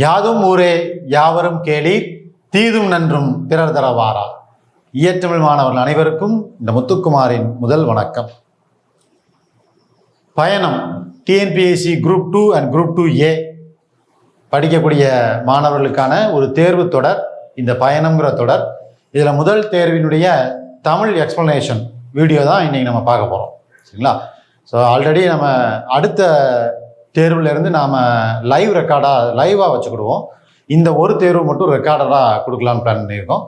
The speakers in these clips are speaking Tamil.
யாதும் ஊரே யாவரும் கேளீர் தீதும் நன்றும் பிறர் தரவாரா. இயற்றமிழ் மாணவர்கள் அனைவருக்கும் இந்த முத்துக்குமாரின் முதல் வணக்கம். பயணம் TNPSC group 2 and group 2A படிக்கக்கூடிய மாணவர்களுக்கான ஒரு தேர்வு தொடர், இந்த பயணம்ங்கிற தொடர். இதில் முதல் தேர்வினுடைய தமிழ் எக்ஸ்பிளனேஷன் வீடியோ தான் இன்னைக்கு நம்ம பார்க்க போகிறோம், சரிங்களா? ஸோ ஆல்ரெடி நம்ம அடுத்த தேர்வுலேருந்து நாம் லைவாக வச்சுக்கிடுவோம். இந்த ஒரு தேர்வு மட்டும் ரெக்கார்டராக கொடுக்கலான்னு பிளான் பண்ணியிருக்கோம்.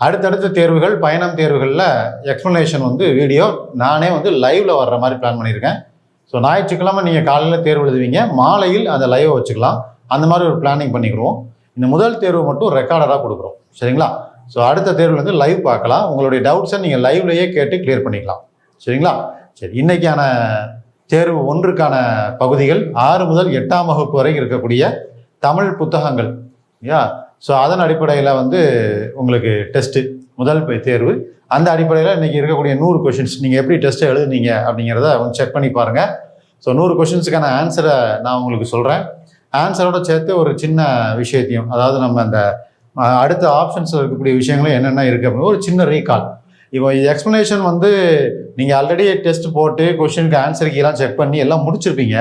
அடுத்தடுத்த தேர்வுகள், பயணம் தேர்வுகளில் எக்ஸ்பிளனேஷன் வீடியோ நானே லைவில் வர்ற மாதிரி பிளான் பண்ணியிருக்கேன். ஸோ ஞாயிற்றுக்கிழமை நீங்கள் காலையில் தேர்வு எழுதுவீங்க, மாலையில் அந்த லைவை வச்சுக்கலாம். அந்த மாதிரி ஒரு பிளானிங் பண்ணிக்கிடுவோம். இந்த முதல் தேர்வு மட்டும் ரெக்கார்டராக கொடுக்குறோம், சரிங்களா? ஸோ அடுத்த தேர்வுலேருந்து லைவ் பார்க்கலாம். உங்களுடைய டவுட்ஸை நீங்கள் லைவ்லேயே கேட்டு கிளியர் பண்ணிக்கலாம், சரிங்களா? சரி, இன்னைக்கான தேர்வு 1க்கான பகுதிகள் 6 முதல் 8ஆம் வகுப்பு வரை இருக்கக்கூடிய தமிழ் புத்தகங்கள். ஸோ அதன் அடிப்படையில் உங்களுக்கு டெஸ்ட்டு முதல் தேர்வு. அந்த அடிப்படையில் இன்றைக்கி இருக்கக்கூடிய 100 கொஷின்ஸ் நீங்கள் எப்படி டெஸ்ட்டை எழுதுனீங்க அப்படிங்கிறத செக் பண்ணி பாருங்கள். ஸோ 100 கொஷின்ஸுக்கான ஆன்சரை நான் உங்களுக்கு சொல்கிறேன். ஆன்சரோட சேர்த்து ஒரு சின்ன விஷயத்தையும், அதாவது நம்ம அந்த அடுத்த ஆப்ஷன்ஸில் இருக்கக்கூடிய விஷயங்களும் என்னென்ன இருக்குது அப்படின்னு ஒரு சின்ன ரீகால். இப்போ எக்ஸ்ப்ளனேஷன் நீங்கள் ஆல்ரெடி டெஸ்ட் போட்டு கொஷினுக்கு ஆன்சருக்கு எல்லாம் செக் பண்ணி எல்லாம் முடிச்சிருப்பீங்க.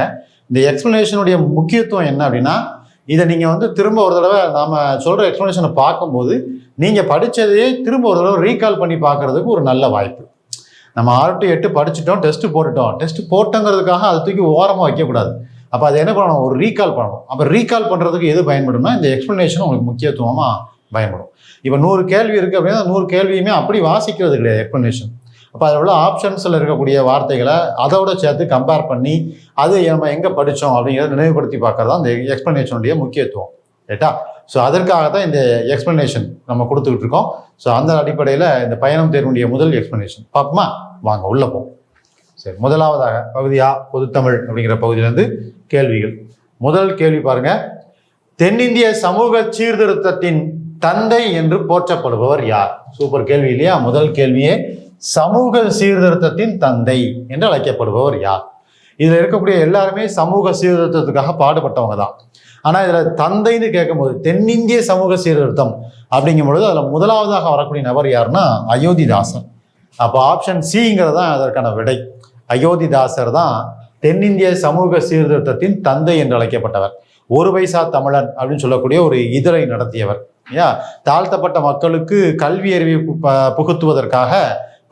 இந்த எக்ஸ்ப்ளனேஷனுடைய முக்கியத்துவம் என்ன அப்படின்னா, இதை நீங்கள் திரும்ப ஒரு தடவை நாம் சொல்கிற எக்ஸ்ப்ளனேஷனை பார்க்கும்போது நீங்கள் படித்ததையே திரும்ப ஒரு தடவை ரீகால் பண்ணி பார்க்குறதுக்கு ஒரு நல்ல வாய்ப்பு. நம்ம 6 to 8 படிச்சுட்டோம், டெஸ்ட்டு போட்டுட்டோம். டெஸ்ட் போட்டோங்கிறதுக்காக அதை தூக்கி ஓரமாக வைக்கக்கூடாது. அப்போ அதை என்ன பண்ணணும், ஒரு ரீகால் பண்ணணும். அப்போ ரீகால் பண்ணுறதுக்கு எது பயன்படும்னா இந்த எக்ஸ்ப்ளனேஷன் உங்களுக்கு முக்கியத்துவமாக பயன்படும். இப்போ 100 கேள்வி இருக்குது அப்படின்னா 100 கேள்வியுமே அப்படி வாசிக்கிறது கிடையாது எக்ஸ்ப்ளனேஷன். அப்போ அதில் உள்ள ஆப்ஷன்ஸில் இருக்கக்கூடிய வார்த்தைகளை அதோட சேர்த்து கம்பேர் பண்ணி அது நம்ம எங்கே படித்தோம் அப்படிங்கிறத நினைவுபடுத்தி பார்க்கறது தான் இந்த எக்ஸ்ப்ளனேஷனுடைய முக்கியத்துவம், ரைட்டா? ஸோ அதற்காக தான் இந்த எக்ஸ்ப்ளனேஷன் நம்ம கொடுத்துக்கிட்டு இருக்கோம். ஸோ அந்த அடிப்படையில் இந்த பயணம் தேர்வுடைய முதல் எக்ஸ்ப்ளனேஷன் பார்ப்போமா? வாங்க உள்ளே போவோம். சரி, முதலாவதாக பகுதியா பொதுத்தமிழ் அப்படிங்கிற பகுதியிலேருந்து கேள்விகள். முதல் கேள்வி பாருங்க. தென்னிந்திய சமூக சீர்திருத்தத்தின் தந்தை என்று போற்றப்படுபவர் யார்? சூப்பர் கேள்வி இல்லையா? முதல் கேள்வியே சமூக சீர்திருத்தத்தின் தந்தை என்று அழைக்கப்படுபவர் யார்? இதில் இருக்கக்கூடிய எல்லாருமே சமூக சீர்திருத்தத்துக்காக பாடுபட்டவங்க தான். ஆனால் இதில் தந்தைன்னு கேட்கும்போது தென்னிந்திய சமூக சீர்திருத்தம் அப்படிங்கும் பொழுது அதில் முதலாவதாக வரக்கூடிய நபர் யாருன்னா அயோத்திதாசர். அப்போ ஆப்ஷன் சிங்கிறது தான் அதற்கான விடை. அயோத்திதாசர் தான் தென்னிந்திய சமூக சீர்திருத்தத்தின் தந்தை என்று அழைக்கப்பட்டவர். ஒரு பைசா தமிழன் அப்படின்னு சொல்லக்கூடிய ஒரு இதழை நடத்தியவர். தாழ்த்தப்பட்ட மக்களுக்கு கல்வி அறிவை புகுத்துவதற்காக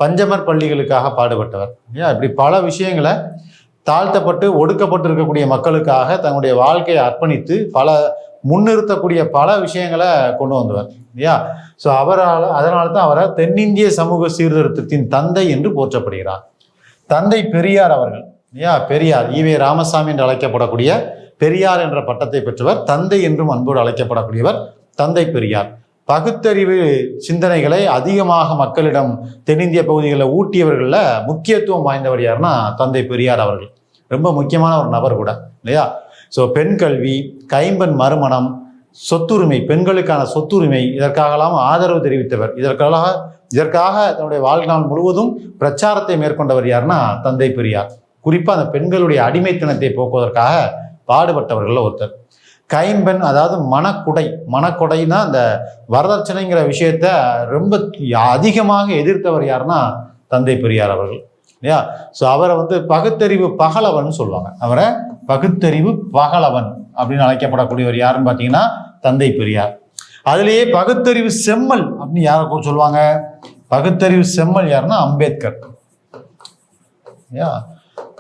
பஞ்சமர் பள்ளிகளுக்காக பாடுபட்டவர். இப்படி பல விஷயங்களை தாழ்த்தப்பட்டு ஒடுக்கப்பட்டு இருக்கக்கூடிய மக்களுக்காக தன்னுடைய வாழ்க்கையை அர்ப்பணித்து பல முன்னிறுத்தக்கூடிய பல விஷயங்களை கொண்டு வந்தவர். ஸோ அதனால தான் அவரை தென்னிந்திய சமூக சீர்திருத்தத்தின் தந்தை என்று போற்றப்படுகிறார். தந்தை பெரியார் அவர்கள், பெரியார் ஈவே ராமசாமி என்று அழைக்கப்படக்கூடிய பெரியார் என்ற பட்டத்தை பெற்றவர். தந்தை என்றும் அன்போடு அழைக்கப்படக்கூடியவர் தந்தை பெரியார். பகுத்தறிவு சிந்தனைகளை அதிகமாக மக்களிடம் தென்னிந்திய பகுதிகளில் ஊட்டியவர்களில் முக்கியத்துவம் வாய்ந்தவர் யாருன்னா தந்தை பெரியார் அவர்கள். ரொம்ப முக்கியமான ஒரு நபர் கூட, இல்லையா? ஸோ பெண் கல்வி, கைம்பெண் மறுமணம், சொத்துரிமை, பெண்களுக்கான சொத்துரிமை, இதற்காகலாம் ஆதரவு தெரிவித்தவர். இதற்காக தன்னுடைய வாழ்நாள் முழுவதும் பிரச்சாரத்தை மேற்கொண்டவர் யாருன்னா தந்தை பெரியார். குறிப்பாக அந்த பெண்களுடைய அடிமைத்தனத்தை போக்குவதற்காக பாடுபட்டவர்கள் ஒருத்தர். கைம்பெண், அதாவது மனக்கொடைனா அந்த வரதட்சணைங்கிற விஷயத்த ரொம்ப அதிகமாக எதிர்த்தவர் யாருன்னா தந்தை பெரியார் அவர்கள், இல்லையா? ஸோ அவரை பகுத்தறிவு பகலவன் சொல்லுவாங்க. அவரை பகுத்தறிவு பகலவன் அப்படின்னு அழைக்கப்படக்கூடியவர் யாருன்னு பார்த்தீங்கன்னா தந்தை பெரியார். அதுலேயே பகுத்தறிவு செம்மல் அப்படின்னு யாரை சொல்லுவாங்க? பகுத்தறிவு செம்மல் யாருன்னா அம்பேத்கர்.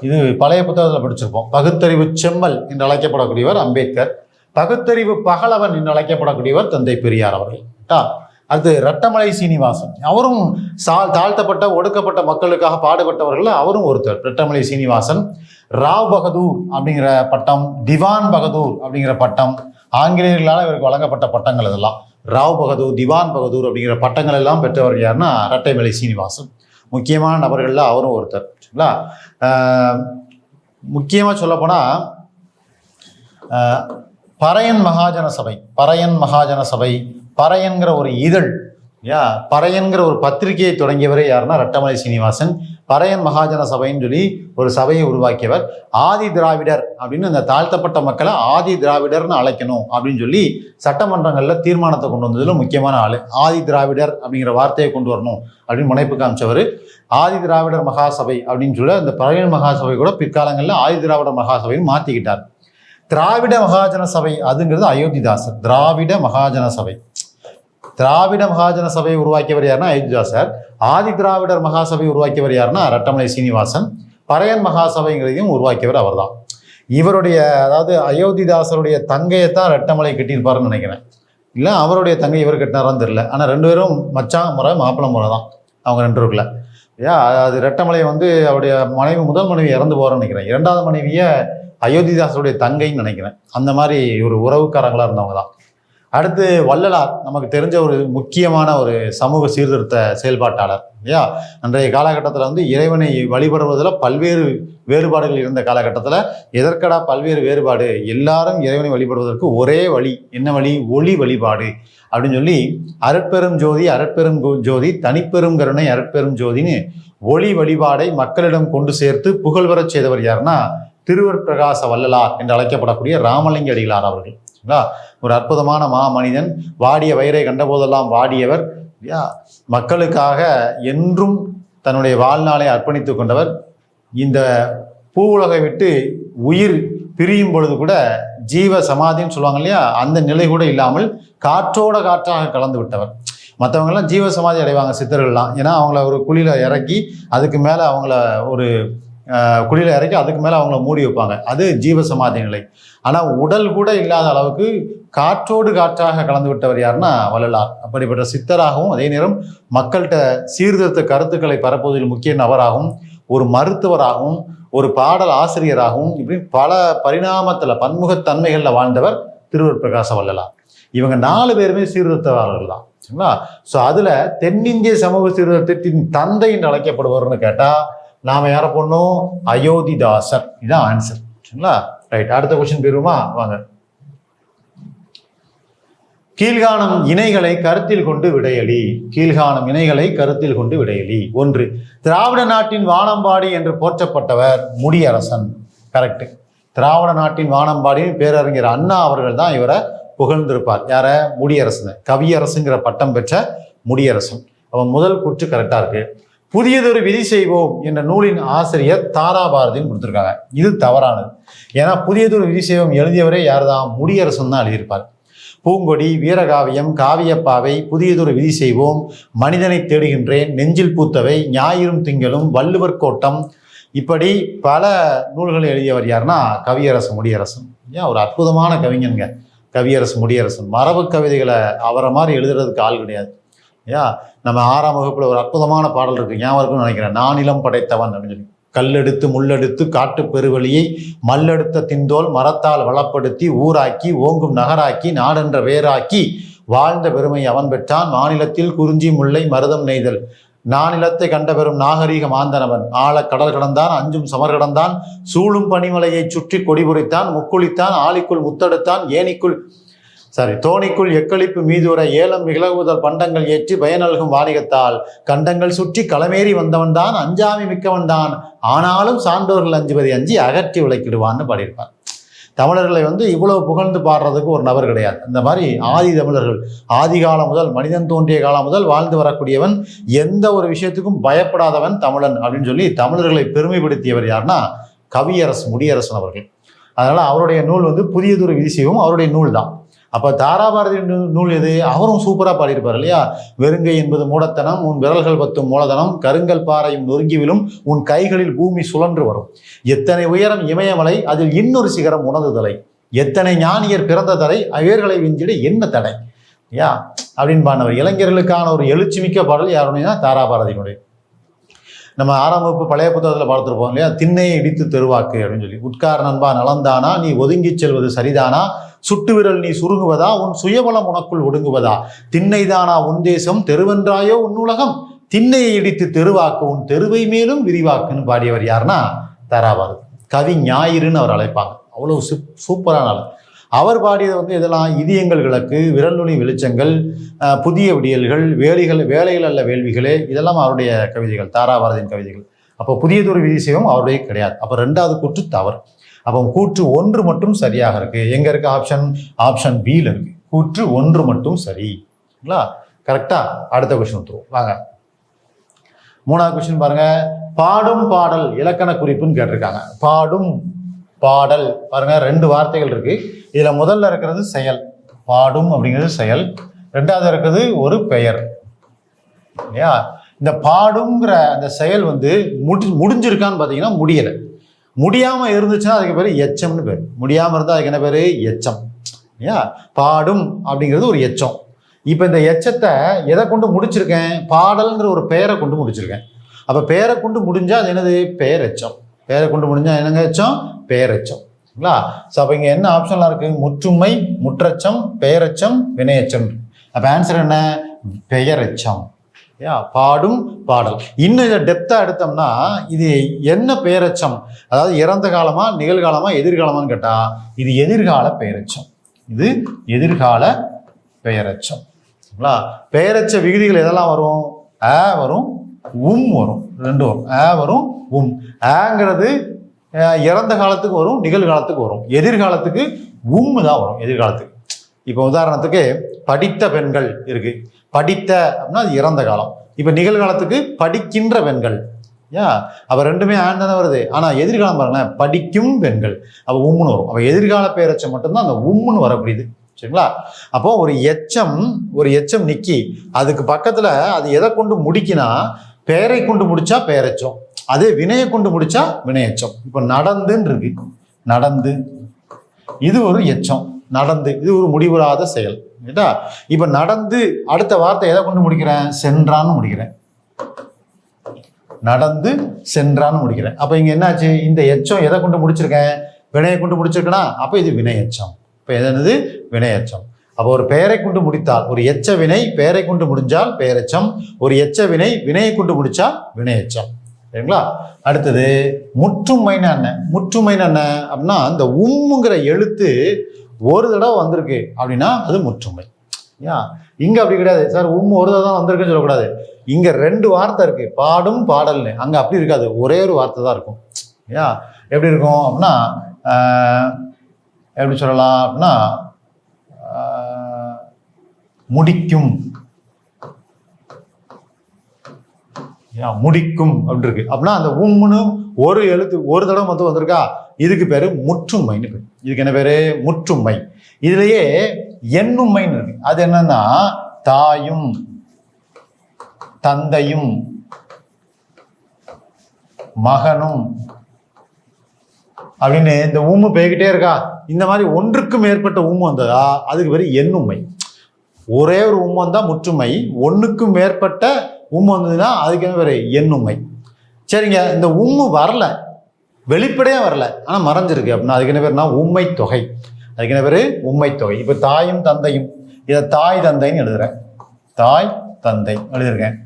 இது பழைய புத்தகத்தில் படிச்சிருப்போம். பகுத்தறிவு செம்மல் என்று அழைக்கப்படக்கூடியவர் அம்பேத்கர். பகுத்தறிவு பகலவன் என்று அழைக்கப்படக்கூடியவர் தந்தை பெரியார் அவர்கள். அடுத்து ரட்டமலை சீனிவாசன், அவரும் தாழ்த்தப்பட்ட ஒடுக்கப்பட்ட மக்களுக்காக பாடுபட்டவர்கள், அவரும் ஒருத்தர். ரட்டமலை சீனிவாசன். ராவ் பகதூர் அப்படிங்கிற பட்டம், திவான் பகதூர் அப்படிங்கிற பட்டம் ஆங்கிலேயர்களால் இவருக்கு வழங்கப்பட்ட பட்டங்கள். இதெல்லாம் ராவ் பகதூர், திவான் பகதூர் அப்படிங்கிற பட்டங்கள் எல்லாம் பெற்றவர் யாருன்னா ரட்டைமலை சீனிவாசன். முக்கியமான நபர்கள்ல அவரும் ஒருத்தர், சரிங்களா? முக்கியமாக சொல்லப்போனால் பறையன் மகாஜன சபை, பறையன்கிற ஒரு இதழ் பறையன்கிற ஒரு பத்திரிகையை தொடங்கியவரே யாருன்னா ரட்டமலை சீனிவாசன். பறையன் மகாஜன சபைன்னு சொல்லி ஒரு சபையை உருவாக்கியவர். ஆதி திராவிடர் அப்படின்னு அந்த தாழ்த்தப்பட்ட மக்களை ஆதி திராவிடர்னு அழைக்கணும் அப்படின்னு சொல்லி சட்டமன்றங்களில் தீர்மானத்தை கொண்டு வந்ததுல முக்கியமான ஆளு. ஆதி திராவிடர் அப்படிங்கிற வார்த்தையை கொண்டு வரணும் அப்படின்னு முனைப்பு காமிச்சவர். ஆதி திராவிடர் மகாசபை அப்படின்னு சொல்லி அந்த பறையன் மகாசபை கூட பிற்காலங்களில் ஆதி திராவிடர் மகாசபைன்னு மாற்றிக்கிட்டார். திராவிட மகாஜன சபை அதுங்கிறது அயோத்திதாசர். திராவிட மகாஜன சபை, திராவிட மகாஜன சபையை உருவாக்கியவர் யாருன்னா அயோத்திதாசர். ஆதி திராவிடர் மகாசபை உருவாக்கியவர் யாருன்னா ரட்டமலை சீனிவாசன். பறையன் மகாசபைங்கிறதையும் உருவாக்கியவர் அவர் தான். இவருடைய அதாவது அயோத்திதாசருடைய தங்கையைத்தான் ரட்டமலை கட்டியிருப்பாருன்னு நினைக்கிறேன். இல்லை அவருடைய தங்கை இவர் கட்டினாரான்னு தெரியல. ஆனால் ரெண்டு பேரும் மச்சான் முறை மாப்பிள்ளை முறை தான் அவங்க ரெண்டு பேருக்குள்ள. அது ரெட்டமலை அவருடைய மனைவி முதல் மனைவி இறந்து போகிறேன்னு நினைக்கிறேன். இரண்டாவது மனைவியை அயோத்திதாசருடைய தங்கைன்னு நினைக்கிறேன். அந்த மாதிரி ஒரு உறவுக்காரங்களாக இருந்தவங்க தான். அடுத்து வள்ளலார், நமக்கு தெரிஞ்ச ஒரு முக்கியமான ஒரு சமூக சீர்திருத்த செயல்பாட்டாளர். அன்றைய காலகட்டத்தில் இறைவனை வழிபடுவதில் பல்வேறு வேறுபாடுகள் இருந்த காலகட்டத்தில் எதற்கடா பல்வேறு வேறுபாடு, எல்லாரும் இறைவனை வழிபடுவதற்கு ஒரே வழி, என்ன வழி? ஒளி வழிபாடு அப்படின்னு சொல்லி அருட்பெரும் ஜோதி அருட்பெரும் ஜோதி தனிப்பெரும் கருணை அருட்பெரும் ஜோதின்னு ஒளி வழிபாடை மக்களிடம் கொண்டு சேர்த்து புகழ்வரச் செய்தவர் யாருன்னா திருவருட்பிரகாச வள்ளலார் என்று அழைக்கப்படக்கூடிய ராமலிங்க அடிகளார் அவர்கள். ஒரு அற்புதமான மனிதன். வாடிய வயிறை கண்டபோதெல்லாம் வாடியவர். மக்களுக்காக என்றும் தன்னுடைய வாழ்நாளை அர்ப்பணித்துக் கொண்டவர். இந்த பூ உலகை விட்டு உயிர் பிரியும் பொழுது கூட ஜீவ சமாதின்னு சொல்லுவாங்க இல்லையா, அந்த நிலை கூட இல்லாமல் காற்றோட காற்றாக கலந்து விட்டவர். மற்றவங்கெல்லாம் ஜீவ சமாதி அடைவாங்க சித்தர்கள்லாம். ஏன்னா அவங்கள ஒரு குழியில இறக்கி அதுக்கு மேலே அவங்கள ஒரு குழியில இறக்கி அதுக்கு மேலே அவங்கள மூடி வைப்பாங்க, அது ஜீவ சமாதி நிலை. ஆனால் உடல் கூட இல்லாத அளவுக்கு காற்றோடு காற்றாக கலந்து விட்டவர் யாருன்னா வள்ளலார். அப்படிப்பட்ட சித்தராகவும் அதே நேரம் மக்கள்கிட்ட சீர்திருத்த கருத்துக்களை பரப்புவதில் முக்கிய நபராகவும் ஒரு மருத்துவராகவும் ஒரு பாடல் ஆசிரியராகவும் இப்படி பல பரிணாமத்தில் பன்முகத்தன்மைகளில் வாழ்ந்தவர் திருவருட்பிரகாச வள்ளலார். இவங்க 4 பேருமே சீர்திருத்தவாளர்கள் தான், சரிங்களா? ஸோ அதில் தென்னிந்திய சமூக சீர்திருத்தத்தின் தந்தை என்று அழைக்கப்படுவார்னு கேட்டால் நாம் யாரை போடணும்? அயோத்திதாசர். இதுதான் ஆன்சர், சரிங்களா? ரைட், அடுத்த கொஸ்டின் போயிருமா? வாங்க. கீழ்காணும் இணைகளை கருத்தில் கொண்டு விடையளி. கீழ்காணும் இணைகளை கருத்தில் கொண்டு விடையளி. 1. திராவிட நாட்டின் வானம்பாடி என்று போற்றப்பட்டவர் முடியரசன். கரெக்ட். திராவிட நாட்டின் வானம்பாடி பேரறிஞர் அண்ணா அவர்கள் தான் இவரை புகழ்ந்திருப்பார். யார? முடியரசன். கவியரசுங்கிற பட்டம் பெற்ற முடியரசன். அவன் முதல் கூற்று கரெக்டா இருக்கு. புதியதொரு விதி செய்வோம் என்ற நூலின் ஆசிரியர் தாராபாரதின்னு கொடுத்துருக்காங்க. இது தவறானது. ஏன்னா புதியதொரு விதி செய்வோம் எழுதியவரே யார் தான்? முடியரசன் தான் எழுதியிருப்பார். பூங்கொடி, வீரகாவியம், காவியப்பாவை, புதியதொரு விதி செய்வோம், மனிதனை தேடுகின்றேன், நெஞ்சில் பூத்தவை, ஞாயிறும் திங்களும், வள்ளுவர் கோட்டம், இப்படி பல நூல்களை எழுதியவர் யாருன்னா கவியரசு முடியரசன். ஏன் ஒரு அற்புதமான கவிஞனுங்க கவியரசு முடியரசன். மரபு கவிதைகளை அவரை மாதிரி எழுதுறதுக்கு ஆள் கிடையாது. நம்ம 6ஆம் வகுப்புல ஒரு அற்புதமான பாடல் இருக்கு, ஞாபகம் இருக்குன்னு நினைக்கிறேன். நானிலம் படைத்தவன் அப்படின்னு சொல்லி, கல்லெடுத்து முள்ளெடுத்து காட்டு பெருவழியை மல்லெடுத்த திந்தோல் மரத்தால் வளப்படுத்தி ஊராக்கி ஓங்கும் நகராக்கி நாடென்ற வேராக்கி வாழ்ந்த பெருமை அவன் பெற்றான். மாநிலத்தில் குறிஞ்சி முல்லை மருதம் நெய்தல் நானிலத்தை கண்ட பெறும் நாகரீக மாந்தனவன். ஆழ கடல் கடந்தான் அஞ்சும் சமர் கடந்தான் சூழும் பனிமலையை சுற்றி கொடி புரித்தான் முக்குளித்தான் ஆலிக்குள் முத்தெடுத்தான் ஏனிக்குள் தோணிக்குள் எக்களிப்பு மீதுரை ஏலம் விலகுதல் பண்டங்கள் ஏற்றி பயனல்கும் வாணிகத்தால் கண்டங்கள் சுற்றி களமேறி வந்தவன் தான் அஞ்சாமி மிக்கவன் தான் ஆனாலும் சான்றோர்கள் அஞ்சுவதை அஞ்சி அகற்றி விளக்கிடுவான்னு பாடியிருப்பார். தமிழர்களை இவ்வளவு புகழ்ந்து பாடுறதுக்கு ஒரு நபர் கிடையாது. இந்த மாதிரி ஆதி தமிழர்கள் ஆதி காலம் முதல் மனிதன் தோன்றிய காலம் முதல் வாழ்ந்து வரக்கூடியவன், எந்த ஒரு விஷயத்துக்கும் பயப்படாதவன் தமிழன் அப்படின்னு சொல்லி தமிழர்களை பெருமைப்படுத்தியவர் யாருன்னா கவியரசு முடியரசன் அவர்கள். அதனால அவருடைய நூல் புதியதொரு விதி செய்வோம் அவருடைய நூல் தான். அப்போ தாராபாரதி நூல் எது? அவரும் சூப்பராக பாடியிருப்பார் இல்லையா? வெறுங்கை என்பது மூடத்தனம், உன் விரல்கள் பத்தும் மூலதனம், கருங்கல் பாறையும் நொறுங்கிவிலும், உன் கைகளில் பூமி சுழன்று வரும், எத்தனை உயரம் இமயமலை அதில் இன்னொரு சிகரம் உணர்ந்துதலை, எத்தனை ஞானியர் பிறந்த தலை அவேர்களை விஞ்சிட என்ன தடை அப்படின்னு பாடினவர். இளைஞர்களுக்கான ஒரு எழுச்சிமிக்க பாடல் யாருன்னா தாராபாரதியினுடைய. நம்ம 6ஆம் வகுப்பு பழைய புத்தகத்தில் பார்த்துருப்போம் இல்லையா? திண்ணையை இடித்து தெருவாக்கு அப்படின்னு சொல்லி. உட்கார் நண்பா நலந்தானா, நீ ஒதுங்கி செல்வது சரிதானா, சுட்டு விரல் நீ சுருங்குவதா, உன் சுயபலம் உனக்குள் ஒடுங்குவதா, திண்ணைதானா உன் தேசம், தெருவென்றாயோ உன் உலகம், திண்ணையை இடித்து தெருவாக்கு, உன் தெருவை மேலும் விரிவாக்குன்னு பாடியவர் யாருன்னா தாராபாரதி. கவி ஞாயிறுன்னு அவர் அழைப்பாங்க. அவ்வளோ சூப்பரான ஆள். அவர் பாடியது வந்து இதெல்லாம் இதயங்கள் கிழக்கு, விரல் நுனி வெளிச்சங்கள், புதிய விடியல்கள், வேலைகள் அல்ல வேள்விகளே, இதெல்லாம் அவருடைய கவிதைகள், தாராபாரதியின் கவிதைகள். அப்போ புதியதொரு விதி செய்வோம் அவருடைய கிடையாது. அப்போ 2வது கூற்று தவறு. அப்போ கூற்று 1 மட்டும் சரியாக இருக்கு. எங்க இருக்கு? ஆப்ஷன் B இருக்கு. கூற்று 1 மட்டும் சரி. கரெக்டா? அடுத்த கொஸ்டின் வந்துருவோம் வாங்க. 3வது கொஸ்டின் பாருங்க. பாடும் பாடல் இலக்கண குறிப்புன்னு கேட்டிருக்காங்க. பாடும் பாடல் பாருங்க, 2 வார்த்தைகள் இருக்கு. இதுல முதல்ல இருக்கிறது செயல், பாடும் அப்படிங்கிறது செயல். 2வது இருக்கிறது ஒரு பெயர். இல்லையா? இந்த பாடுங்கிற அந்த செயல் வந்து முடிஞ்சிருக்கான்னு பார்த்தீங்கன்னா முடியலை. முடியாம இருந்துச்சுன்னா அதுக்கு பேர் எச்சம்னு பேர். முடியாம இருந்தால் அதுக்கு என்ன பேர்? எச்சம். இல்லையா? பாடும் அப்படிங்கிறது ஒரு எச்சம். இப்போ இந்த எச்சத்தை எதை கொண்டு முடிச்சிருக்கேன்? பாடல்ங்கிற ஒரு பெயரை கொண்டு முடிச்சிருக்கேன். அப்போ பெயரை கொண்டு முடிஞ்சா அது என்னது? பெயரெச்சம். பெயரை கொண்டு முடிஞ்சா என்னங்க எச்சம்? பெயரெச்சம். சரிங்களா? ஸோ அப்போ இங்கே என்ன ஆப்ஷன்லாம் இருக்கு? முற்றுமை, முற்றச்சம், பெயரெச்சம், வினையச்சம். அப்போ ஆன்சர் என்ன? பெயரெச்சம். பாடும் பாடல். இன்னும் இதை டெப்தா எடுத்தோம்னா இது என்ன பெயரெச்சம்? அதாவது இறந்த காலமா, நிகழ்காலமா, எதிர்காலமான்னு கேட்டா இது எதிர்கால பெயரெச்சம். இது எதிர்கால பெயரெச்சம். பெயரெச்ச விகுதிகள் எதெல்லாம் வரும்? அ வரும், வரும், 2 வரும். வரும், ஆங்கிறது இறந்த காலத்துக்கு வரும், நிகழ்காலத்துக்கு வரும். எதிர்காலத்துக்கு தான் வரும். எதிர்காலத்துக்கு இப்போ உதாரணத்துக்கு படித்த பெண்கள் இருக்கு. படித்த அப்படின்னா அது இறந்த காலம். இப்போ நிகழ்காலத்துக்கு படிக்கின்ற பெண்கள். அப்போ 2மே தானே வருது. ஆனால் எதிர்காலம் பாருங்களேன், படிக்கும் பெண்கள். அப்போ உம்முன்னு வரும். அப்போ எதிர்கால பெயரெச்சம் மட்டும்தான் அந்த உம்முன்னு வரக்கூடியது. சரிங்களா? அப்போ ஒரு எச்சம் நிக்கி அதுக்கு பக்கத்துல அது எதை கொண்டு முடிக்கினா பெயரை கொண்டு முடிச்சா பெயரெச்சம், அதே வினையை கொண்டு முடிச்சா வினையெச்சம். இப்போ நடந்துன்னு இருக்கு. நடந்து இது ஒரு எச்சம். நடந்து இது ஒரு முடிவுறாத செயல். இப்ப நடந்து அடுத்த வார்த்தை எதை கொண்டு முடிக்கிறேன்? சென்றான்னு முடிக்கிறேன். நடந்து சென்றான்னு முடிக்கிறேன். அப்ப இங்க என்னாச்சு? இந்த எச்சம் எதை கொண்டு முடிச்சிருக்கேன்? வினையை கொண்டு முடிச்சிருக்கேனா? அப்ப இது வினையெச்சம். இப்ப எது? வினையெச்சம். அப்போ ஒரு பெயரை கொண்டு முடித்தால், ஒரு எச்ச வினை பெயரை கொண்டு முடிஞ்சால் பெயரெச்சம், ஒரு எச்ச வினை வினையை கொண்டு முடிச்சா வினையெச்சம். சரிங்களா? அடுத்தது முற்றுமைன்னு என்ன? முற்றுமைன்னு என்ன அப்படின்னா இந்த உம்முங்கிற எழுத்து ஒரு தடவை வந்திருக்கு அப்படின்னா அது முற்றுமை. இங்க அப்படி கிடையாது சார், ஒரு தடவை தான் வந்திருக்குன்னு சொல்லக்கூடாது. இங்க 2 வார்த்தை இருக்கு, பாடும் பாடல்னு. அங்க அப்படி இருக்காது, ஒரே ஒரு வார்த்தை தான் இருக்கும். எப்படி இருக்கும் அப்படின்னா எப்படி சொல்லலாம் அப்படின்னா முடிக்கும், முடிக்கும் அப்படி இருக்கு. அப்படின்னா அந்த உம்முன்னு ஒரு எழுத்து ஒரு தடவை மட்டும் வந்திருக்கா, இதுக்கு பேரு முற்றுமைன்னு பேரு. இதுக்கு என்ன பேரு? முற்றுமை. இதுலயே எண்ணுமைன்னு இருக்கு. அது என்னன்னா தாயும் தந்தையும் மகனும் அப்படின்னு இந்த ஊமு போய்கிட்டே இருக்கா. இந்த மாதிரி ஒன்றுக்கும் மேற்பட்ட ஊமு வந்ததா அதுக்கு பேரு எண்ணுமை. ஒரே ஒரு ஊமு வந்தா முற்றுமை, ஒன்றுக்கும் மேற்பட்ட ஊமு வந்ததுன்னா அதுக்கு என்ன பேரு? எண்ணுமை. சரிங்க, இந்த உம்மு வரல, வெளிப்படையா வரல, ஆனா மறைஞ்சிருக்கு அப்படின்னா அதுக்கு என்ன பேருனா உம்மை தொகை. அதுக்கு என்ன பேரு? உம்மை தொகை. இப்ப தாயும் தந்தையும், இதை தாய் தந்தைன்னு எழுதுறேன், தாய் தந்தை எழுதிருக்கேன்.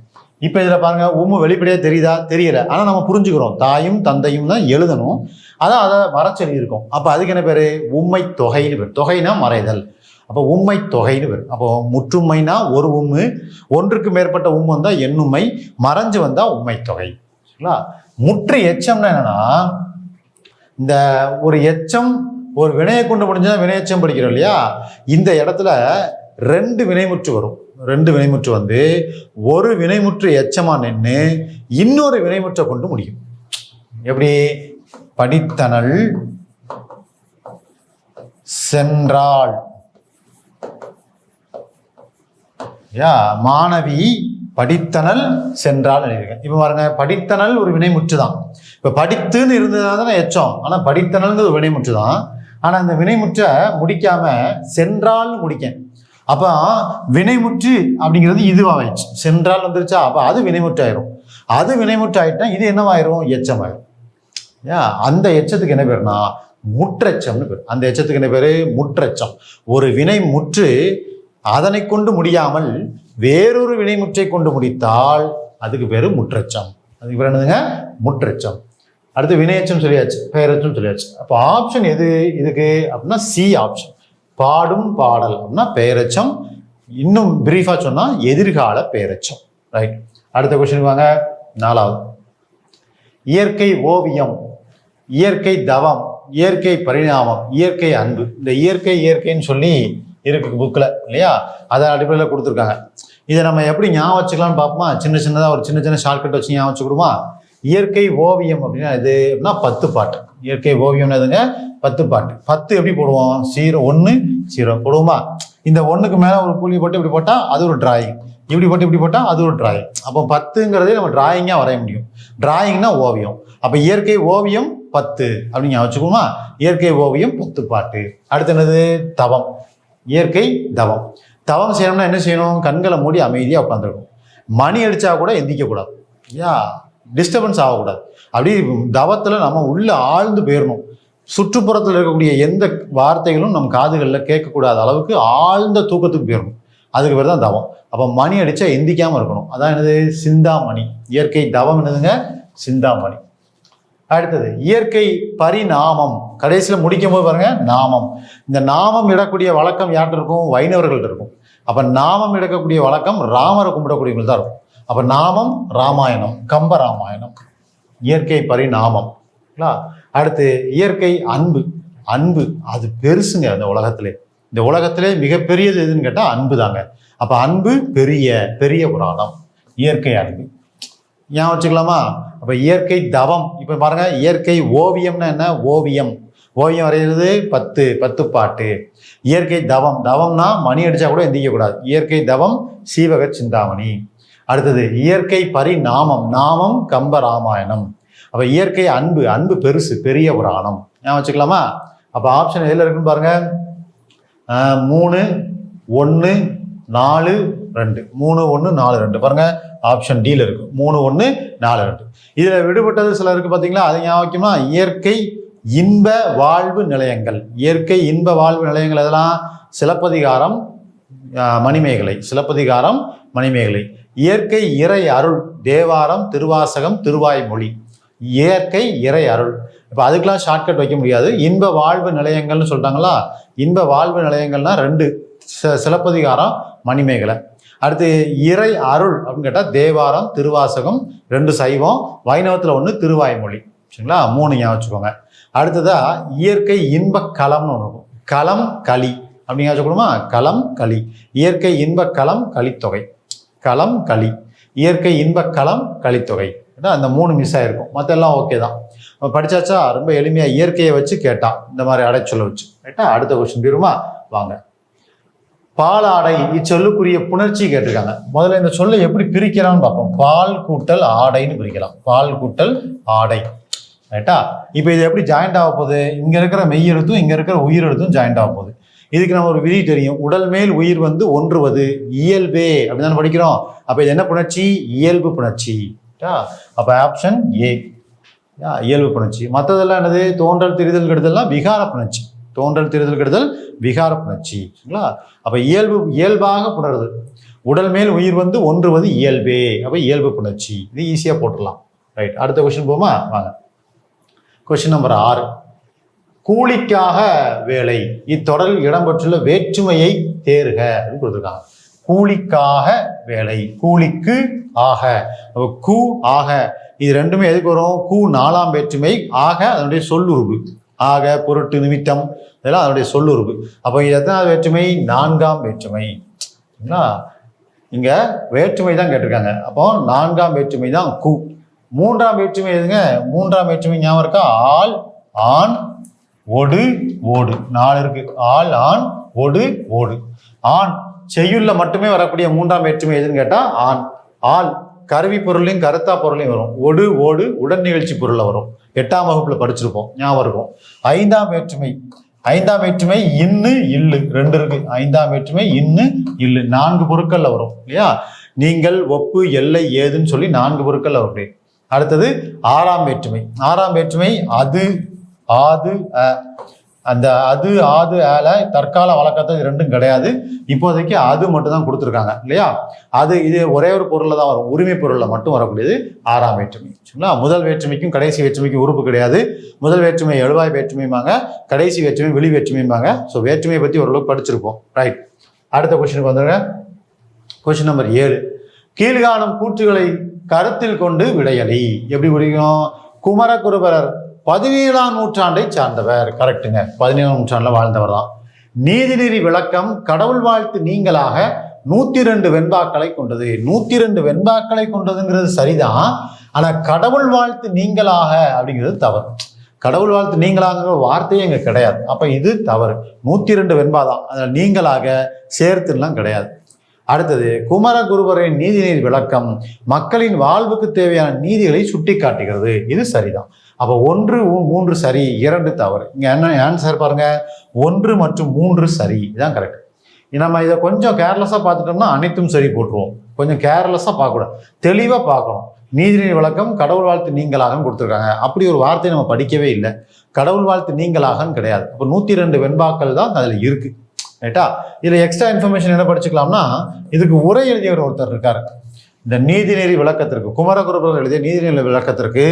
இப்ப இதுல பாருங்க உம்மு வெளிப்படையா தெரியுதா? தெரியல, ஆனா நம்ம புரிஞ்சுக்கிறோம் தாயும் தந்தையும் தான் எழுதணும், அதான் அதை மறைச்சொல்லி இருக்கும். அப்ப அதுக்கு என்ன பேரு? உம்மை தொகைன்னு பேர். தொகைனா மறைதல். அப்போ உம்மை தொகைன்னு பேர். அப்போ முற்றுமைனா ஒரு உம்மு, ஒன்றுக்கு மேற்பட்ட உம்மு வந்தா எண்ணுமை, மறைஞ்சு வந்தா உம்மை தொகை. சரிங்களா? முற்று எச்சம்னா என்னன்னா இந்த ஒரு எச்சம் ஒரு வினையை கொண்டு முடிஞ்சா வினையெச்சம் படிக்கிறோம் இல்லையா, இந்த இடத்துல 2 வினைமுற்று வரும். 2 வினைமுற்று வந்து ஒரு வினைமுற்று எச்சமா நின்று இன்னொரு வினைமுற்றை கொண்டு முடியும். எப்படி? படித்தனள் சென்றாள், மாணவி படித்தனல் சென்றால் எழுதியிருக்கேன். இப்ப பாருங்க, படித்தனல் ஒரு வினைமுற்று தான். இப்ப படித்துன்னு இருந்ததுனால எச்சம், ஆனா படித்தனல்ங்கிறது ஒரு வினைமுற்று தான். ஆனா இந்த வினைமுற்றை முடிக்காம சென்றால் முடிக்க, அப்ப வினைமுற்று அப்படிங்கிறது இதுவாயிடுச்சு. சென்றால் வந்துருச்சா, அப்ப அது வினைமுற்று ஆயிரும். அது வினைமுற்று ஆயிட்டா இது என்னவாயிரும்? எச்சமாயிரும். அந்த எச்சத்துக்கு என்ன பேருனா முற்றெச்சம்னு பேர். அந்த எச்சத்துக்கு என்ன பேரு? முற்றெச்சம். ஒரு வினை முற்று அதனை கொண்டு முடியாமல் வேறொரு வினைமுற்றை கொண்டு முடித்தால் அதுக்கு பேரு முற்றெச்சம். அதுக்கு பேர் என்னதுங்க? முற்றெச்சம். அடுத்து வினையெச்சம் சொல்லியாச்சு, பெயரெச்சம் சொல்லியாச்சு. அப்போ ஆப்ஷன் எது இதுக்கு அப்படின்னா சி ஆப்ஷன். பாடும் பாடல் அப்படின்னா பெயரெச்சம். இன்னும் பிரீஃபா சொன்னா எதிர்கால பெயரெச்சம். ரைட். அடுத்த கொஸ்டின் வாங்க. 4வது. இயற்கை ஓவியம், இயற்கை தவம், இயற்கை பரிணாமம், இயற்கை அன்பு. இந்த இயற்கைன்னு சொல்லி இருக்கு புக்கில் இல்லையா? அதை அடிப்படையில் கொடுத்துருக்காங்க. இதை நம்ம எப்படி ஞாபகம் வச்சுக்கலாம்னு பார்ப்போமா? சின்னதாக ஒரு சின்ன ஷார்ட்கட் வச்சு ஞாபகம் வச்சுக்கிடுமா? இயற்கை ஓவியம் அப்படின்னா இது அப்படின்னா 10 பாட்டு. இயற்கை ஓவியம்னு எதுங்க? 10 பாட்டு. 10 எப்படி போடுவோம்? 0 1 0 போடுவோமா? இந்த 1க்கு மேலே ஒரு புள்ளி போட்டு இப்படி போட்டால் அது ஒரு டிராயிங், இப்படி போட்டு இப்படி போட்டால் அது ஒரு டிராயிங். அப்போ 10ங்கிறதே நம்ம டிராயிங்காக வரைய முடியும். டிராயிங்னா ஓவியம். அப்போ இயற்கை ஓவியம் 10 அப்படின்னு வச்சுக்கோமா? இயற்கை ஓவியம் 10 பாட்டு. அடுத்து என்னது? தவம், இயற்கை தவம். தவம் செய்யணும்னா என்ன செய்யணும்? கண்களை மூடி அமைதியாக உட்காந்துருக்கும். மணி அடித்தா கூட எந்திக்கக்கூடாது, ஐயா, டிஸ்டர்பன்ஸ் ஆகக்கூடாது. அப்படி தவத்தில் நம்ம உள்ள ஆழ்ந்து போயிடணும். சுற்றுப்புறத்தில் இருக்கக்கூடிய எந்த வார்த்தைகளும் நம் காதுகளில் கேட்கக்கூடாத அளவுக்கு ஆழ்ந்த தூக்கத்துக்கு போயிடணும். அதுக்கு பேர் தான் தவம். அப்போ மணி அடித்தா எந்திக்காமல் இருக்கணும். அதான் என்னது? சிந்தாமணி. இயற்கை தவம் என்னதுங்க? சிந்தாமணி. அடுத்தது இயற்கை பரிணாமம். கடைசியில் முடிக்கும் போது பாருங்க, நாமம். இந்த நாமம் இடக்கூடிய வழக்கம் யார்கிட்ட இருக்கும்? வைணவர்கள்ட்ட இருக்கும். அப்போ நாமம் இடக்கக்கூடிய வழக்கம் ராமரை கும்பிடக்கூடியவர்கள் தான் இருக்கும். அப்போ நாமம் ராமாயணம், கம்ப ராமாயணம். இயற்கை பரிணாமம். அடுத்து இயற்கை அன்பு. அன்பு அது பெருசுங்க. இந்த உலகத்திலே மிகப்பெரியது எதுன்னு கேட்டால் அன்பு தாங்க. அப்போ அன்பு பெரிய புராணம். இயற்கை அன்பு ஞாபகம் வச்சுக்கலாமா? அப்போ இயற்கை தவம். இப்போ பாருங்க, இயற்கை ஓவியம்னா என்ன? ஓவியம் வரைகிறது 10 பாட்டு. இயற்கை தவம், தவம்னா மணி அடிச்சா கூட எந்திக்கக்கூடாது. இயற்கை தவம் சீவக சிந்தாமணி. அடுத்தது இயற்கை பரிணாமம், நாமம் கம்ப ராமாயணம். அப்போ இயற்கை அன்பு பெருசு, பெரிய புராணம். ஞாபகம் வச்சுக்கலாமா? அப்போ ஆப்ஷன் எதில் இருக்குன்னு பாருங்க. 3 1 4 2. 3 1 4 2 பாருங்க. ஆப்ஷன் டியில் இருக்கு. 3 1 4 2. இதில் விடுபட்டது சில இருக்கு பார்த்தீங்களா? அதை ஞாபகமா? இயற்கை இன்ப வாழ்வு நிலையங்கள். இயற்கை இன்ப வாழ்வு நிலையங்கள் எதெல்லாம்? சிலப்பதிகாரம், மணிமேகலை. சிலப்பதிகாரம், மணிமேகலை. இயற்கை இறை அருள், தேவாரம், திருவாசகம், திருவாய்மொழி. இயற்கை இறை அருள். இப்போ அதுக்கெல்லாம் ஷார்ட்கட் வைக்க முடியாது. இன்ப வாழ்வு நிலையங்கள்னு சொல்லிட்டாங்களா? இன்ப வாழ்வு நிலையங்கள்னா 2, சிலப்பதிகாரம், மணிமேகலை. அடுத்து இறை அருள் அப்படின்னு கேட்டால் தேவாரம், திருவாசகம் 2 சைவம், வைணவத்தில் 1 திருவாய்மொழி. சரிங்களா? 3 ஞாபகம் வச்சுக்கோங்க. அடுத்ததா இயற்கை இன்ப களம்னு ஒன்று இருக்கும். களம் களி அப்படிங்க வச்சுக்கணுமா? களம் களி. இயற்கை இன்ப களம் கலித்தொகை. களம் களி, இயற்கை இன்ப களம் கலித்தொகை. அந்த 3 மிஸ் ஆகிருக்கும். மற்ற எல்லாம் ஓகே தான். படிச்சாச்சா? ரொம்ப எளிமையாக இயற்கையை வச்சு கேட்டான், இந்த மாதிரி அடைச்சொல்ல வச்சு. ரைட்டா? அடுத்த கொஸ்டின் தீருமா? வாங்க. பாலாடை இச்சொல்லுக்குரிய புணர்ச்சி கேட்டிருக்காங்க. முதல்ல இந்த சொல்லை எப்படி பிரிக்கிறான்னு பார்ப்போம். பால் கூட்டல் ஆடைன்னு பிரிக்கலாம். பால் கூட்டல் ஆடை. ரைட்டா? இப்போ இது எப்படி ஜாயிண்ட் ஆக போகுது? இங்கே இருக்கிற மெய்யெழுத்தும் இங்கே இருக்கிற உயிரெழுத்தும் ஜாயிண்ட் ஆக போகுது. இதுக்கு நம்ம ஒரு விதி தெரியும். உடல் மேல் உயிர் வந்து ஒன்றுவது இயல்பே அப்படிதான் படிக்கிறோம். அப்போ இது என்ன புணர்ச்சி? இயல்பு புணர்ச்சி. அப்போ ஆப்ஷன் ஏ, இயல்பு புணர்ச்சி. மற்றதெல்லாம் என்னது? தோன்றல் திரிதல் கெடுதல்லாம் விகார புணர்ச்சி. தோன்றல் திரிதல் கெடுதல் விகார புணர்ச்சி. சரிங்களா? அப்போ இயல்பாக புணருது. உடல் மேல் உயிர் வந்து ஒன்றுவது இயல்பே. அப்போ இயல்பு புணர்ச்சி. இது ஈஸியாக போட்டுடலாம். ரைட். அடுத்த கொஸ்டின் போமா? வாங்க. Question number 6. கூலிக்காக வேலை. இத்தொடரில் இடம்பெற்றுள்ள வேற்றுமையை தேர்க அப்படின்னு கொடுத்துருக்காங்க. கூலிக்காக வேலை, கூலிக்கு ஆக. கூ ஆக இது ரெண்டுமே எதுக்கு வரும்? கூ 4ஆம் வேற்றுமை, ஆக அதனுடைய சொல்லுருவு. ஆக, பொருட்டு, நிமித்தம் இதெல்லாம் அதனுடைய சொல்லுருவு. அப்போ இது எத்தனாவது வேற்றுமை? 4ஆம் வேற்றுமை. இங்க வேற்றுமை தான் கேட்டிருக்காங்க. அப்போ 4ஆம் வேற்றுமை தான் கூ. 3ஆம் வேற்றுமை எதுங்க? 3ஆம் வேற்றுமை ஞாபகம் இருக்கா? ஆள், ஆண், ஒடு, ஓடு. 4 இருக்கு. ஆள், ஆண், ஒடு, ஓடு. ஆண் செய்யுள்ள மட்டுமே வரக்கூடிய 3ஆம் வேற்றுமை எதுன்னு கேட்டா ஆண். ஆள் கருவி பொருளையும் கருத்தா பொருளையும் வரும். ஒடு, ஓடு உடன் நிகழ்ச்சி பொருள்ல வரும். 8ஆம் வகுப்புல படிச்சிருப்போம், ஞாபகம் இருக்கும். 5ஆம் வேற்றுமை இன்னு, இல்லு 2 இருக்கு. 5ஆம் வேற்றுமை இன்னு, இல்லு 4 பொருட்கள்ல வரும் இல்லையா? நீங்கள், ஒப்பு, எல்லை, ஏதுன்னு சொல்லி 4 பொருட்கள்ல வரும். அடுத்தது 6ஆம் வேற்றுமை. 6ஆம் வேற்றுமை அது, ஆது, அந்த அது ஆது ஆல தற்கால வழக்கத்தை ரெண்டும் கிடையாது. இப்போதைக்கு அது மட்டும் தான் கொடுத்துருக்காங்க இல்லையா. அது இது ஒரே ஒரு பொருளில் தான் வரும், உரிமை பொருளில் மட்டும் வரக்கூடியது 6ஆம் வேற்றுமை. சரிங்களா. முதல் வேற்றுமைக்கும் கடைசி வேற்றுமைக்கும் உறுப்பு கிடையாது. முதல் வேற்றுமை எழுவாய் வேற்றுமையுமாங்க, கடைசி வேற்றுமை வெளி வேற்றுமையுமாங்க. ஸோ வேற்றுமையை பற்றி ஓரளவுக்கு படிச்சிருப்போம். ரைட். அடுத்த கொஸ்டினுக்கு வந்துடுங்க. Question number 7. கீழ்காணும் கூற்றுகளை கருத்தில் கொண்டு விடையளி. எப்படி பிடிக்கும்? குமரகுருபரர் 17ஆம் நூற்றாண்டை சார்ந்தவர். கரெக்டுங்க, 17ஆம் நூற்றாண்டுல வாழ்ந்தவர் தான். நீதிநெறி விளக்கம் கடவுள் வாழ்த்து நீங்களாக 102 வெண்பாக்களை கொண்டது. 102 வெண்பாக்களை கொண்டதுங்கிறது சரிதான். ஆனா கடவுள் வாழ்த்து நீங்களாக அப்படிங்கிறது தவறு. கடவுள் வாழ்த்து நீங்களாங்கிற வார்த்தையே இங்க கிடையாது. அப்ப இது தவறு. 102 வெண்பா தான், அதுல நீங்களாக சேர்த்துலாம் கிடையாது. அடுத்தது, குமரகுருபரின் நீதிநெறி விளக்கம் மக்களின் வாழ்வுக்கு தேவையான நீதிகளை சுட்டி காட்டுகிறது. இது சரிதான். அப்போ 1, 3 சரி, 2 தவறு. இங்க என்ன ஆன்சர் பாருங்க, 1 மற்றும் 3 சரி. இதுதான் கரெக்ட். நம்ம இதை கொஞ்சம் கேர்லெஸ்ஸா பார்த்துட்டோம்னா அனைத்தும் சரி போட்டுருவோம். கொஞ்சம் கேர்லெஸ்ஸா பார்க்கக்கூடாது, தெளிவா பார்க்கணும். நீதிநெறி விளக்கம் கடவுள் வாழ்த்து நீங்களாக கொடுத்துருக்காங்க. அப்படி ஒரு வார்த்தையை நம்ம படிக்கவே இல்லை. கடவுள் வாழ்த்து நீங்களாகன்னு கிடையாது. அப்போ 102 வெண்பாக்கள் தான் அதுல இருக்கு. ரைட்டா. இதுல எக்ஸ்ட்ரா இன்ஃபர்மேஷன் என்ன படிச்சுக்கலாம்னா, இதுக்கு உரை எழுதியவர் ஒருத்தர் இருக்காரு. இந்த நீதிநெறி விளக்கத்திற்கு, குமரகுருபரர் எழுதிய நீதிநெறி விளக்கத்திற்கு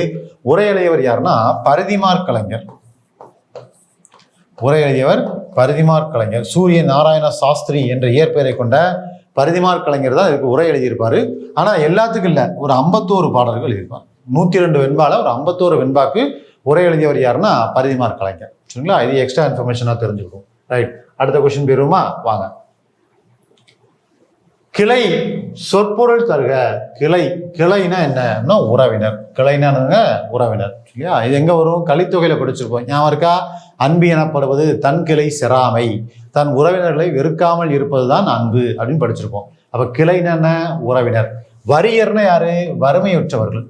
உரை எழுதியவர் யாருன்னா பரிதிமாற் கலைஞர். உரை எழுதியவர் பரிதிமாற் கலைஞர். சூரிய நாராயண சாஸ்திரி என்ற இயற்பெயரை கொண்ட பரிதிமாற் கலைஞர் தான் இதுக்கு உரை எழுதியிருப்பாரு. ஆனா எல்லாத்துக்கும் இல்லை, ஒரு 51 பாடல்கள் எழுதியிருப்பார். 102 வெண்பால ஒரு 51 வெண்பாக்கு உரை எழுதியவர் யாருன்னா பரிதிமாற் கலைஞர். சரிங்களா. இது எக்ஸ்ட்ரா இன்ஃபர்மேஷனா தெரிஞ்சுக்கணும். ரைட். அடுத்த கொஸ்டின் போயிருமா, வாங்க. கிளை சொற்பொருள் தருக. கிளை, கிளைனா என்ன? உறவினர். கிளைனா உறவினர். இல்லையா. இது எங்க வரும்? கலித்தொகையில படிச்சிருப்போம். ஞாபகம் இருக்கா? அன்பு எனப்படுவது தன் கிளை செராமை, தன் உறவினர்களை வெறுக்காமல் இருப்பதுதான் அன்பு அப்படின்னு படிச்சிருப்போம். அப்ப கிளைனா என்ன? உறவினர். வரியர்னா யாரு? வறுமையுற்றவர்கள்.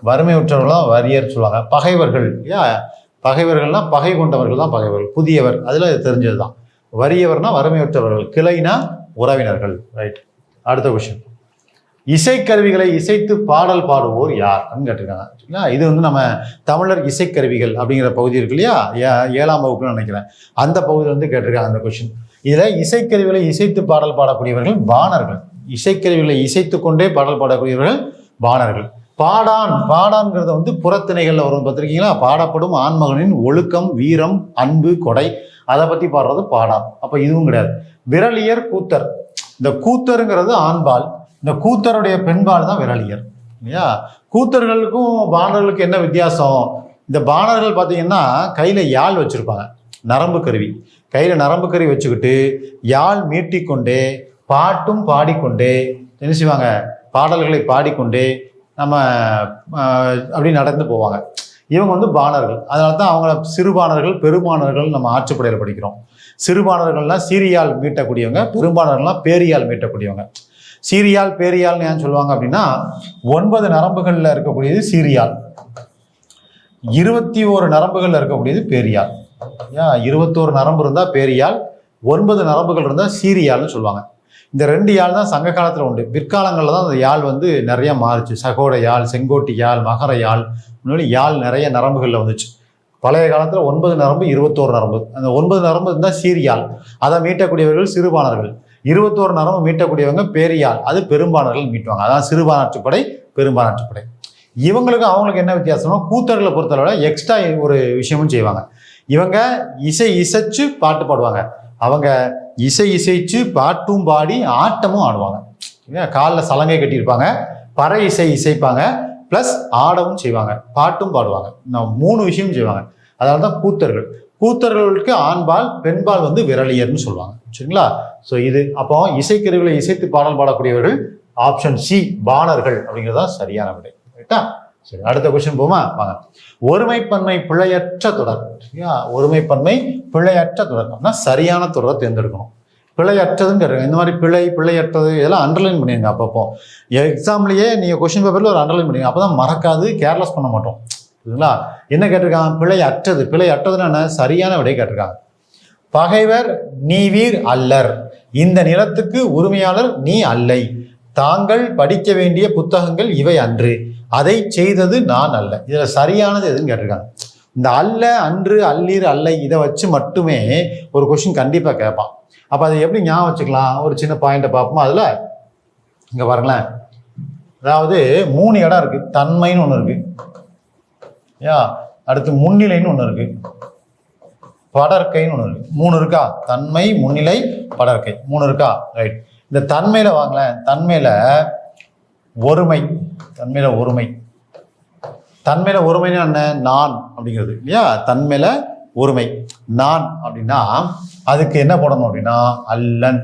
வறுமையுற்றவர்கள் தான் வரியர் சொல்லுவாங்க. பகைவர்கள், பகைவர்கள்னா பகை கொண்டவர்கள் தான் பகைவர்கள். புதியவர், அதுல தெரிஞ்சதுதான். வறியவர்னா வறுமையுற்றவர்கள், கிளைனா உறவினர்கள். ரைட். அடுத்த கொஸ்டின், இசைக்கருவிகளை இசைத்து பாடல் பாடுவோர் யார் அப்படின்னு கேட்டிருக்காங்க. இது நம்ம தமிழர் இசைக்கருவிகள் அப்படிங்கிற பகுதி இருக்கு இல்லையா, 7ஆம் வகுப்புன்னு நினைக்கிறேன், அந்த பகுதியில் கேட்டிருக்காங்க அந்த கொஸ்டின். இதுல இசைக்கருவிகளை இசைத்து பாடல் பாடக்கூடியவர்கள் பாணர்கள். இசைக்கருவிகளை இசைத்து கொண்டே பாடல் பாடக்கூடியவர்கள் பாணர்கள். பாடான்ங்கிறது புறத்திணைகள்ல வரும் பார்த்திருக்கீங்களா. பாடப்படும் ஆண்மகனின் ஒழுக்கம், வீரம், அன்பு, கொடை, அதை பத்தி பாடுறது பாடான். அப்ப இதுவும் கிடையாது. விரலியர், கூத்தர். இந்த கூத்தருங்கிறது ஆண்பால், இந்த கூத்தருடைய பெண்பால் தான் விரலியர். இல்லையா. கூத்தர்களுக்கும் பாணர்களுக்கும் என்ன வித்தியாசம்? இந்த பாணர்கள் பார்த்தீங்கன்னா கையில யாழ் வச்சிருப்பாங்க, நரம்பு கருவி. கையில நரம்பு கருவி வச்சுக்கிட்டு யாழ் மீட்டிக்கொண்டே பாட்டும் பாடிக்கொண்டே என்ன செய்வாங்க, பாடல்களை பாடிக்கொண்டே நம்ம அப்படி நடந்து போவாங்க. இவங்க பாணர்கள். அதனால தான் அவங்கள சிறுபாணர்கள், பெரும்பாணர்கள் நம்ம ஆட்சிப்படையில் படிக்கிறோம். சிறுபாணர்கள்னா சீரியால் மீட்டக்கூடியவங்க, பெரும்பாணர்கள்லாம் பேரியால் மீட்டக்கூடியவங்க. சீரியால் பேரியால்னு ஏன் சொல்லுவாங்க அப்படின்னா, 9 நரம்புகள்ல இருக்கக்கூடியது சீரியால், 21 நரம்புகள்ல இருக்கக்கூடியது பேரியால். 21 நரம்பு இருந்தா பேரியால், 9 நரம்புகள் இருந்தா சீரியால்னு சொல்லுவாங்க. இந்த 2 யாழ் தான் சங்க காலத்துல உண்டு. பிற்காலங்களில் தான் அந்த யாழ் நிறைய மாறுச்சு. சகோட யாழ், செங்கோட்டி யாழ், மகர யாழ், முன்னாடி யாழ் நிறைய நரம்புகள்ல வந்துச்சு. பழைய காலத்துல 9 நரம்பு, 21 நரம்பு. அந்த 9 நரம்பு இருந்தால் சீரியால், அதை மீட்டக்கூடியவர்கள் சிறுபாணர்கள். 21 நரம்பு மீட்டக்கூடியவங்க பேரியால், அது பெரும்பாணர்கள் மீட்டுவாங்க. அதான் சிறுபானாற்றுப்படை, பெரும்பானாற்றுப்படை. இவங்களுக்கு அவங்களுக்கு என்ன வித்தியாசம்னா, கூத்தர்களை பொறுத்தளவுல எக்ஸ்ட்ரா ஒரு விஷயமும் செய்வாங்க. இவங்க இசைச்சு பாட்டு பாடுவாங்க, அவங்க இசைச்சு பாட்டும் பாடி ஆட்டமும் ஆடுவாங்க. காலில் சலங்கை கட்டியிருப்பாங்க, பறை இசைப்பாங்க, பிளஸ் ஆடவும் செய்வாங்க, பாட்டும் பாடுவாங்க. 3 விஷயம் செய்வாங்க. அதனால தான் கூத்தர்கள். கூத்தர்களுக்கு ஆண்பால், பெண்பால் விரலியர்னு சொல்லுவாங்க. சரிங்களா. ஸோ இது அப்போ இசைக்கருவிகளை இசைத்து பாடல் பாடக்கூடியவர்கள் ஆப்ஷன் சி, பாணர்கள் அப்படிங்கிறதா சரியான விடை. ரைட்டா. சரி, அடுத்த கொஸ்டின் போமா, வாங்க. ஒருமைப்பன்மை பிழையற்ற தொடர். ஒருமைப்பன்மை பிழையற்ற தொடர் அப்படின்னா சரியான தொடரை தேர்ந்தெடுக்கணும். பிழையற்றதுன்னு கேட்டிருக்காங்க. இந்த மாதிரி பிழையற்றது இதெல்லாம் அண்டர்லைன் பண்ணிடுங்க. அப்பப்போ எக்ஸாம்லேயே நீங்கள் கொஸ்டின் பேப்பரில் ஒரு அண்டர்லைன் பண்ணிடுங்க. அப்போ தான் மறக்காது, கேர்லெஸ் பண்ண மாட்டோம். சரிங்களா. என்ன கேட்டிருக்காங்க? பிழையற்றது. பிழையற்றதுன்னு என்ன? சரியான விடை கேட்டிருக்காங்க. பகைவர் நீவீர் அல்லர், இந்த நிலத்துக்கு உரிமையாளர் நீ அல்லை, தாங்கள் படிக்க வேண்டிய புத்தகங்கள் இவை அன்று, அதை செய்தது நான் அல்ல. இதுல சரியானது எதுன்னு கேட்டிருக்காங்க. இந்த அல்ல, அன்று, அல்லீர், அல்லை இதை வச்சு மட்டுமே ஒரு கொஸ்டின் கண்டிப்பாக கேட்பான். அப்போ அதை எப்படி ஞாபகம் வச்சுக்கலாம்? ஒரு சின்ன பாயிண்ட்டை பார்ப்போமா. அதில் இங்கே பாருங்களேன், அதாவது 3 இடம் இருக்கு. தன்மைன்னு ஒன்று இருக்கு, அடுத்து முன்னிலைன்னு ஒன்று இருக்கு, படற்கைன்னு ஒன்று இருக்கு. 3 இருக்கா? தன்மை, முன்னிலை, படற்கை 3 இருக்கா? ரைட். இந்த தன்மையில வாங்கலேன், தன்மையில ஒருமை, தன்மையில ஒருமை, தன்மையில ஒருமைன்னா என்ன? நான் அப்படிங்கிறது இல்லையா? தன்மையில ஒருமை நான் அப்படின்னா அதுக்கு என்ன போடணும் அப்படின்னா அல்லன்,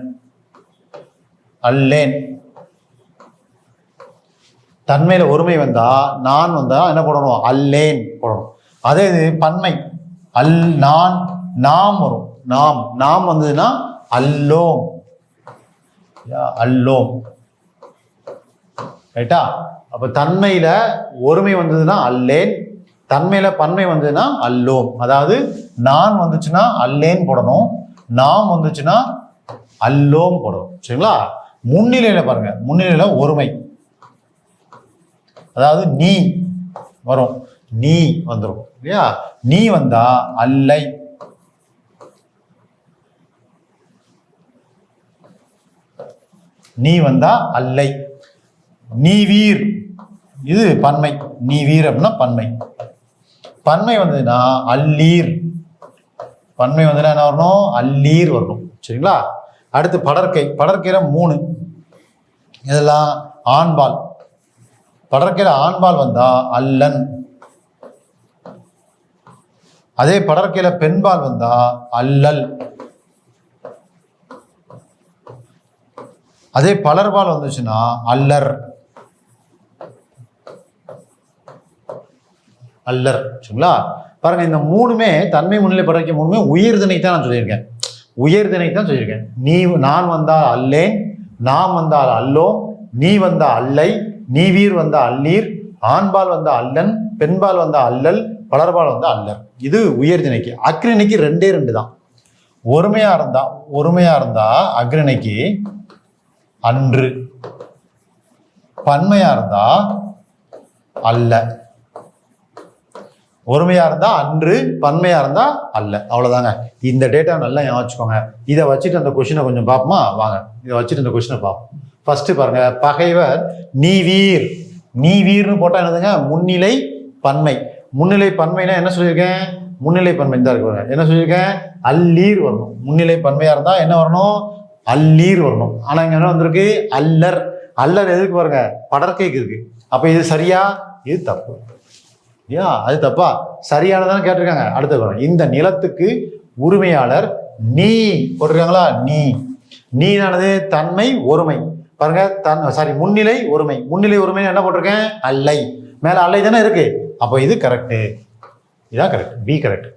அல்லேன். தன்மையில ஒருமை வந்தா, நான் வந்தா என்ன போடணும்? அல்லேன் போடணும். அதே இது பன்மை, அல், நான், நாம் வரும். நாம், நாம் வந்ததுன்னா அல்லோம், அல்லோம். ரைட்டா? அப்ப தன்மையில ஒருமை வந்ததுன்னா அல்லேன், தன்மையில பன்மை வந்ததுன்னா அல்லோம். அதாவது நான் வந்துச்சுன்னா அல்லேன் போடணும், நாம் வந்துச்சுன்னா அல்லோம் போடணும். சரிங்களா? முன்னிலையில பாருங்க, முன்னிலையில ஒருமை, அதாவது நீ வரும், நீ வந்துடும் இல்லையா? நீ வந்தா அல்லை, நீ வந்தா அல்லை. நீ வீர், இது பன்மை, நீ வீர் அப்படின்னா பன்மை. பன்மை வந்ததுன்னா அல்லீர், பன்மை வந்ததுன்னா என்ன வரணும்? அல்லீர் வரணும். சரிங்களா? அடுத்து படற்கை, படற்கையில 3 இதெல்லாம் ஆண்பால். படற்கையில ஆண்பால் வந்தா அல்லன், அதே படற்கையில பெண்பால் வந்தா அல்லல், அதே பலர்பால் வந்துச்சுன்னா அல்லர், அல்லர். சரிங்களா? பாருங்க, இந்த 3மே தன்மை, முன்னிலை, படற்கை 3மே உயர்திணை தான் நான் சொல்லியிருக்கேன், உயர்திணை தான் சொல்லியிருக்கேன். நீ, நான் வந்தால் அல்லேன், நாம் வந்தால் அல்லோம், நீ வந்தா அல்லை, நீ வீர் வந்தா அல்லீர், ஆண்பால் வந்தா அல்லன், பெண்பால் வந்தா அல்லல், பலர்பால் வந்தா அல்லர். இது உயர்திணைக்கு. அக்ரிணைக்கு 2 தான். ஒருமையா இருந்தா அக்ரிணைக்கு அன்று, பன்மையா இருந்தா அல்ல. ஒருமையா இருந்தா அன்று, பன்மையா இருந்தா அல்ல. அவ்வளவுதாங்க. இந்த டேட்டா நல்லா ஞாபகம் வச்சுக்கோங்க. இதை வச்சுட்டு அந்த கொஸ்டினை கொஞ்சம் பார்ப்போமா? வாங்க, இதை வச்சுட்டு இந்த கொஸ்டினை பார்ப்போம். ஃபர்ஸ்ட் பாருங்க, பகைவர் நீ வீர், நீ வீர்னு போட்டா என்னதுங்க? முன்னிலை பன்மை. முன்னிலை பன்மைனா என்ன சொல்லியிருக்கேன்? முன்னிலை பன்மை தான் இருக்கு. என்ன சொல்லியிருக்கேன்? அல்லீர் வரணும். முன்னிலை பன்மையா இருந்தா என்ன வரணும்? அல்லீர் வரணும். ஆனா இங்க என்ன வந்திருக்கு? அல்லர். அல்லர் எதுக்கு பாருங்க? படற்கைக்கு இருக்கு. அப்ப இது சரியா? இது தப்பு. அது தப்பா? சரியானதான்னு கேட்டிருக்காங்க. அடுத்து பாருங்க, இந்த நிலத்துக்கு உரிமையாளர் நீ போட்டிருக்காங்களா? நீ, நீனானது தன்மை ஒருமை. பாருங்க, முன்னிலை ஒருமை. முன்னிலை ஒருமை என்ன போட்டிருக்கேன்? அல்லை. மேல அல்லை தானே இருக்கு. அப்போ இது கரெக்டு, இதான் கரெக்ட், பி கரெக்ட்.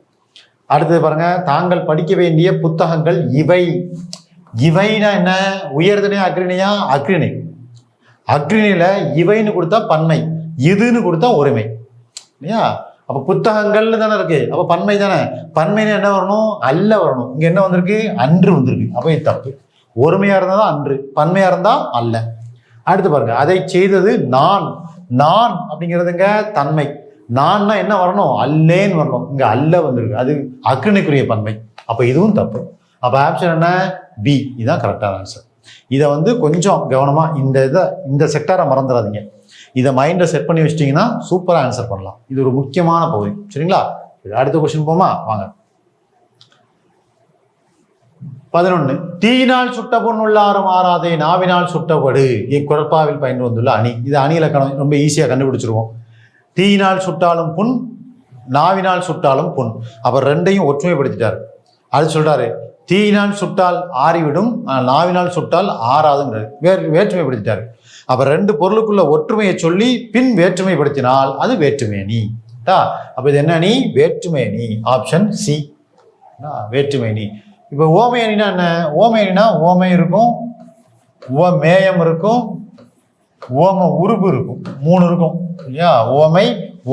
அடுத்தது பாருங்க, தாங்கள் படிக்க வேண்டிய புத்தகங்கள் இவை. இவைனா என்ன? உயர்திணையா அக்ரிணையா? அக்ரிணை. அக்ரிணையில இவைன்னு கொடுத்தா பன்மை, இதுன்னு கொடுத்தா ஒருமை இல்லையா? அப்ப புத்தகங்கள்னு தானே இருக்கு. அப்ப பன்மை தானே. பன்மைன்னு என்ன வரணும்? அல்ல வரணும். இங்க என்ன வந்திருக்கு? அன்று வந்திருக்கு. அப்ப இது தப்பு. ஒருமையா இருந்தா தான் அன்று, பன்மையா இருந்தா அல்ல. அடுத்து பாருங்க, அதை செய்தது நான். நான் அப்படிங்கிறதுங்க தன்மை. நான்னா என்ன வரணும்? அல்லேன்னு வரணும். இங்க அல்ல வந்திருக்கு. அது அக்ரிணைக்குரிய பன்மை. அப்ப இதுவும் தப்பு. அப்ப ஆப்ஷன் என்ன? பி. இதுதான் கரெக்டான ஆன்சர். இதை கொஞ்சம் கவனமா இந்த செக்டாரை மறந்துடாதீங்க. இதை மைண்ட்ல செட் பண்ணி வச்சிட்டீங்கன்னா சூப்பரா ஆன்சர் பண்ணலாம். இது ஒரு முக்கியமான பகுதி. சரிங்களா? அடுத்த கொஸ்டின் போமா? வாங்க. 11. தீயினால் சுட்ட பொன் உள்ளாரும் ஆறாதே, நாவினால் சுட்டபடு இக்குழப்பாவில் பயின்று வந்துள்ள அணி. இது அணி இலக்கணம், ரொம்ப ஈஸியா கண்டுபிடிச்சிருவோம். தீயினால் சுட்டாலும் புண், நாவினால் சுட்டாலும் புண். அப்ப ரெண்டையும் ஒற்றுமைப்படுத்திட்டாரு. அது சொல்றாரு, தீயினால் சுட்டால் ஆறிவிடும், நாவினால் சுட்டால் ஆறாதுங்கிறாரு. வேற்றுமைப்படுத்திட்டாரு. அப்ப 2 பொருளுக்குள்ள ஒற்றுமையை சொல்லி பின் வேற்றுமைப்படுத்தினால் அது வேற்றுமேனி. அப்ப இது என்ன அணி? வேற்றுமேனி. ஆப்ஷன் சி, வேற்றுமேனி. இப்ப ஓமையணினா என்ன? ஓமையணினா ஓமை இருக்கும், ஓமேயம் இருக்கும், ஓம உருபு இருக்கும். 3 இருக்கும் இல்லையா? ஓமை,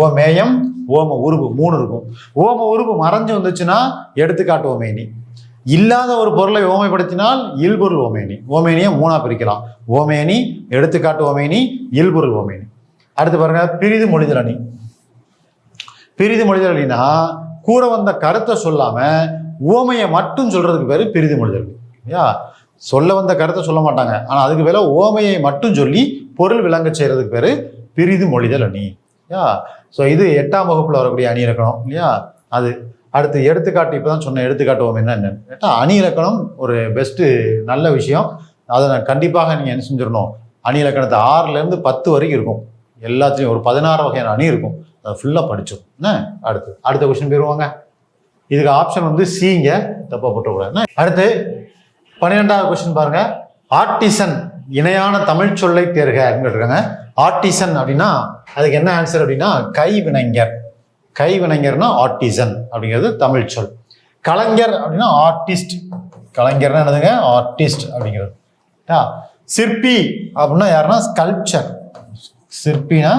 ஓமேயம், ஓம உருபு 3 இருக்கும். ஓம உருபு மறைஞ்சு வந்துச்சுன்னா எடுத்துக்காட்டு ஓமேனி. இல்லாத ஒரு பொருளை ஓமைப்படுத்தினால் இல்பொருள் ஓமேனி. ஓமேனியை 3ஆ பிரிக்கலாம். ஓமேனி, எடுத்துக்காட்டு ஓமேனி, இல்பொருள் ஓமேனி. அடுத்து பாருங்க, பிரிது மொழிதல் அணி. பிரிது மொழிதல் அப்படின்னா கூற வந்த கருத்தை சொல்லாம உவமையை மட்டும் சொல்றதுக்கு பேரு பிரிது மொழிதல். இல்லையா? சொல்ல வந்த கருத்தை சொல்ல மாட்டாங்க, ஆனா அதுக்கு பேர உவமையை மட்டும் சொல்லி பொருள் விளங்க செய்யறதுக்கு பேரு பிரிது மொழிதல் அணி. இல்லையா? ஸோ இது 8ஆம் வகுப்புல வரக்கூடிய அணி இலக்கணம். இல்லையா? அது அடுத்து எடுத்துக்காட்டு. இப்பதான் சொன்ன எடுத்துக்காட்டு உவமை என்னன்னு கேட்டா, அணி இலக்கணம் ஒரு பெஸ்ட் நல்ல விஷயம். அதை நான் கண்டிப்பாக நீங்க என்ன செஞ்சிடணும், அணி இலக்கணத்தை 6ல இருந்து 10 வரைக்கும் இருக்கும். எல்லாத்தையும் ஒரு 16 வகையான அணி இருக்கும். அதை ஃபுல்லா படிச்சோம். என்ன அடுத்த கொஸ்டின் போயிருவாங்க. இதுக்கு ஆப்ஷன் வந்து சிங்க, தப்பா போட்டக்கூடாது. அடுத்து 12வது கொஸ்டின் பாருங்க. ஆர்டிசன் இணையான தமிழ் சொல்லை தேர்க அப்படின்னு இருக்காங்க. ஆர்டிசன் அப்படின்னா அதுக்கு என்ன ஆன்சர் அப்படின்னா கைவினைஞர். கைவினைஞர்னா ஆர்டிசன் அப்படிங்கிறது தமிழ் சொல். கலைஞர் அப்படின்னா ஆர்டிஸ்ட். கலைஞர்னா என்னதுங்க? ஆர்டிஸ்ட் அப்படிங்கிறது. சிற்பி அப்படின்னா யாருன்னா ஸ்கல்ப்சர். சிற்பினா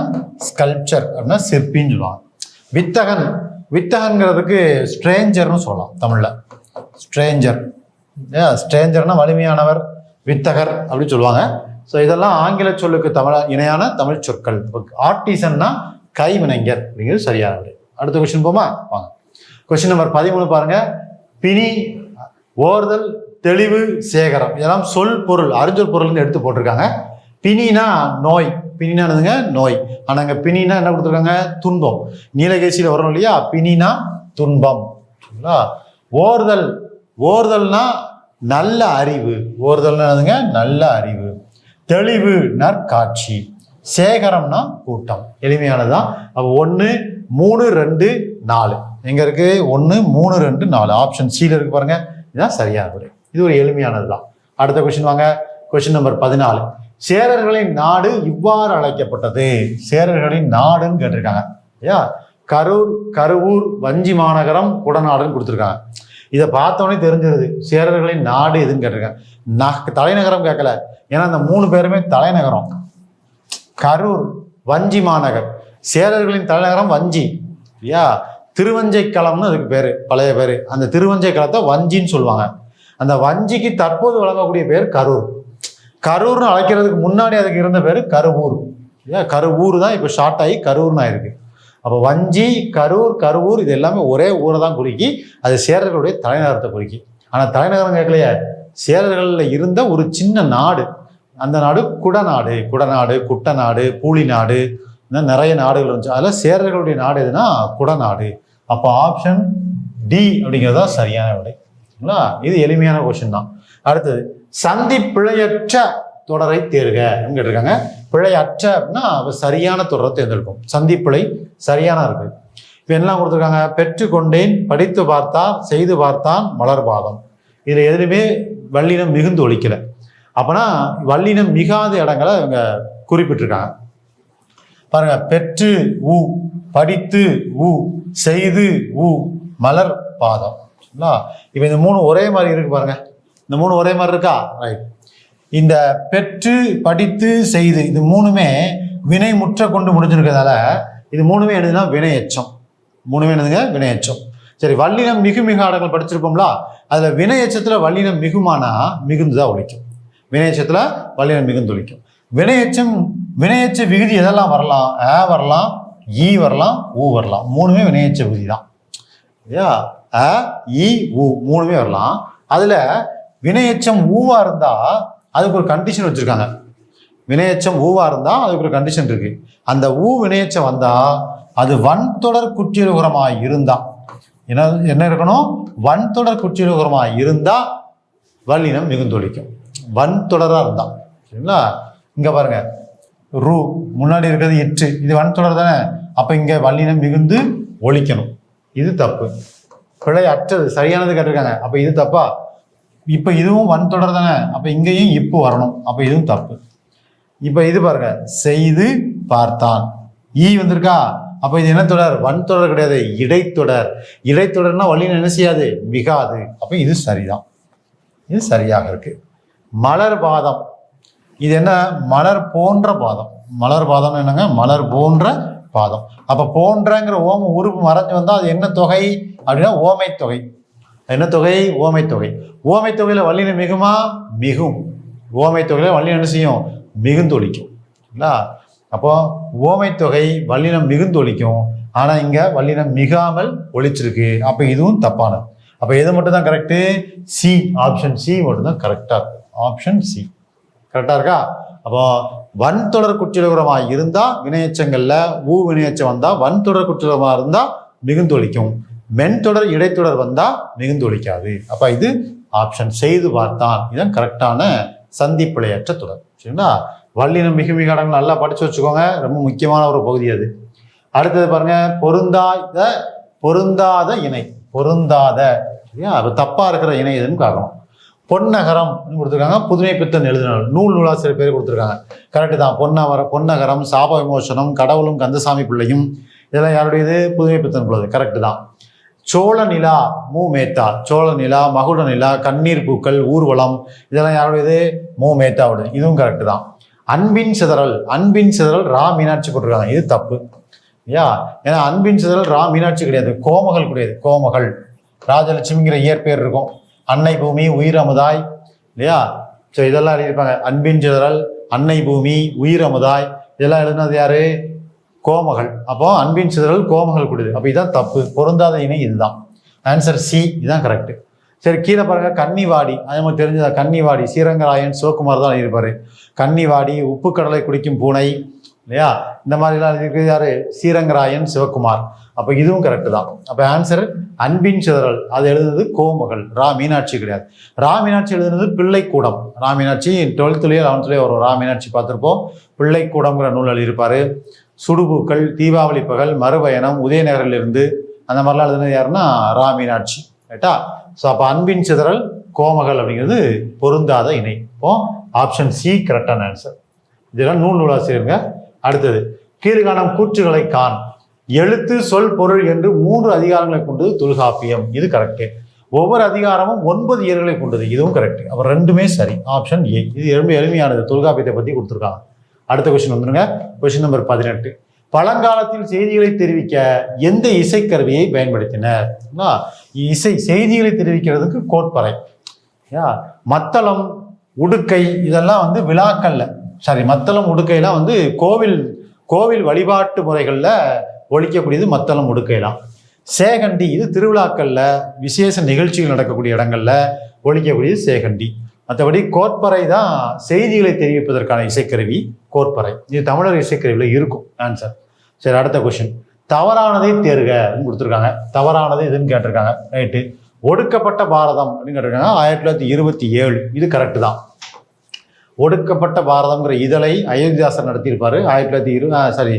ஸ்கல்ப்சர் அப்படின்னா சிற்பின்னு சொல்லுவாங்க. வித்தகன், வித்தகன்கிறதுக்கு ஸ்ட்ரேஞ்சர்னு சொல்லலாம் தமிழ்ல. ஸ்ட்ரேஞ்சர், ஸ்ட்ரேஞ்சர்னா வலிமையானவர், வித்தகர் அப்படின்னு சொல்லுவாங்க. ஸோ இதெல்லாம் ஆங்கில சொல்லுக்கு இணையான தமிழ் சொற்கள். ஆர்டிசன்னா கைவினைஞர் அப்படிங்கிறது சரியானது. அடுத்த கொஸ்டின் போமா வாங்க. கொஸ்டின் நம்பர் 13 பாருங்க. பிணி, ஓர்தல், தெளிவு, சேகரம் இதெல்லாம் சொல் பொருள் அறிஞ்சொல் பொருள்னு எடுத்து போட்டிருக்காங்க. பிணினா நோய். பிணினா என்னதுங்க? நோய். ஆனா இங்க பிணினா என்ன கொடுத்துருக்காங்க? துன்பம். நீலகேசியில வரும் இல்லையா? பிணினா துன்பம். ஓர்தல், ஓர்தல்னா நல்ல அறிவு. ஓர்தல்னா என்னதுங்க? நல்ல அறிவு. தெளிவு நற்காட்சி. சேகரம்னா கூட்டம். எளிமையானதுதான். அப்ப 1 3 2 4 எங்க இருக்கு? 1 3 2 4 ஆப்ஷன் சில இருக்கு பாருங்க. இதுதான் சரியான விடை. இது ஒரு எளிமையானதுதான். அடுத்த கொஸ்டின் வாங்க. Question number 14. சேரர்களின் நாடு இவ்வாறு அழைக்கப்பட்டது. சேரர்களின் நாடுன்னு கேட்டிருக்காங்க. ஐயா, கரூர், கருவூர், வஞ்சி மாநகரம், குடநாடுன்னு கொடுத்துருக்காங்க. இதை பார்த்தோன்னே தெரிஞ்சிருது சேரர்களின் நாடு எதுன்னு கேட்டிருக்காங்க. தலைநகரம் கேட்கல, ஏன்னா அந்த 3 பேருமே தலைநகரம். கரூர், வஞ்சி மாநகர். சேரர்களின் தலைநகரம் வஞ்சி. இல்லையா? திருவஞ்சைக்களம்னு அதுக்கு பேரு, பழைய பேரு. அந்த திருவஞ்சைக்களத்தை வஞ்சின்னு சொல்லுவாங்க. அந்த வஞ்சிக்கு தற்போது வழங்கக்கூடிய பேர் கரூர். கரூர்னு அழைக்கிறதுக்கு முன்னாடி அதுக்கு இருந்த பேரு கருவூர். இல்லையா? கருவூர் தான் இப்போ ஷார்ட் ஆகி கரூர்னு ஆயிருக்கு. அப்போ வஞ்சி, கரூர், கருவூர் இது எல்லாமே ஒரே ஊரை தான் குறிக்கி. அது சேரர்களுடைய தலைநகரத்தை குறிக்கி. ஆனால் தலைநகரம் கேட்கலையே, சேரர்களில் இருந்த ஒரு சின்ன நாடு. அந்த நாடு குடநாடு. குடநாடு, குட்டநாடு, பூலி நாடு, நிறைய நாடுகள் இருந்துச்சு. அதில் சேரர்களுடைய நாடு எதுனா குடநாடு. அப்போ ஆப்ஷன் டி அப்படிங்கிறதா சரியான விடை. இது எளிமையான கொஸ்டின் தான். அடுத்தது சந்தி பிழையற்ற தொடரை தேர்க கேட்டிருக்காங்க. பிழையற்ற அப்படின்னா சரியான தொடரை தேர்ந்தெடுக்கும். சந்தி பிழை சரியான இருக்கு. இப்போ என்ன கொடுத்துருக்காங்க? பெற்றுக்கொண்டேன், படித்து பார்த்தான், செய்து பார்த்தான், மலர்பாதம். இதுல எதுலையுமே வல்லினம் மிகுந்து ஒழிக்கல. அப்பனா வல்லினம் மிகாத இடங்களை இவங்க குறிப்பிட்டிருக்காங்க பாருங்க. பெற்று ஊ, படித்து ஊ, செய்து ஊ, மலர் பாதம். இப்ப இந்த 3 ஒரே மாதிரி இருக்கு பாருங்க. இந்த 3 ஒரே மாதிரி இருக்கா? ரைட். இந்த பெற்று, படித்து, செய்து இது 3மே வினை முற்ற கொண்டு முடிஞ்சிருக்கிறதால இது 3மே என்னதுன்னா வினை எச்சம். 3மே என்னதுங்க? வினை எச்சம். சரி, வல்லினம் மிகு மிக ஆடங்கள் படிச்சிருப்போம்ல, அதுல வினை எச்சத்துல வல்லினம் மிகுமானா மிகுந்துதான் ஒழிக்கும். வினை எச்சத்துல வல்லினம் மிகுந்து ஒழிக்கும். வினையெச்சம், வினையெச்ச விகுதி எதெல்லாம் வரலாம்? அ வரலாம், ஈ வரலாம், ஊ வரலாம். 3மே வினையெச்ச விகுதி தான். இல்லையா? அ, இ, ஊ 3மே வரலாம். அதுல வினையெச்சம் ஊவா இருந்தா அதுக்கு ஒரு கண்டிஷன் வச்சிருக்காங்க. வினையெச்சம் ஊவா இருந்தா அதுக்கு ஒரு கண்டிஷன் இருக்கு. அந்த ஊ வினையெச்சம் வந்தா அது வன்தொடர் குற்றியலுகரமாய் இருந்தா என்ன இருக்கணும்? வன்தொடர் குற்றியலுகரமாய் இருந்தா வல்லினம் மிகுந்தொழிக்கும். வன்தொடரா இருந்தா. சரிங்களா? இங்க பாருங்க, ரூ முன்னாடி இருக்கிறது இற்று, இது வன்தொடர் தானே. அப்ப இங்க வல்லினம் மிகுந்து ஒழிக்கணும். இது தப்பு. பிழை அற்றது சரியானது கேட்டிருக்காங்க. அப்ப இது தப்பா? இப்ப இதுவும் வன்தொடர் தானே. அப்ப இங்கேயும் இப்போ வரணும். அப்ப இதுவும் தப்பு. இப்ப இது பாருங்க, செய்து பார்த்தான், ஈ வந்திருக்கா. அப்ப இது என்ன தொடர்? வன்தொடர் கிடையாது, இடைத்தொடர். இடைத்தொடர்னா வல்லினம் என்ன செய்யாது? மிகாது. அப்ப இது சரிதான். இது சரியாக இருக்கு. மலர் பாதம், இது என்ன? மலர் போன்ற பாதம். மலர் பாதம் என்னங்க? மலர் போன்ற பாதம். அப்ப போன்றங்கிற ஓம உறுப்பு மறைஞ்சு வந்தா அது என்ன தொகை அப்படின்னா ஓமை தொகை. என்ன தொகை? ஓமை தொகை. ஓமை தொகையில வல்லினம் மிகுமா? மிகும். ஓமை தொகையில வல்லினம் என்ன செய்யும்? மிகுந்தொழிக்கும். அப்போ ஓமை தொகை வல்லினம் மிகுந்தொழிக்கும். ஆனா இங்க வல்லினம் மிகாமல் ஒழிச்சிருக்கு. அப்ப இதுவும் தப்பானது. அப்ப எது மட்டும் தான் கரெக்டு? சி, ஆப்ஷன் சி மட்டும் தான் கரெக்டா இருக்கு. ஆப்ஷன் சி கரெக்டா இருக்கா? அப்போ வன்தொடர் குற்றியலுகரமாக இருந்தா வினையச்சங்கள்ல ஊ வினையச்சம் வந்தா வன்தொடர் குற்றியலுகரமாக இருந்தா மிகுந்து ஒழிக்கும். மென்தொடர் இடைத்தொடர் வந்தா மிகுந்து ஒழிக்காது. அப்ப இது ஆப்ஷன் செய்து பார்த்தான். இதுதான் கரெக்டான சந்திப்பிழையற்ற தொடர். சரிங்களா? வல்லினம் மிக மிக அடங்கு நல்லா படிச்சு வச்சுக்கோங்க. ரொம்ப முக்கியமான ஒரு பகுதி அது. அடுத்தது பாருங்க, பொருந்தாத இணை. பொருந்தாத, சரியா? அப்ப தப்பா இருக்கிற இணை எதுன்னு பார்க்கணும். பொன்னகரம் கொடுத்துருக்காங்க. புதுமை பித்தன் எழுதினார். நூலாசிரியர் பேர் கொடுத்துருக்காங்க. கரெக்டு தான். பொன்னகரம், சாப விமோசனம், கடவுளும் கந்தசாமி பிள்ளையும், இதெல்லாம் யாருடையது? புதுமை பித்தன் உள்ளது. கரெக்டு தான். சோழ நிலா, மூ மேத்தா. சோழ நிலா, மகுட நிலா, கண்ணீர் பூக்கள், ஊர்வலம், இதெல்லாம் யாருடையது? மூ மேத்தாவுடையது. இதுவும் கரெக்டு தான். அன்பின் சிதறல், அன்பின் சிதறல் ரா மீனாட்சி போட்டிருக்காங்க. இது தப்பு. ஏன்னா அன்பின் சிதறல் ரா மீனாட்சி கிடையாது, கோமகள் கிடையாது. கோமகள் ராஜலட்சுமிங்கிற இயற்பெயர் இருக்கும். அன்னை பூமி, உயிர் அமுதாய், இல்லையா? ஸோ இதெல்லாம் எழுதியிருப்பாங்க. அன்பின் சிதறல், அன்னை பூமி, உயிர் அமுதாய், இதெல்லாம் எழுதுனது யாரு? கோமகள். அப்போ அன்பின் சிதறல் கோமகள் கூடுது. அப்போ இதுதான் தப்பு. பொருந்தாத இணை இதுதான். ஆன்சர் சி, இதுதான் கரெக்டு. சரி, கீழே பாருங்க. கன்னிவாடி, அது நமக்கு தெரிஞ்சதா? கன்னிவாடி சீரங்கராயன் சிவகுமார் தான் எழுதியிருப்பாரு. கன்னிவாடி, உப்பு கடலை குடிக்கும் பூனை, இல்லையா? இந்த மாதிரிலாம் எழுதியிருக்கிறது யாரு? ஸ்ரீரங்கராயன் சிவகுமார். அப்போ இதுவும் கரெக்டு தான். அப்போ ஆன்சர் அன்பின் சிதறல், அது எழுதுனது கோமகள், ரா மீனாட்சி கிடையாது. ரா மீனாட்சி எழுதுனது பிள்ளைக்கூடம். ரா மீனாட்சி 12th 11th வரும். ரா மீனாட்சி பார்த்துருப்போம். பிள்ளைக்கூடம்ங்கிற நூல் எழுதியிருப்பாரு. சுடுபூக்கள், தீபாவளி பகல், மறுபயணம், உதயநகரிலிருந்து, அந்த மாதிரிலாம் எழுதுனது யாருன்னா ரா மீனாட்சி. ரைட்டா? ஸோ அப்போ அன்பின் சிதறல் கோமகள் அப்படிங்கிறது பொருந்தாத இணை. இப்போ ஆப்ஷன் சி கரெக்டான ஆன்சர். இதெல்லாம் நூலாசிரியருங்க. அடுத்தது, கீழ்காணும் கூற்றுகளை காண். எழுத்து, சொல், பொருள் என்று 3 அதிகாரங்களை கொண்டது தொல்காப்பியம். இது கரெக்டு. ஒவ்வொரு அதிகாரமும் 9 இயல்களை கொண்டது. இதுவும் கரெக்டு. அப்போ ரெண்டுமே சரி. Option A. இது ரொம்ப எளிமையானது. தொல்காப்பியத்தை பற்றி கொடுத்துருக்காங்க. அடுத்த கொஸ்டின் வந்துருங்க. Question number 18. பழங்காலத்தில் செய்திகளை தெரிவிக்க எந்த இசைக்கருவியை பயன்படுத்தினர்? செய்திகளை தெரிவிக்கிறதுக்கு கோட்பறை, மத்தளம், உடுக்கை, இதெல்லாம் வந்து விழாக்கள்ல, மத்தளம் உடுக்கைலாம் வந்து கோவில் வழிபாட்டு முறைகளில் ஒழிக்கக்கூடியது. மத்தளம் உடுக்கைலாம். சேகண்டி, இது திருவிழாக்கள்ல விசேஷ நிகழ்ச்சிகள் நடக்கக்கூடிய இடங்கள்ல ஒழிக்கக்கூடியது சேகண்டி. மற்றபடி கோட்பறை தான் செய்திகளை தெரிவிப்பதற்கான இசைக்கருவி, கோட்பறை. இது தமிழர் இசைக்கருவியில் இருக்கும். ஆன்சர். சரி, அடுத்த கொஸ்டின். தவறானதை தேர்க கொடுத்துருக்காங்க. தவறானது எதுன்னு கேட்டிருக்காங்க. ரைட்டு. ஒடுக்கப்பட்ட பாரதம் அப்படின்னு கேட்டிருக்காங்க. 1927. இது கரெக்டு தான். ஒடுக்கப்பட்ட பாரதம்ங்கிற இதழை அயோத்திதாசர் நடத்தியிருப்பாரு. 1920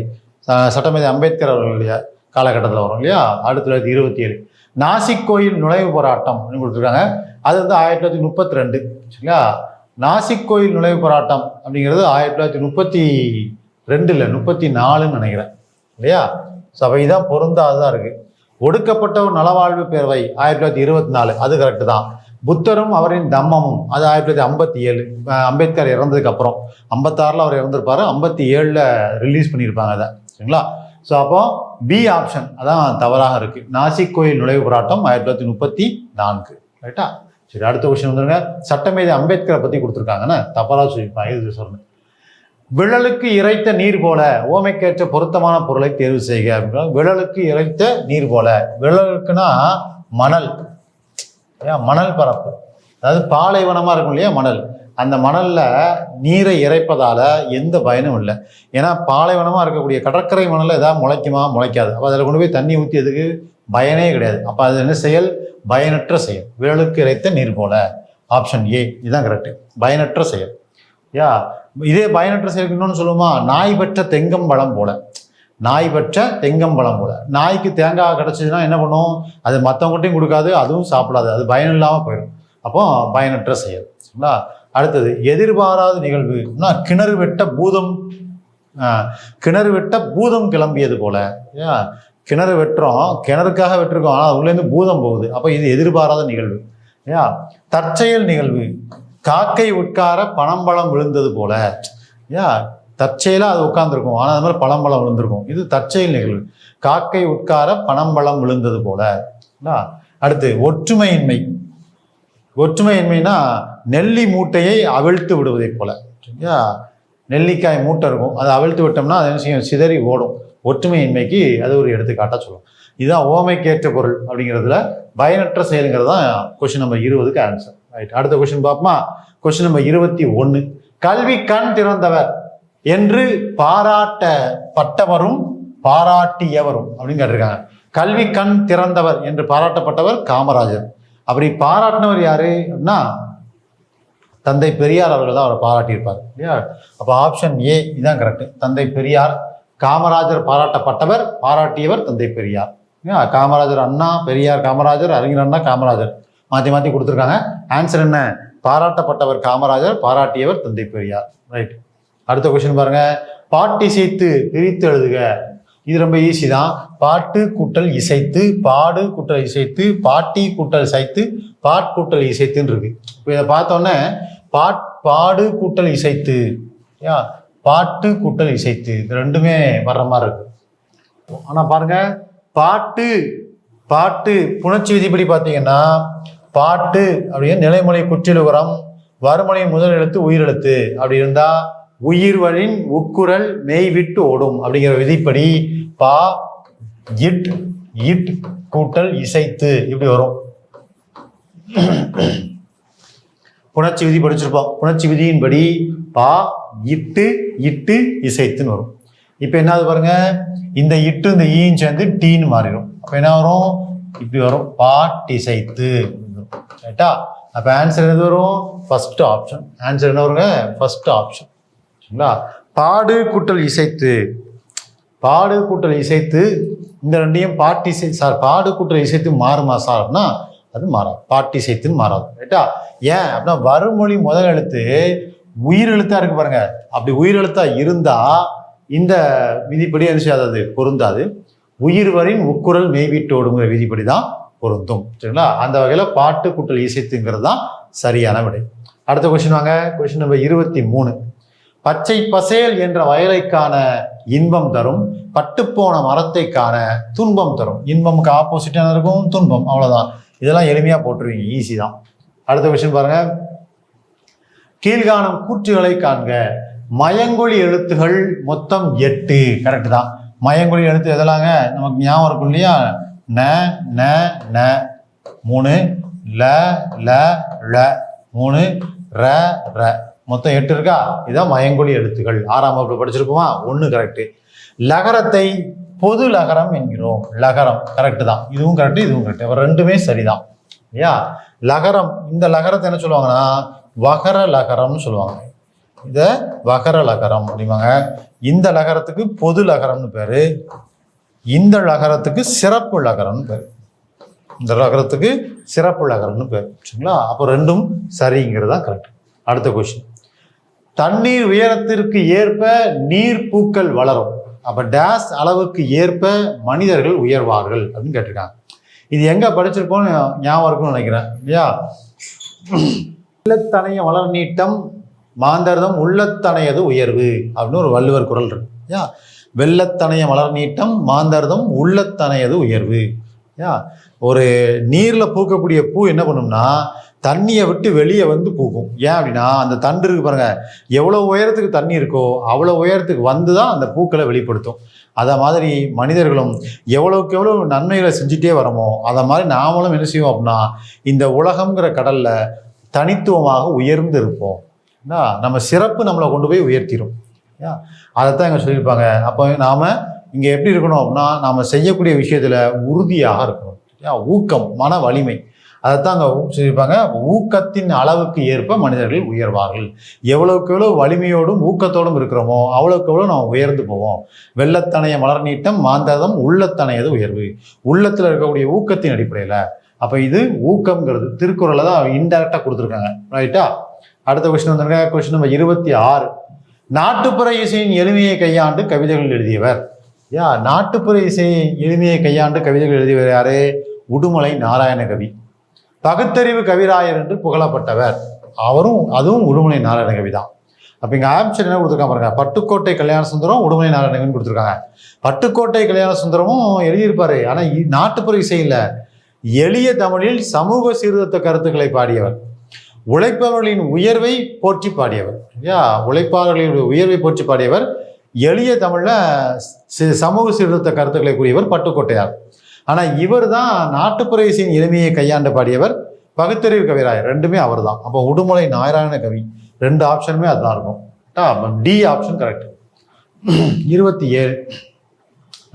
சட்டமேதை அம்பேத்கர் அவர்களுடைய காலகட்டத்தில் வரும் இல்லையா? 1927. நாசிக் கோயில் நுழைவு போராட்டம் அப்படின்னு கொடுத்துருக்காங்க. அது வந்து 1932. சரிங்களா? நாசிக் கோயில் நுழைவு போராட்டம் அப்படிங்கிறது 1932 இல்லை, 34ன்னு நினைக்கிறேன், இல்லையா? ஸோ அப்போ இதான் பொருந்தாதான் இருக்கு. ஒடுக்கப்பட்ட ஒரு நலவாழ்வு பேரவை 1924. அது கரெக்டு தான். புத்தரும் அவரின் தம்மமும், அது 1957. அம்பேத்கர் இறந்ததுக்கு அப்புறம் 56 அவர் இறந்திருப்பாரு. 57 ரிலீஸ் பண்ணியிருப்பாங்க அதை. சரிங்களா? ஸோ அப்போ பி ஆப்ஷன் அதான் தவறாக இருக்கு. நாசிக் கோயில் நுழைவு போராட்டம் 1934. ரைட்டா? சரி, அடுத்த கொஸ்டின் வந்துருங்க. சட்டமேதை அம்பேத்கரை பத்தி கொடுத்துருக்காங்கன்னு தவறா சொல்லியிருப்பாங்க. இது சொல்றேன். விழலுக்கு இறைத்த நீர் போல ஓமைக்கேற்ற பொருத்தமான பொருளை தேர்வு செய்க. விழலுக்கு இறைத்த நீர் போல, விழலுக்குன்னா மணல், மணல் பரப்பு, அதாவது பாலைவனமா இருக்கும் இல்லையா மணல். அந்த மணல்ல நீரை இறைப்பதால எந்த பயனும் இல்லை. ஏன்னா பாலைவனமா இருக்கக்கூடிய கடற்கரை மணல்ல ஏதாவது முளைக்குமா? முளைக்காது. அப்போ அதில் கொண்டு போய் தண்ணி ஊற்றியதுக்கு பயனே கிடையாது. அப்போ அது என்ன செயல்? பயனற்ற செயல். விழலுக்கு இறைத்த நீர் போல. ஆப்ஷன் ஏ, இதுதான் கரெக்டு. பயனற்ற செயல். இதே பயனற்ற செயலுக்கு இன்னொன்று சொல்லுவோமா? நாய் பெற்ற தெங்கம்பழம் போல. நாய் பெற்ற தெங்கம்பழம் போல. நாய்க்கு தேங்காய் கிடச்சிதுன்னா என்ன பண்ணும்? அது மற்றவங்ககிட்டையும் கொடுக்காது, அதுவும் சாப்பிடாது, அது பயன் இல்லாமல் போயிடும். அப்போ பயனற்ற செயல். சரிங்களா? அடுத்தது, எதிர்பாராத நிகழ்வுனா கிணறு வெட்ட பூதம் கிளம்பியது போல. கிணறு வெட்டுறோம், கிணறுக்காக வெட்டிருக்கோம், ஆனால் அதுலேருந்து பூதம் போகுது. அப்போ இது எதிர்பாராத நிகழ்வு. தற்செயல் நிகழ்வு, காக்கை உட்கார பனம்பழம் விழுந்தது போல. தற்செயலாக அது உட்கார்ந்துருக்கும், ஆனால் அது மாதிரி பழம்பழம் விழுந்திருக்கும். இது தற்செயல் நிகழ்வு. காக்கை உட்கார பனம்பழம் விழுந்தது போல. அடுத்து, ஒற்றுமையின்மை. ஒற்றுமையின்மைனா நெல்லி மூட்டையை அவிழ்த்து விடுவதை போல. சரியா? நெல்லிக்காய் மூட்டை இருக்கும், அதை அவிழ்த்து விட்டோம்னா அது என்ன செய்யும், சிதறி ஓடும். ஒற்றுமையின்மைக்கு அது ஒரு எடுத்துக்காட்டாக சொல்லும். இதுதான் ஓமைக்கேற்ற பொருள் அப்படிங்கிறதுல பயனற்ற செயலுங்கிறது தான் கொஸ்டின் நம்பர் 20க்கு ஆன்சர். ரைட், அடுத்த கொஸ்டின் பார்ப்போமா. Question number 21. கல்வி கண் திறந்தவர் என்று பாராட்டப்பட்டவரும் பாராட்டியவரும் அப்படின்னு கேட்டிருக்காங்க. கல்வி கண் திறந்தவர் என்று பாராட்டப்பட்டவர் காமராஜர். அப்படி பாராட்டினவர் யாரு அப்படின்னா தந்தை பெரியார் அவர்கள் தான் அவரை பாராட்டியிருப்பார் இல்லையா. அப்போ ஆப்ஷன் ஏ இதுதான் கரெக்ட். தந்தை பெரியார், காமராஜர் பாராட்டப்பட்டவர், பாராட்டியவர் தந்தை பெரியார். காமராஜர் அண்ணா, பெரியார் காமராஜர், அறிஞர் அண்ணா காமராஜர், மாற்றி மாற்றி கொடுத்துருக்காங்க. ஆன்சர் என்ன, பாராட்டப்பட்டவர் காமராஜர், பாராட்டியவர் தந்தை பெரியார். ரைட், அடுத்த கொஸ்டின் பாருங்க. பாட்டு இசைத்து பிரித்து எழுதுக. இது ரொம்ப ஈஸி தான். பாட்டு கூட்டல் இசைத்து, பாடு கூட்டல் இசைத்து, பாட்டி கூட்டல் இசைத்து, பாட்கூட்டல் இசைத்துன்னு இருக்கு. இப்போ இதை பார்த்தோன்னே பாடு கூட்டல் இசைத்து, பாட்டு கூட்டல் இசைத்து, இது ரெண்டுமே வர்ற மாதிரி இருக்கு. ஆனால் பாருங்க, பாட்டு பாட்டு புணர்ச்சி விதிப்படி பார்த்தீங்கன்னா பாட்டு அப்படின்னு நிலைமொழி குற்றிலுகரம், வறுமொழியின் முதல் எழுத்து உயிரெழுத்து. அப்படி இருந்தா உயிர்வழின் உக்குரல் மெய் விட்டு ஓடும் அப்படிங்கிற விதிப்படி பா இட் இட் கூட்டல் இசைத்து இப்படி வரும். புணர்ச்சி விதி படிச்சிருப்போம். புணர்ச்சி விதியின்படி பா இட்டு இட்டு இசைத்துன்னு வரும். இப்போ என்னது பாருங்க, இந்த இட்டு இந்த ஈன்னு சேர்ந்து டீன்னு மாறிடும். அப்போ என்ன வரும், இப்படி வரும், பாட்டிசைத்து. ரைட்டா, அப்போ ஆன்சர் எது வரும், ஃபர்ஸ்ட் ஆப்ஷன். ஆன்சர் என்ன வருங்க, ஃபர்ஸ்ட் ஆப்ஷன். சரிங்களா, பாடு கூட்டல் இசைத்து, பாடு கூட்டல் இசைத்து, இந்த ரெண்டையும் பாடு கூட்டல் இசைத்து மாறுமா சார் அப்படின்னா அது மாறாது, பாட்டிசைத்துன்னு மாறாது. ரைட்டா, ஏன் அப்படின்னா வறுமொழி முதல் எழுத்து உயிரெழுத்தா இருக்கு பாருங்க. அப்படி உயிரெழுத்தா இருந்தா இந்த விதிப்படி என்ன செய்யாது, பொருந்தாது. உயிர்வரின் உக்குரல் மெய்விட்டோடுங்கிற விதிப்படி தான் பொருந்தும். சரிங்களா, அந்த வகையில பாட்டு கூட்டல் இசைத்துங்கிறது தான் சரியான விடை. அடுத்த கொஸ்டின் வாங்க. Question number 23. பச்சை பசேல் என்ற வயலைக்கான இன்பம் தரும், பட்டுப்போன மரத்தை காண துன்பம் தரும். இன்பமுக்கு ஆப்போசிட்டா இருக்கும் துன்பம், அவ்வளவுதான். இதெல்லாம் எளிமையா போட்டுருவீங்க, ஈஸி தான். அடுத்த கொஸ்டின் பாருங்க. கீழ்காணும் கூற்றுகளை காண்க. மயங்கொழி எழுத்துகள் மொத்தம் 8. கரெக்ட் தான். மயங்கொழி எழுத்து எதெல்லாங்க நமக்கு ஞாபகம் இருக்கும் இல்லையா, ந ந ந 3, ல ல ழ 3, ர ர, மொத்தம் 8 இருக்கா. இதான் மயங்கொழி எழுத்துகள். 6ஆம் வகுப்பு படிச்சிருப்போமா, 1 கரெக்ட். லகரத்தை பொது லகரம் என்கிறோம். லகரம் கரெக்ட் தான், இதுவும் கரெக்ட் இதுவும் கரெக்ட், அவர் ரெண்டுமே சரிதான் இல்லையா. லகரம், இந்த லகரத்தை என்ன சொல்லுவாங்கன்னா வகர லகரம்னு சொல்லுவாங்க. இதை வகர லகரம் அப்படிம்பாங்க. இந்த லகரத்துக்கு பொது லகரம்னு பேரு, இந்த லகரத்துக்கு சிறப்பு லகரம்னு பேரு, இந்த லகரத்துக்கு சிறப்பு லகரம்னு பேரு. சரிங்களா, அப்போ ரெண்டும் சரிங்கிறது தான் கரெக்ட். அடுத்த கொஸ்டின். தண்ணீர் உயரத்திற்கு ஏற்ப நீர் பூக்கள் வளரும், அப்ப டேஸ் அளவுக்கு ஏற்ப மனிதர்கள் உயர்வார்கள் அப்படின்னு கேட்டிருக்காங்க. இது எங்க படிச்சிருப்போம்னு ஞாபகம் இருக்கும்னு நினைக்கிறேன் இல்லையா. உள்ளத்தனைய வளர் நீட்டம் மாந்தர்தம் உள்ளத்தனையது உயர்வு அப்படின்னு ஒரு வள்ளுவர் குறள் இருக்கு. யா, வெள்ளத்தனைய மலர் நீட்டம் மாந்தர்தம் உள்ளத்தனையது உயர்வு. யா, ஒரு நீர்ல பூக்கக்கூடிய பூ என்ன பண்ணும்னா தண்ணியை விட்டு வெளியே வந்து பூக்கும். ஏன் அப்படின்னா அந்த தண்டு இருக்கு பாருங்க, எவ்வளவு உயரத்துக்கு தண்ணி இருக்கோ அவ்வளவு உயரத்துக்கு வந்து தான் அந்த பூக்களை வெளிப்படுத்தும். அதை மாதிரி மனிதர்களும் எவ்வளவுக்கு எவ்வளவு நன்மைகளை செஞ்சுட்டே வரமோ அதை மாதிரி நாமளும் என்ன செய்வோம் அப்படின்னா இந்த உலகம்ங்கிற கடல்ல தனித்துவமாக உயர்ந்து இருப்போம். நம்ம சிறப்பு நம்மளை கொண்டு போய் உயர்த்திடும். அதைத்தான் இங்கே சொல்லியிருப்பாங்க. அப்போ நாம இங்கே எப்படி இருக்கணும் அப்படின்னா நாம செய்யக்கூடிய விஷயத்துல உறுதியாக இருக்கணும். ஊக்கம், மன வலிமை, அதைத்தான் அங்கே சொல்லியிருப்பாங்க. ஊக்கத்தின் அளவுக்கு ஏற்ப மனிதர்கள் உயர்வார்கள். எவ்வளவுக்கு எவ்வளவு வலிமையோடும் ஊக்கத்தோடும் இருக்கிறோமோ அவ்வளவுக்கு எவ்வளவு நம்ம உயர்ந்து போவோம். வெள்ளத்தனைய மலர் நீட்டம் மாந்ததம் உள்ளத்தனையது உயர்வு. உள்ளத்துல இருக்கக்கூடிய ஊக்கத்தின் அடிப்படையில. அப்ப இது ஊக்கம்ங்கிறது திருக்குறளை தான் இன்டைரக்டா கொடுத்துருக்காங்க. ரைட்டா, அடுத்த கொஸ்டின் வந்துருங்க. Question number 26. நாட்டுப்புற இசையின் எளிமையை கையாண்டு கவிதைகள் எழுதியவர். நாட்டுப்புற இசையை எளிமையை கையாண்டு கவிதைகள் எழுதியவர் யாரு? உடுமலை நாராயண கவி. பகுத்தறிவு கவிராயர் என்று புகழப்பட்டவர் அதுவும் உடுமலை நாராயண கவி தான். அப்ப இங்க ஆப்ஷன் என்ன கொடுத்துருக்காங்க பாருங்க. பட்டுக்கோட்டை கல்யாண சுந்தரம், உடுமலை நாராயண கவின்னு கொடுத்துருக்காங்க. பட்டுக்கோட்டை கல்யாண சுந்தரமும் எழுதியிருப்பாரு, ஆனா நாட்டுப்புற இசையில எளிய தமிழில் சமூக சீர்திருத்த கருத்துக்களை பாடியவர். உழைப்பவர்களின் உயர்வை போற்றி பாடியவர். உழைப்பாளர்களின் உயர்வை போற்றி பாடியவர். எளிய தமிழில் சமூக சீர்திருத்த கருத்துக்களை கூறியவர் பட்டுக்கோட்டையார். ஆனால் இவர் தான் நாட்டுப்புற இசையின் எளிமையை கையாண்டு பாடியவர் பகுத்தறிவு கவிராயர். ரெண்டுமே அவர் தான். அப்போ உடுமலை நாராயண கவி, 2 ஆப்ஷனுமே அதுதான் இருக்கும். D option correct. 27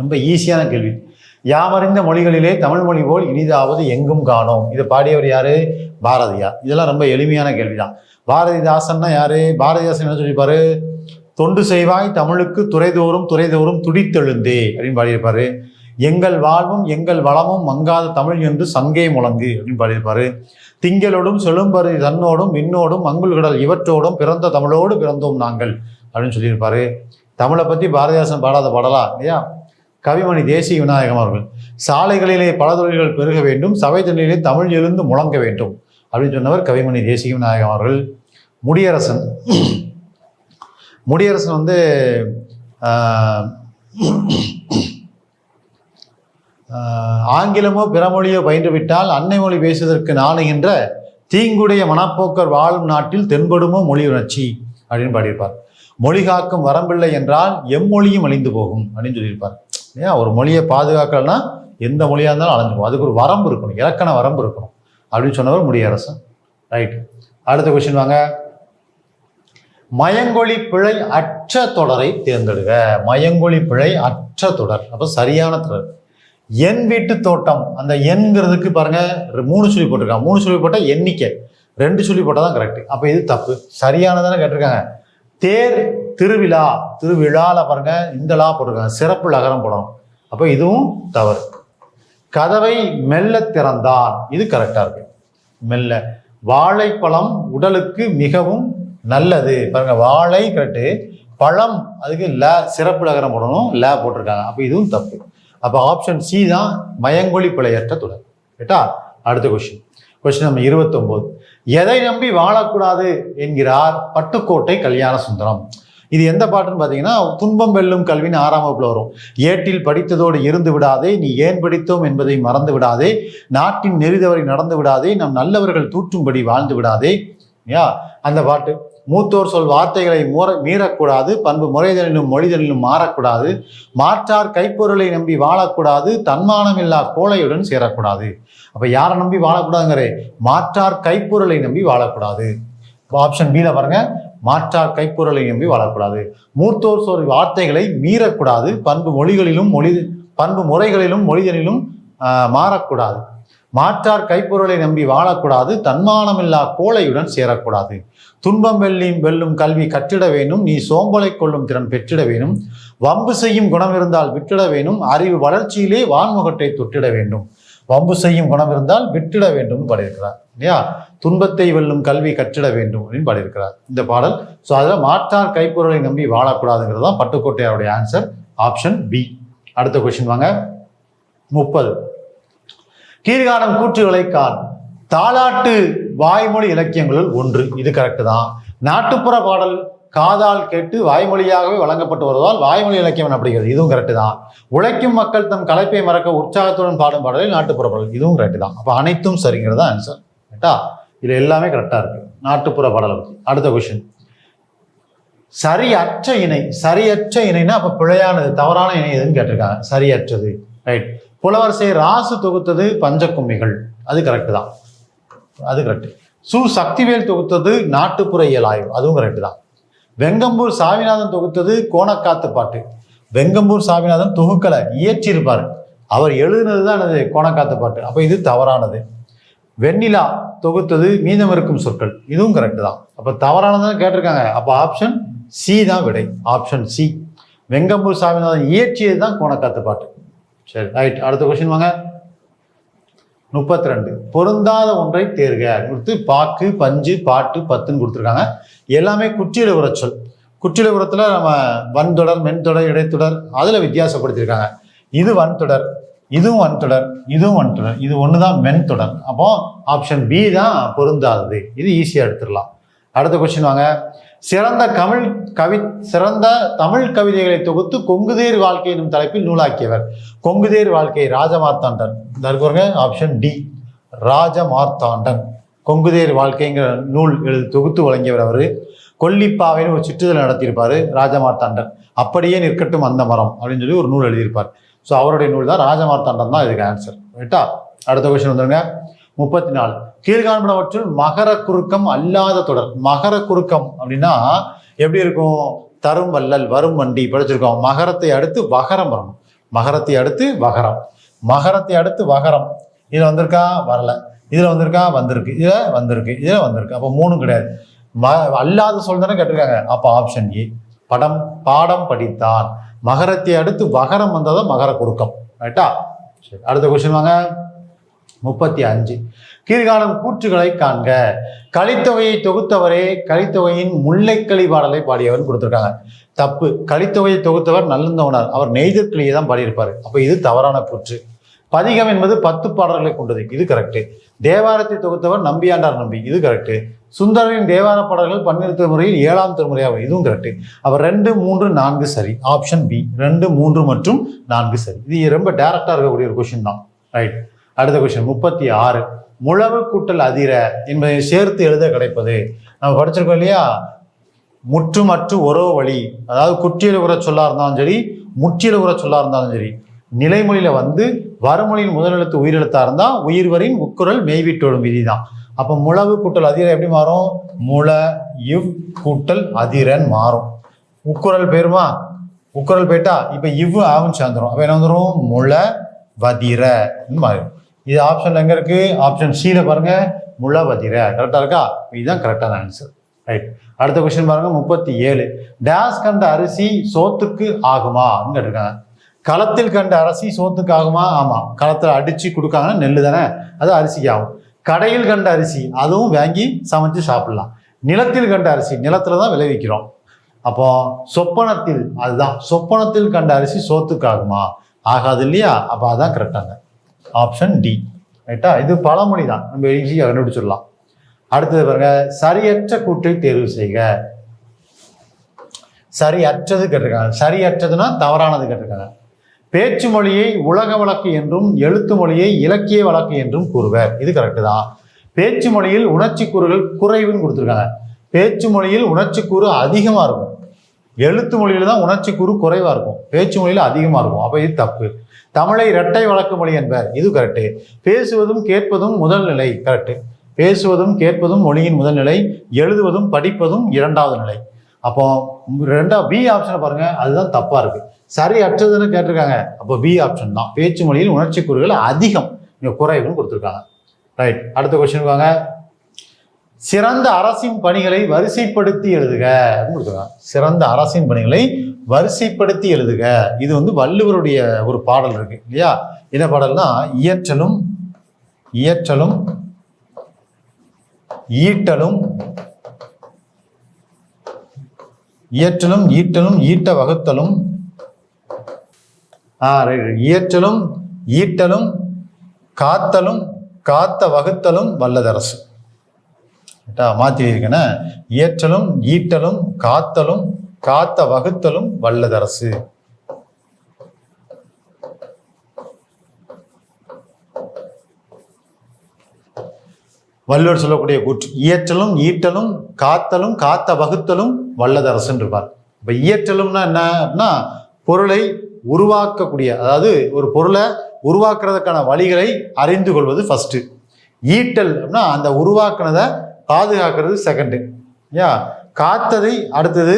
ரொம்ப ஈஸியான கேள்வி. யாமறிந்த மொழிகளிலே தமிழ் மொழி போல் இனிதாவது எங்கும் காணோம். இதை பாடியவர் யாரு? பாரதியார். இதெல்லாம் ரொம்ப எளிமையான கேள்விதான். பாரதிதாசன்னா யாரு? பாரதிதாசன் என்ன சொல்லியிருப்பாரு? தொண்டு செய்வாய் தமிழுக்கு துறைதோறும் துறைதோறும் துடித்தெழுந்தே அப்படின்னு பாடியிருப்பாரு. எங்கள் வாழ்வும் எங்கள் வளமும் மங்காத தமிழ் என்று சங்கே முழங்கு அப்படின்னு பாடியிருப்பாரு. திங்களோடும் செழும்பரு தன்னோடும் விண்ணோடும் மங்குள் கடல் இவற்றோடும் பிறந்த தமிழோடு பிறந்தோம் நாங்கள் அப்படின்னு சொல்லியிருப்பாரு. தமிழை பற்றி பாரதிதாசன் பாடாத பாடலாம் இல்லையா? கவிமணி தேசிய விநாயகம் அவர்கள் சாலைகளிலே பல தொழில்கள் பெருக வேண்டும், சபை தொழிலே தமிழ் எழுந்து முழங்க வேண்டும் அப்படின்னு சொன்னவர் கவிமணி தேசிய விநாயகம் அவர்கள். முடியரசன் வந்து ஆங்கிலமோ பிறமொழியோ பயின்றுவிட்டால் அன்னை மொழி பேசுவதற்கு நாணுகின்ற தீங்குடைய மனப்போக்கர் வாழும் நாட்டில் தென்படுமோ மொழி உணர்ச்சி அப்படின்னு பாடியிருப்பார். மொழி காக்கும் வரம்பில்லை என்றால் எம்மொழியும் அழிந்து போகும் அப்படின்னு சொல்லியிருப்பார். ஏன் ஒரு மொழியை பாதுகாக்கலன்னா எந்த மொழியாக இருந்தாலும் அழிஞ்சு போகும். அதுக்கு ஒரு வரம்பு இருக்கணும், இலக்கண வரம்பு இருக்கணும் அப்படின்னு சொன்னவர் முடியரசன். ரைட். அடுத்த கொஸ்டின் வாங்க. மயங்கொழி பிழை அற்ற தொடரை தேர்ந்தெடுக. மயங்கொழி பிழை அற்ற தொடர், அப்போ சரியான தொடர். என் வீட்டு தோட்டம், அந்த எண்கிறதுக்கு பாருங்க 3 சொல்லி போட்டிருக்காங்க. 3 சொல்லி போட்டால் எண்ணிக்கை, 2 சொல்லி போட்டால் தான் கரெக்ட். அப்போ இது தப்பு. சரியானதானே கேட்டிருக்காங்க. தேர் திருவிழா, திருவிழால பாருங்க இந்த லா போட்டிருக்காங்க, சிறப்பு லகரம் போடணும். அப்போ இதுவும் தவறு. கதவை மெல்ல திறந்தான், இது கரெக்டா இருக்கு. மெல்ல. வாழைப்பழம் உடலுக்கு மிகவும் நல்லது, பாருங்க வாழை கரெக்டு, பழம் அதுக்கு ல சிறப்பு லகரம் போடணும், ல போட்டிருக்காங்க. அப்போ இதுவும் தப்பு. அப்போ ஆப்ஷன் சி தான் மயங்கொழி பிழையற்ற தொடர். கேட்டா. அடுத்த கொஸ்டின் நம்பர் 29. எதை நம்பி வாழக்கூடாது என்கிறார் பட்டுக்கோட்டை கல்யாண சுந்தரம். இது எந்த பாட்டுன்னு பார்த்தீங்கன்னா துன்பம் வெல்லும் கல்வின்னு 6ஆம் வகுப்புல வரும். ஏட்டில் படித்ததோடு இருந்து விடாதே, நீ ஏன் படித்தோம் என்பதை மறந்து விடாதே, நாட்டின் நெறிதவரை நடந்து விடாதே, நம் நல்லவர்கள் தூற்றும்படி வாழ்ந்து விடாதே. அந்த பாட்டு. மூத்தோர் சொல் வார்த்தைகளை மீறக்கூடாது, பண்பு முறைதலிலும் மொழிதலிலும் மாறக்கூடாது, மாற்றார் கைப்பொருளை நம்பி வாழக்கூடாது, தன்மானமில்லா கோழையுடன் சேரக்கூடாது. அப்ப யாரை நம்பி வாழக்கூடாதுங்கிற? மாற்றார் கைப்பொருளை நம்பி வாழக்கூடாது. ஆப்ஷன் பில பாருங்க, மாற்றார் கைப்பொருளை நம்பி வாழக்கூடாது. மூத்தோர் சொல் வார்த்தைகளை மீறக்கூடாது, பண்பு முறைகளிலும் மொழிதலிலும் மாறக்கூடாது, மாற்றார் கைப்பொருளை நம்பி வாழக்கூடாது, தன்மானமில்லா கோழையுடன் சேரக்கூடாது, துன்பம் வெல்லும் கல்வி கற்றிட வேணும், நீ சோம்பலை கொள்ளும் திறன் பெற்றிட வேணும், வம்பு செய்யும் குணம் இருந்தால் விட்டிட வேணும், அறிவு வளர்ச்சியிலே வான்முகத்தை தொட்டிட வேண்டும். வம்பு செய்யும் குணம் இருந்தால் விட்டிட வேண்டும் பாடியிருக்கிறார் இல்லையா? துன்பத்தை வெல்லும் கல்வி கற்றிட வேண்டும் அப்படின்னு பாடியிருக்கிறார் இந்த பாடல். ஸோ அதில் மாற்றார் கைப்பொருளை நம்பி வாழக்கூடாதுங்கிறது தான் பட்டுக்கோட்டையாருடைய ஆன்சர், ஆப்ஷன் பி. அடுத்த கொஸ்டின் வாங்க. 30. கீழ்காணும் கூற்றுகளை காண். தாலாட்டு வாய்மொழி இலக்கியங்களுள் ஒன்று, இது கரெக்டு தான். நாட்டுப்புற பாடல் காதால் கேட்டு வாய்மொழியாகவே வழங்கப்பட்டு வருவதால் வாய்மொழி இலக்கியம் எனப்படுகிறது, இதுவும் கரெக்டு தான். உழைக்கும் மக்கள் தம் களைப்பை மறக்க உற்சாகத்துடன் பாடும் பாடலில் நாட்டுப்புற பாடல், இதுவும் கரெக்டு தான். அப்போ அனைத்தும் சரிங்கிறது தான் ஆன்சர். கரெக்டா? இது எல்லாமே கரெக்டாக இருக்கு நாட்டுப்புற பாடலை பற்றி. அடுத்த கொஸ்டின். சரியற்ற இணை. சரியற்ற இணைனா அப்போ பிழையானது, தவறான இணை எதுன்னு கேட்டிருக்காங்க. சரியற்றது. ரைட். புலவரசை ராசு தொகுத்தது பஞ்சகும்மிகள், அது கரெக்டு தான், அது கரெக்டு. சு சக்திவேல் தொகுத்தது நாட்டுப்புற இயல் ஆய்வு, அதுவும் கரெக்டு தான். வெங்கம்பூர் சாமிநாதன் தொகுத்தது கோணக்காத்து பாட்டு. வெங்கம்பூர் சாமிநாதன் தொகுக்கலை, இயற்றியிருப்பார், அவர் எழுதுனது தான் அது கோணக்காத்து பாட்டு, அப்போ இது தவறானது. வெண்ணிலா தொகுத்தது மீதம் இருக்கும் சொற்கள், இதுவும் கரெக்டு தான். அப்போ தவறானதுன்னு கேட்டிருக்காங்க. அப்போ ஆப்ஷன் சி தான் விடை, ஆப்ஷன் சி. வெங்கம்பூர் சாமிநாதன் இயற்றியது தான் கோணக்காத்து பாட்டு. சரி, ரைட். அடுத்த கொஸ்டின் வாங்க. 32. பொருந்தாத ஒன்றை தேர்க கொடுத்து பாக்கு பஞ்சு பாட்டு பத்துன்னு கொடுத்துருக்காங்க. எல்லாமே குற்றியல உரச்சொல். குற்றியல உரத்துல நம்ம வன்தொடர் மென்தொடர் இடைத்தொடர் அதில் வித்தியாசப்படுத்தியிருக்காங்க. இது வன்தொடர், இதுவும் வன்தொடர், இதுவும் வன்தொடர், இது ஒன்று தான் மென்தொடர். அப்போ ஆப்ஷன் பி தான் பொருந்தாதது, இது ஈஸியாக எடுத்துடலாம். அடுத்த கொஸ்டின் வாங்க. சிறந்த தமிழ் கவிதைகளை தொகுத்து கொங்குதேர் வாழ்க்கை எனும் தலைப்பில் நூலாக்கியவர். கொங்குதேர் வாழ்க்கை ராஜமார்த்தாண்டன். ஆப்ஷன் டி ராஜமார்த்தாண்டன். கொங்குதேர் வாழ்க்கைங்கிற நூல் தொகுத்து வழங்கியவர் அவர். கொல்லிப்பாவைன்னு ஒரு சிற்றுதல் நடத்தியிருப்பார் ராஜமார்த்தாண்டன். அப்படியே நிற்கட்டும் அந்த மரம் அப்படின்னு சொல்லி ஒரு நூல் எழுதியிருப்பார். ஸோ அவருடைய நூல் தான் ராஜமார்த்தாண்டன் தான் இதுக்கு ஆன்சர். ரைட்டா? அடுத்த கொஸ்டின் வந்துருங்க. 34. கீழ்காண்பனவற்றுள் மகர குறுக்கம் அல்லாத தொடர். மகர குறுக்கம் அப்படின்னா எப்படி இருக்கும்? தரும் வள்ளல் வரும் வண்டி படிச்சிருக்கோம். மகரத்தை அடுத்து வகரம் வரணும். மகரத்தை அடுத்து வகரம், மகரத்தை அடுத்து வகரம். இதுல வந்திருக்கா? வரல. இதுல வந்திருக்கா? வந்திருக்கு. இதுல வந்திருக்கு. இதுல வந்திருக்கு. அப்போ 3 கிடையாது. அல்லாத சொல் தானே கேட்டிருக்காங்க. அப்போ ஆப்ஷன் ஏ பாடம் படித்தான். மகரத்தை அடுத்து வகரம் வந்ததான் மகர குறுக்கம். ரைட்டா? சரி, அடுத்த கொஸ்டின் வாங்க. 35. கீழ்காணும் கூற்றுகளை காண்க. கலித்தொகையை தொகுத்தவரே கலித்தொகையின் முல்லைக்களி பாடலை பாடியவர் கொடுத்திருக்காங்க. தப்பு. கலித்தொகையை தொகுத்தவர் நல்லந்தவனார். அவர் நெய்தற்கிளியை தான் பாடியிருப்பாரு. அப்ப இது தவறான கூற்று. பதிகம் என்பது 10 பாடல்களை கொண்டது. இது கரெக்ட். தேவாரத்தை தொகுத்தவர் நம்பியாண்டார் நம்பி. இது கரெக்ட். சுந்தரரின் தேவார பாடல்கள் 12 திருமுறையில் 7ஆம் திருமுறையாகும். இதுவும் கரெக்ட். அவர் 2, 3, 4 சரி. ஆப்ஷன் பி 2, 3 மற்றும் 4 சரி. இது ரொம்ப டைரக்டா இருக்கக்கூடிய ஒரு கொஸ்டின் தான். ரைட். அடுத்த கொஸ்டின் 36. முழவு கூட்டல் அதிர என்பதை சேர்த்து எழுத கிடைப்பது. நம்ம படிச்சிருக்கோம் இல்லையா? முற்றுமற்று ஒரோ வழி. அதாவது குற்றியல் உர சொல்லா இருந்தாலும் சரி, முற்றியல் உர சொல்லா இருந்தாலும் சரி, நிலைமொழியில வந்து வறுமொழியின் முதலெழுத்து உயிரெழுத்தா இருந்தா உயிர்வரின் உக்குரல் மெய்விட்டோடும் விதிதான். அப்ப முழவு கூட்டல் அதிர எப்படி மாறும்? முள இவ் கூட்டல் அதிரன் மாறும். உக்குரல் பேருமா? உக்குரல் போயிட்டா இப்ப இவ் ஆவும் சேர்ந்துரும். அப்ப என்ன வந்துடும்? முள வதிர மாறும். இது ஆப்ஷன்ல எங்க இருக்கு? ஆப்ஷன் சில பாருங்க, முளவதிர. கரெக்டா இருக்கா? இதுதான் கரெக்டான ஆன்சர். ரைட். அடுத்த கொஸ்டின் பாருங்க. 37. டேஸ் கண்ட அரிசி சோத்துக்கு ஆகுமா கேட்டிருக்காங்க. களத்தில் கண்ட அரிசி சோத்துக்கு ஆகுமா? ஆமா. களத்துல அடிச்சு கொடுக்காங்கன்னா நெல்லு தானே, அது அரிசிக்கு ஆகும். கடையில் கண்ட அரிசி அதுவும் வாங்கி சமைச்சு சாப்பிடலாம். நிலத்தில் கண்ட அரிசி நிலத்துலதான் விளைவிக்கிறோம். அப்போ சொப்பனத்தில், அதுதான் சொப்பனத்தில் கண்ட அரிசி சோத்துக்கு ஆகுமா? ஆகாது இல்லையா? அப்ப அதான் கரெக்டாங்க. Option D. ரைட்டா? இது பழமொழி தான், நம்ம ஈஸியாக கண்டுபிடிச்சிடலாம். அடுத்தது பாருங்க. சரியற்ற கூற்றை தேர்வு செய்க. சரியற்றது கேட்டிருக்காங்க. சரியற்றதுன்னா தவறானது கேட்டிருக்காங்க. பேச்சு மொழியை உலக வழக்கு என்றும் எழுத்து மொழியை இலக்கிய வழக்கு என்றும் கூறுவர். இது கரெக்டு தான். பேச்சு மொழியில் உணர்ச்சி கூறுகள் குறைவுன்னு கொடுத்துருக்காங்க. பேச்சு மொழியில் உணர்ச்சி கூறு அதிகமா இருக்கும். எழுத்து மொழியில தான் உணர்ச்சி கூறு குறைவா இருக்கும். பேச்சு மொழியில அதிகமா இருக்கும். அப்ப இது தப்பு. தமிழை இரட்டை வழக்கு மொழி என்பர். இது கரெக்டு. பேசுவதும் கேட்பதும் முதல் நிலை. கரெக்டு. பேசுவதும் கேட்பதும் மொழியின் முதல் நிலை, எழுதுவதும் படிப்பதும் 2வது நிலை. அப்போ பி ஆப்ஷனை பாருங்க, அதுதான் தப்பா இருக்கு. சரி அற்றதுன்னு கேட்டிருக்காங்க. அப்போ பி ஆப்ஷன் தான். பேச்சு மொழியில் உணர்ச்சி கூறுகள் அதிகம், இங்க குறைவுன்னு கொடுத்துருக்காங்க. ரைட். அடுத்த கொஸ்டின் வாங்க. சிறந்த அரசின் பணிகளை வரிசைப்படுத்தி எழுதுக அப்படின்னு கொடுத்துருக்காங்க. சிறந்த அரசின் பணிகளை வரிசைப்படுத்தி எழுதுக. இது வந்து வள்ளுவருடைய ஒரு பாடல் இருக்கு இல்லையா? என்ன பாடல்னா, இயற்றலும் ஈட்டலும் ஈட்ட வகுத்தலும், இயற்றலும் ஈட்டலும் காத்தலும் காத்த வகுத்தலும் வல்லதரசு. மாத்தி இருக்கேன்னா, இயற்றலும் ஈட்டலும் காத்தலும் காத்த வகுத்தலும் வல்லதரசு. வள்ளுவர் சொல்லக்கூடிய கூற்று இயற்றலும் ஈட்டலும் காத்தலும் காத்த வகுத்தலும் வல்லதரசுன்னு இருப்பார். இப்ப இயற்றலும்னா என்ன அப்படின்னா, பொருளை உருவாக்கக்கூடிய, அதாவது ஒரு பொருளை உருவாக்குறதுக்கான வழிகளை அறிந்து கொள்வது ஃபர்ஸ்ட். ஈட்டல் அப்படின்னா அந்த உருவாக்குனதை பாதுகாக்கிறது செகண்டு. காத்ததை அடுத்தது,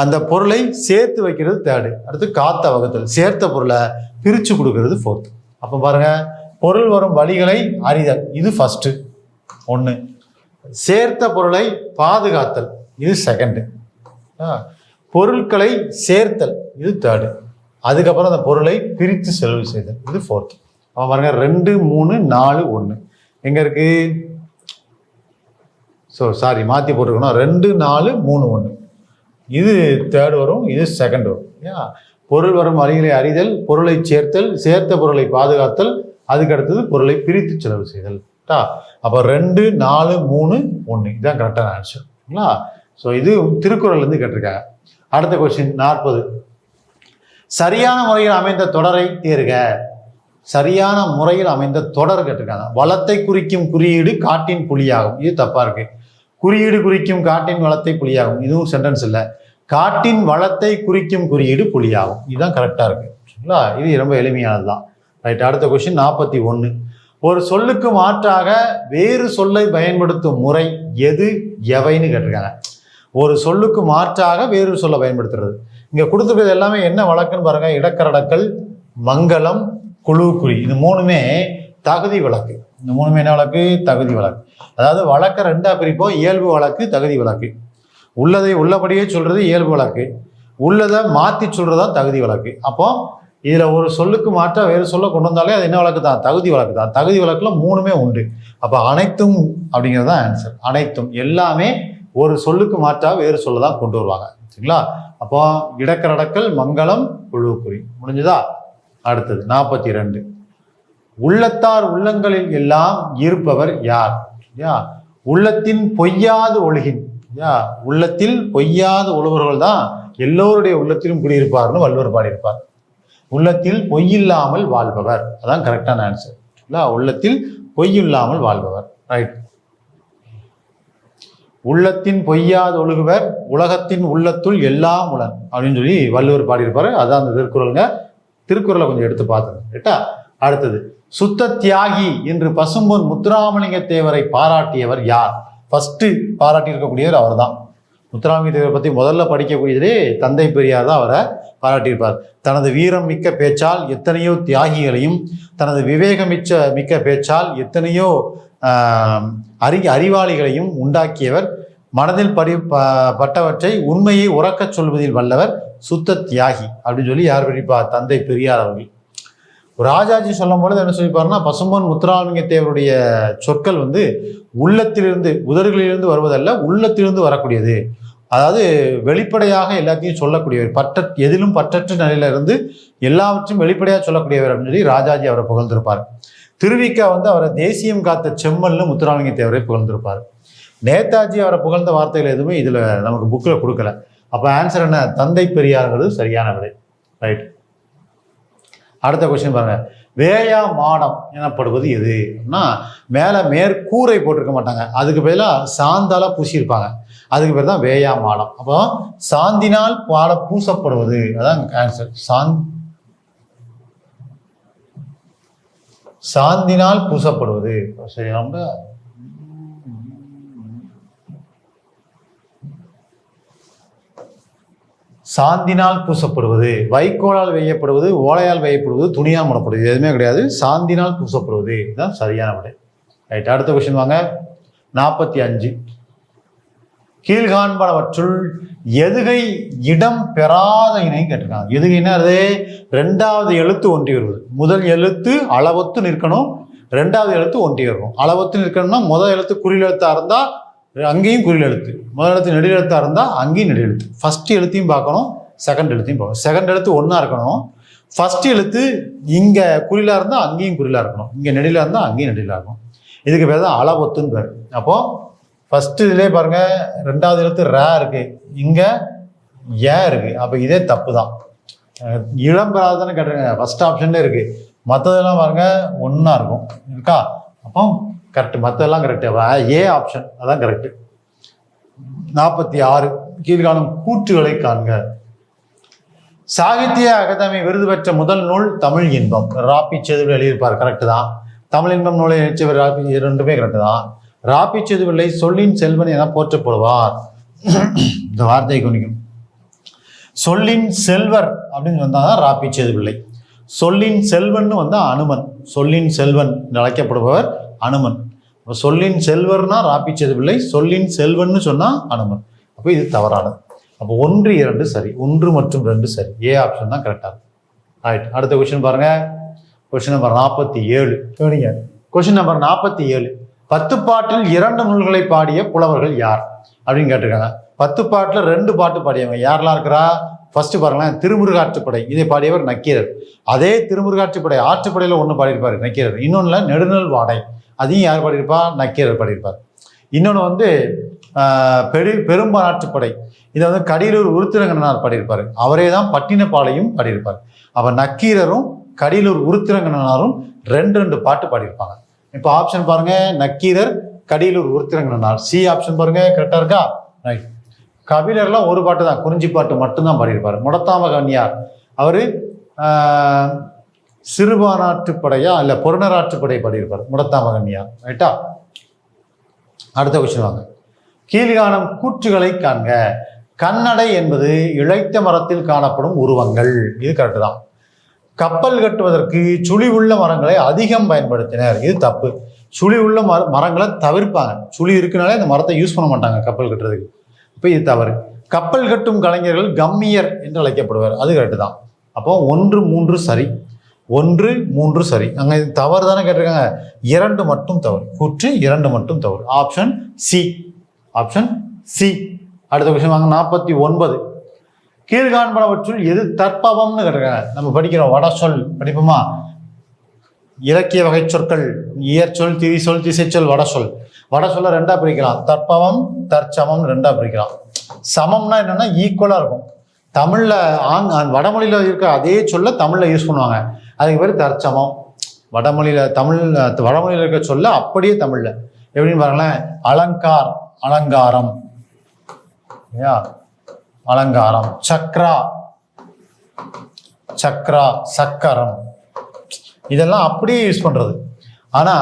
அந்த பொருளை சேர்த்து வைக்கிறது தேர்டு, அடுத்து காத்த வகுத்தல், சேர்த்த பொருளை பிரிச்சு கொடுக்கறது ஃபோர்த்து. அப்ப பாருங்க, பொருள் வரும் வழிகளை அறிதல் இது ஃபர்ஸ்ட் ஒன்று, சேர்த்த பொருளை பாதுகாத்தல் இது செகண்டு, பொருட்களை சேர்த்தல் இது தேர்டு, அதுக்கப்புறம் அந்த பொருளை பிரித்து செலவு செய்தல் இது ஃபோர்த்து. அப்ப பாருங்க 2, 3, 4, 1 எங்க இருக்கு? மாத்தி போட்டுருக்கணும். 2, 4, 3, 1 இது தேர்ட் வரும், இது செகண்ட் வரும். பொருள் வரும் வழிகளை அறிதல், பொருளை சேர்த்தல், சேர்த்த பொருளை பாதுகாத்தல், அதுக்கு அடுத்தது பொருளை பிரித்து செலவு செய்தல். அப்போ 2, 4, 3, 1 இதுதான் கரெக்டான ஆன்சர். இது திருக்குறள் இருந்து கேட்டிருக்காங்க. அடுத்த கொஸ்டின் 40. சரியான முறையில் அமைந்த தொடரை தேர்க. சரியான முறையில் அமைந்த தொடர் கேட்டிருக்காங்க. வளத்தை குறிக்கும் குறியீடு காட்டின் புலியாகும். இது தப்பா இருக்கு. குறியீடு குறிக்கும் காட்டின் வளத்தை புலியாகும், இதுவும் சென்டென்ஸ் இல்லை. காட்டின் வளத்தை குறிக்கும் குறியீடு புலியாகும், இதுதான் கரெக்டா இருக்கு. சரிங்களா? இது ரொம்ப எளிமையானது தான். ரைட். அடுத்த கொஸ்டின் 41. ஒரு சொல்லுக்கு மாற்றாக வேறு சொல்லை பயன்படுத்தும் முறை எது எவைன்னு கேட்டிருக்காங்க. ஒரு சொல்லுக்கு மாற்றாக வேறு சொல்லை பயன்படுத்துறது. இங்க கொடுத்துருக்கிறது எல்லாமே என்ன வழக்குன்னு பாருங்க. இடக்கரடக்கல், மங்களம், குழுக்குறி, இது மூணுமே தகுதி வழக்கு. இந்த மூணுமே என்ன வழக்கு? தகுதி வழக்கு. அதாவது வழக்கை ரெண்டா பிரிப்போம். இயல்பு வழக்கு, தகுதி வழக்கு. உள்ளதை உள்ளபடியே சொல்றது இயல்பு வழக்கு, உள்ளதை மாற்றி சொல்றதா தகுதி வழக்கு. அப்போ இதுல ஒரு சொல்லுக்கு மாற்றா வேறு சொல்ல கொண்டு வந்தாலே அது என்ன வழக்கு தான்? தகுதி வழக்கு தான். தகுதி வழக்குல மூணுமே உண்டு. அப்போ அனைத்தும் அப்படிங்கிறது தான் ஆன்சர். அனைத்தும் எல்லாமே ஒரு சொல்லுக்கு மாற்றா வேறு சொல்ல தான் கொண்டு வருவாங்க. சரிங்களா? அப்போ இடக்கரடக்கல், மங்களம், குழுக்குறி. முடிஞ்சுதா? அடுத்தது 42. உள்ளத்தார் உள்ளங்களில் எல்லாம் இருப்பவர் யார்? உள்ளத்தின் பொய்யாது ஒழுகின். உள்ளத்தில் பொய்யாது ஒழுவர்கள் தான் எல்லோருடைய உள்ளத்திலும் குடியிருப்பார்னு வள்ளுவர் பாடியிருப்பார். உள்ளத்தில் பொய்யில்லாமல் வாழ்பவர், அதான் கரெக்டான ஆன்சர். உள்ளத்தில் பொய்யில்லாமல் வாழ்பவர். ரைட். உள்ளத்தின் பொய்யாது ஒழுகுவர் உலகத்தின் உள்ளத்துள் எல்லாம் உளன் அப்படின்னு சொல்லி வள்ளுவர் பாடியிருப்பாரு. அதான் அந்த திருக்குறளுங்க. திருக்குறளை கொஞ்சம் எடுத்து பார்த்தது. ரைட்டா? அடுத்தது சுத்த தியாகி என்று பசும்பொன் முத்துராமலிங்க தேவரை பாராட்டியவர் யார்? ஃபர்ஸ்ட் பாராட்டி இருக்கக்கூடியவர் அவர் தான். முத்துராமலிங்க தேவரை பற்றி முதல்ல படிக்கக்கூடியதே தந்தை பெரியார் தான் அவரை பாராட்டியிருப்பார். தனது வீரம் மிக்க பேச்சால் எத்தனையோ தியாகிகளையும், தனது மிக்க பேச்சால் எத்தனையோ அறிவாளிகளையும் உண்டாக்கியவர். மனதில் பட்டவற்றை உண்மையை உறக்கச் சொல்வதில் வல்லவர், சுத்த தியாகி அப்படின்னு சொல்லி யார் படிப்பார்? தந்தை பெரியார் அவர்கள். ராஜாஜி சொல்லும் பொழுது என்ன சொல்லிப்பாருன்னா, பசும்பொன் முத்துராமலிங்க தேவருடைய சொற்கள் உள்ளத்திலிருந்து, உதடுகளிலிருந்து வருவதல்ல, உள்ளத்திலிருந்து வரக்கூடியது. அதாவது வெளிப்படையாக எல்லாத்தையும் சொல்லக்கூடியவர், எதிலும் பற்றற்ற நிலையில இருந்து எல்லாவற்றையும் வெளிப்படையாக சொல்லக்கூடியவர் அப்படின்னு சொல்லி ராஜாஜி அவரை புகழ்ந்திருப்பார். திருவிக்கா அவரை தேசியம் காத்த செம்மல்னு முத்துராமலிங்க தேவரை புகழ்ந்திருப்பார். நேதாஜி அவரை புகழ்ந்த வார்த்தைகள் எதுவுமே இதுல நமக்கு புக்கில் கொடுக்கல. அப்ப ஆன்சர் என்ன? தந்தை பெரியார்ங்கிறது சரியான விடை. ரைட். அடுத்த கொஸ்டின் பாருங்க. வேயா மாடம் எனப்படுவது எது? மேல மேற்கூரை போட்டிருக்க மாட்டாங்க, அதுக்கு பதிலாக சாந்தால பூசியிருப்பாங்க, அதுக்கு பேர் தான் வேயா மாடம். அப்போ சாந்தினால் பூசப்படுவது, அதான் ஆன்சர். சாந்தினால் பூசப்படுவது. சரி, ரொம்ப சாந்தினால் பூசப்படுவது, வைக்கோலால் வேயப்படுவது, ஓலையால் வேயப்படுவது, துணியால் மூடப்படுவது, எதுவுமே கிடையாது. சாந்தினால் பூசப்படுவது இதுதான் சரியான விடை. ரைட். அடுத்த கொஸ்டின் வாங்க. 45. கீழ்காண்பனவற்றுள் எதுகை இடம் பெறாத இணை கேட்டிருக்காங்க. எதுகைன்னா அது ரெண்டாவது எழுத்து ஒன்றி வருவது. முதல் எழுத்து அளவத்து நிற்கணும், ரெண்டாவது எழுத்து ஒன்றி வரணும். அளவத்து நிற்கணும்னா முதல் எழுத்து குறில் எழுத்தா இருந்தா அங்கேயும் குறில் எழுத்து, முதல் எழுத்து நெடில் எழுத்தா இருந்தா அங்கேயும் நெடில் எழுத்து. ஃபர்ஸ்ட் எழுத்தையும் பார்க்கணும், செகண்ட் எழுத்தையும் பார்க்கணும். செகண்ட் எழுத்து ஒன்னா இருக்கணும், ஃபர்ஸ்ட் எழுத்து இங்க குறிலா இருந்தா அங்கேயும் குறிலா இருக்கணும், இங்க நெடிலா இருந்தா அங்கேயும் நெடிலா இருக்கணும். இதுக்கு பேர் தான் அளவத்துன்னு பேர். அப்போ ஃபர்ஸ்ட் இதுலேயே பாருங்க, ரெண்டாவது எழுத்து ரே இருக்கு, இங்க ஏ இருக்கு. அப்ப இதே தப்பு தான். இளம் பெறாதுன்னு கேட்டுருங்க, ஃபர்ஸ்ட் ஆப்ஷன்ல இருக்கு. மற்றதெல்லாம் பாருங்க ஒன்னா இருக்கும் இருக்கா. அப்போ கரெக்ட், மற்றதெல்லாம் கரெக்ட். ஏ ஆப்ஷன் அதான் கரெக்ட். 46. கீழ்காணும் கூற்றுகளை காண்க. சாகித்ய அகாதமி விருது பெற்ற முதல் நூல் தமிழ் இன்பம். ராப்பி சேதுவில் எழுதியிருப்பார், கரெக்ட் தான். தமிழ் இன்பம் நூலை நினைச்சவர் ராப்பி, ரெண்டுமே கரெக்ட் தான். ராப்பி சேதுவில்லை சொல்லின் செல்வன் என போற்றப்படுவார். இந்த வார்த்தையை கவனிக்கணும். சொல்லின் செல்வர் அப்படின்னு வந்தாதான் ராப்பி சேதுவில்லை. சொல்லின் செல்வன் வந்தா அனுமன். சொல்லின் செல்வன் அழைக்கப்படுபவர் அனுமன். சொல்லின் செல்வர்னா ராப்பி சேதுவில்லை, சொல்லின் செல்வன் சொன்னா அனுமன். அப்போ இது தவறானது. அப்போ 1, 2 சரி, 1 மற்றும் 2 சரி. ஏ ஆப்ஷன் தான் கரெக்டா இருக்கும். ரைட். அடுத்த கொஸ்டின் பாருங்க. Question number 47. Question number 47. 10 பாட்டில் 2 நூல்களை பாடிய புலவர்கள் யார் அப்படின்னு கேட்டிருக்காங்க. 10 பாட்டுல 2 பாட்டு பாடியவங்க யாரெல்லாம் இருக்கிறா? ஃபர்ஸ்ட் பாருங்களேன், திருமுருகாற்றுப்படை, இதை பாடியவர் நக்கீரர். அதே திருமுருகாற்றுப்படை ஆற்றுப்படையில ஒன்று பாடியிருப்பாரு நக்கீரர். இன்னொன்னுல நெடுநல் வாடை, அதையும் யார் பாடியிருப்பா? நக்கீரர் பாடியிருப்பார். இன்னொன்று பெரும்பாற்றுப்படை, இதை கடியலூர் உருத்திரங்கனார் பாடியிருப்பாரு. அவரே தான் பட்டினப்பாளையும் பாடியிருப்பார். அப்ப நக்கீரரும் கடியலூர் உருத்திரங்கனாரும் ரெண்டு பாட்டு பாடியிருப்பாங்க. இப்போ ஆப்ஷன் பாருங்க, நக்கீரர், கடியலூர் உருத்திரங்கனார். சி ஆப்ஷன் பாருங்க, கரெக்டா இருக்கா? ரைட். கபிலர்லாம் ஒரு பாட்டு தான், குறிஞ்சி பாட்டு மட்டும்தான் பாடியிருப்பாரு. முடத்தாம கன்னியார் அவரு சிறுபானாற்றுப்படையா இல்ல பொருணராற்றுப்படை பாடியிருப்பார் முடத்தாம கன்னியார். ரைட்டா? அடுத்த கொஸ்டின் வாங்க. கீழ்காணும் கூற்றுகளை காண்க. கண்ணடை என்பது இழைத்த மரத்தில் காணப்படும் உருவங்கள். இது கரெக்டு தான். கப்பல் கட்டுவதற்கு சுழி உள்ள மரங்களை அதிகம் பயன்படுத்தினர். இது தப்பு. சுழி உள்ள மரங்களை தவிர்ப்பாங்க. சுழி இருக்குனாலே இந்த மரத்தை யூஸ் பண்ண மாட்டாங்க கப்பல் கட்டுறதுக்கு. இப்போ இது தவறு. கப்பல் கட்டும் கலைஞர்கள் கம்மியர் என்று அழைக்கப்படுவார். அது கரெக்டு தான். அப்போ 1, 3 சரி. 1, 3 சரி. அங்கே இது தவறு தானே கேட்டிருக்காங்க. 2 மட்டும் தவறு. கூற்று 2 மட்டும் தவறு. Option C. Option C. அடுத்த கொஸ்டின் வாங்க. 49. கீழ்காண்பனவற்றுள் எது தற்பவம்னு கேட்டிருக்காங்க. நம்ம படிக்கிறோம் வட சொல் படிப்போமா? இலக்கிய வகை சொற்கள், இயற்சொல், திரிசொல், திசைச்சொல், வட சொல். வட சொல்ல 2ஆ பிரிக்கலாம். தற்பவம், தற்சமம் 2ஆ பிரிக்கலாம். சமம்னா என்னன்னா ஈக்குவலா இருக்கும். தமிழ்ல வடமொழியில இருக்க அதே சொல்ல தமிழ்ல யூஸ் பண்ணுவாங்க. அதுக்கு பேர் தற்சமம். வடமொழியில இருக்க சொல்ல அப்படியே தமிழ்ல எப்படின்னு பாருங்களேன். அலங்கார், அலங்காரம், அலங்காரம். சக்ரா, சக்ரா, சக்கரம். இதெல்லாம் அப்படியே யூஸ் பண்றது. ஆனா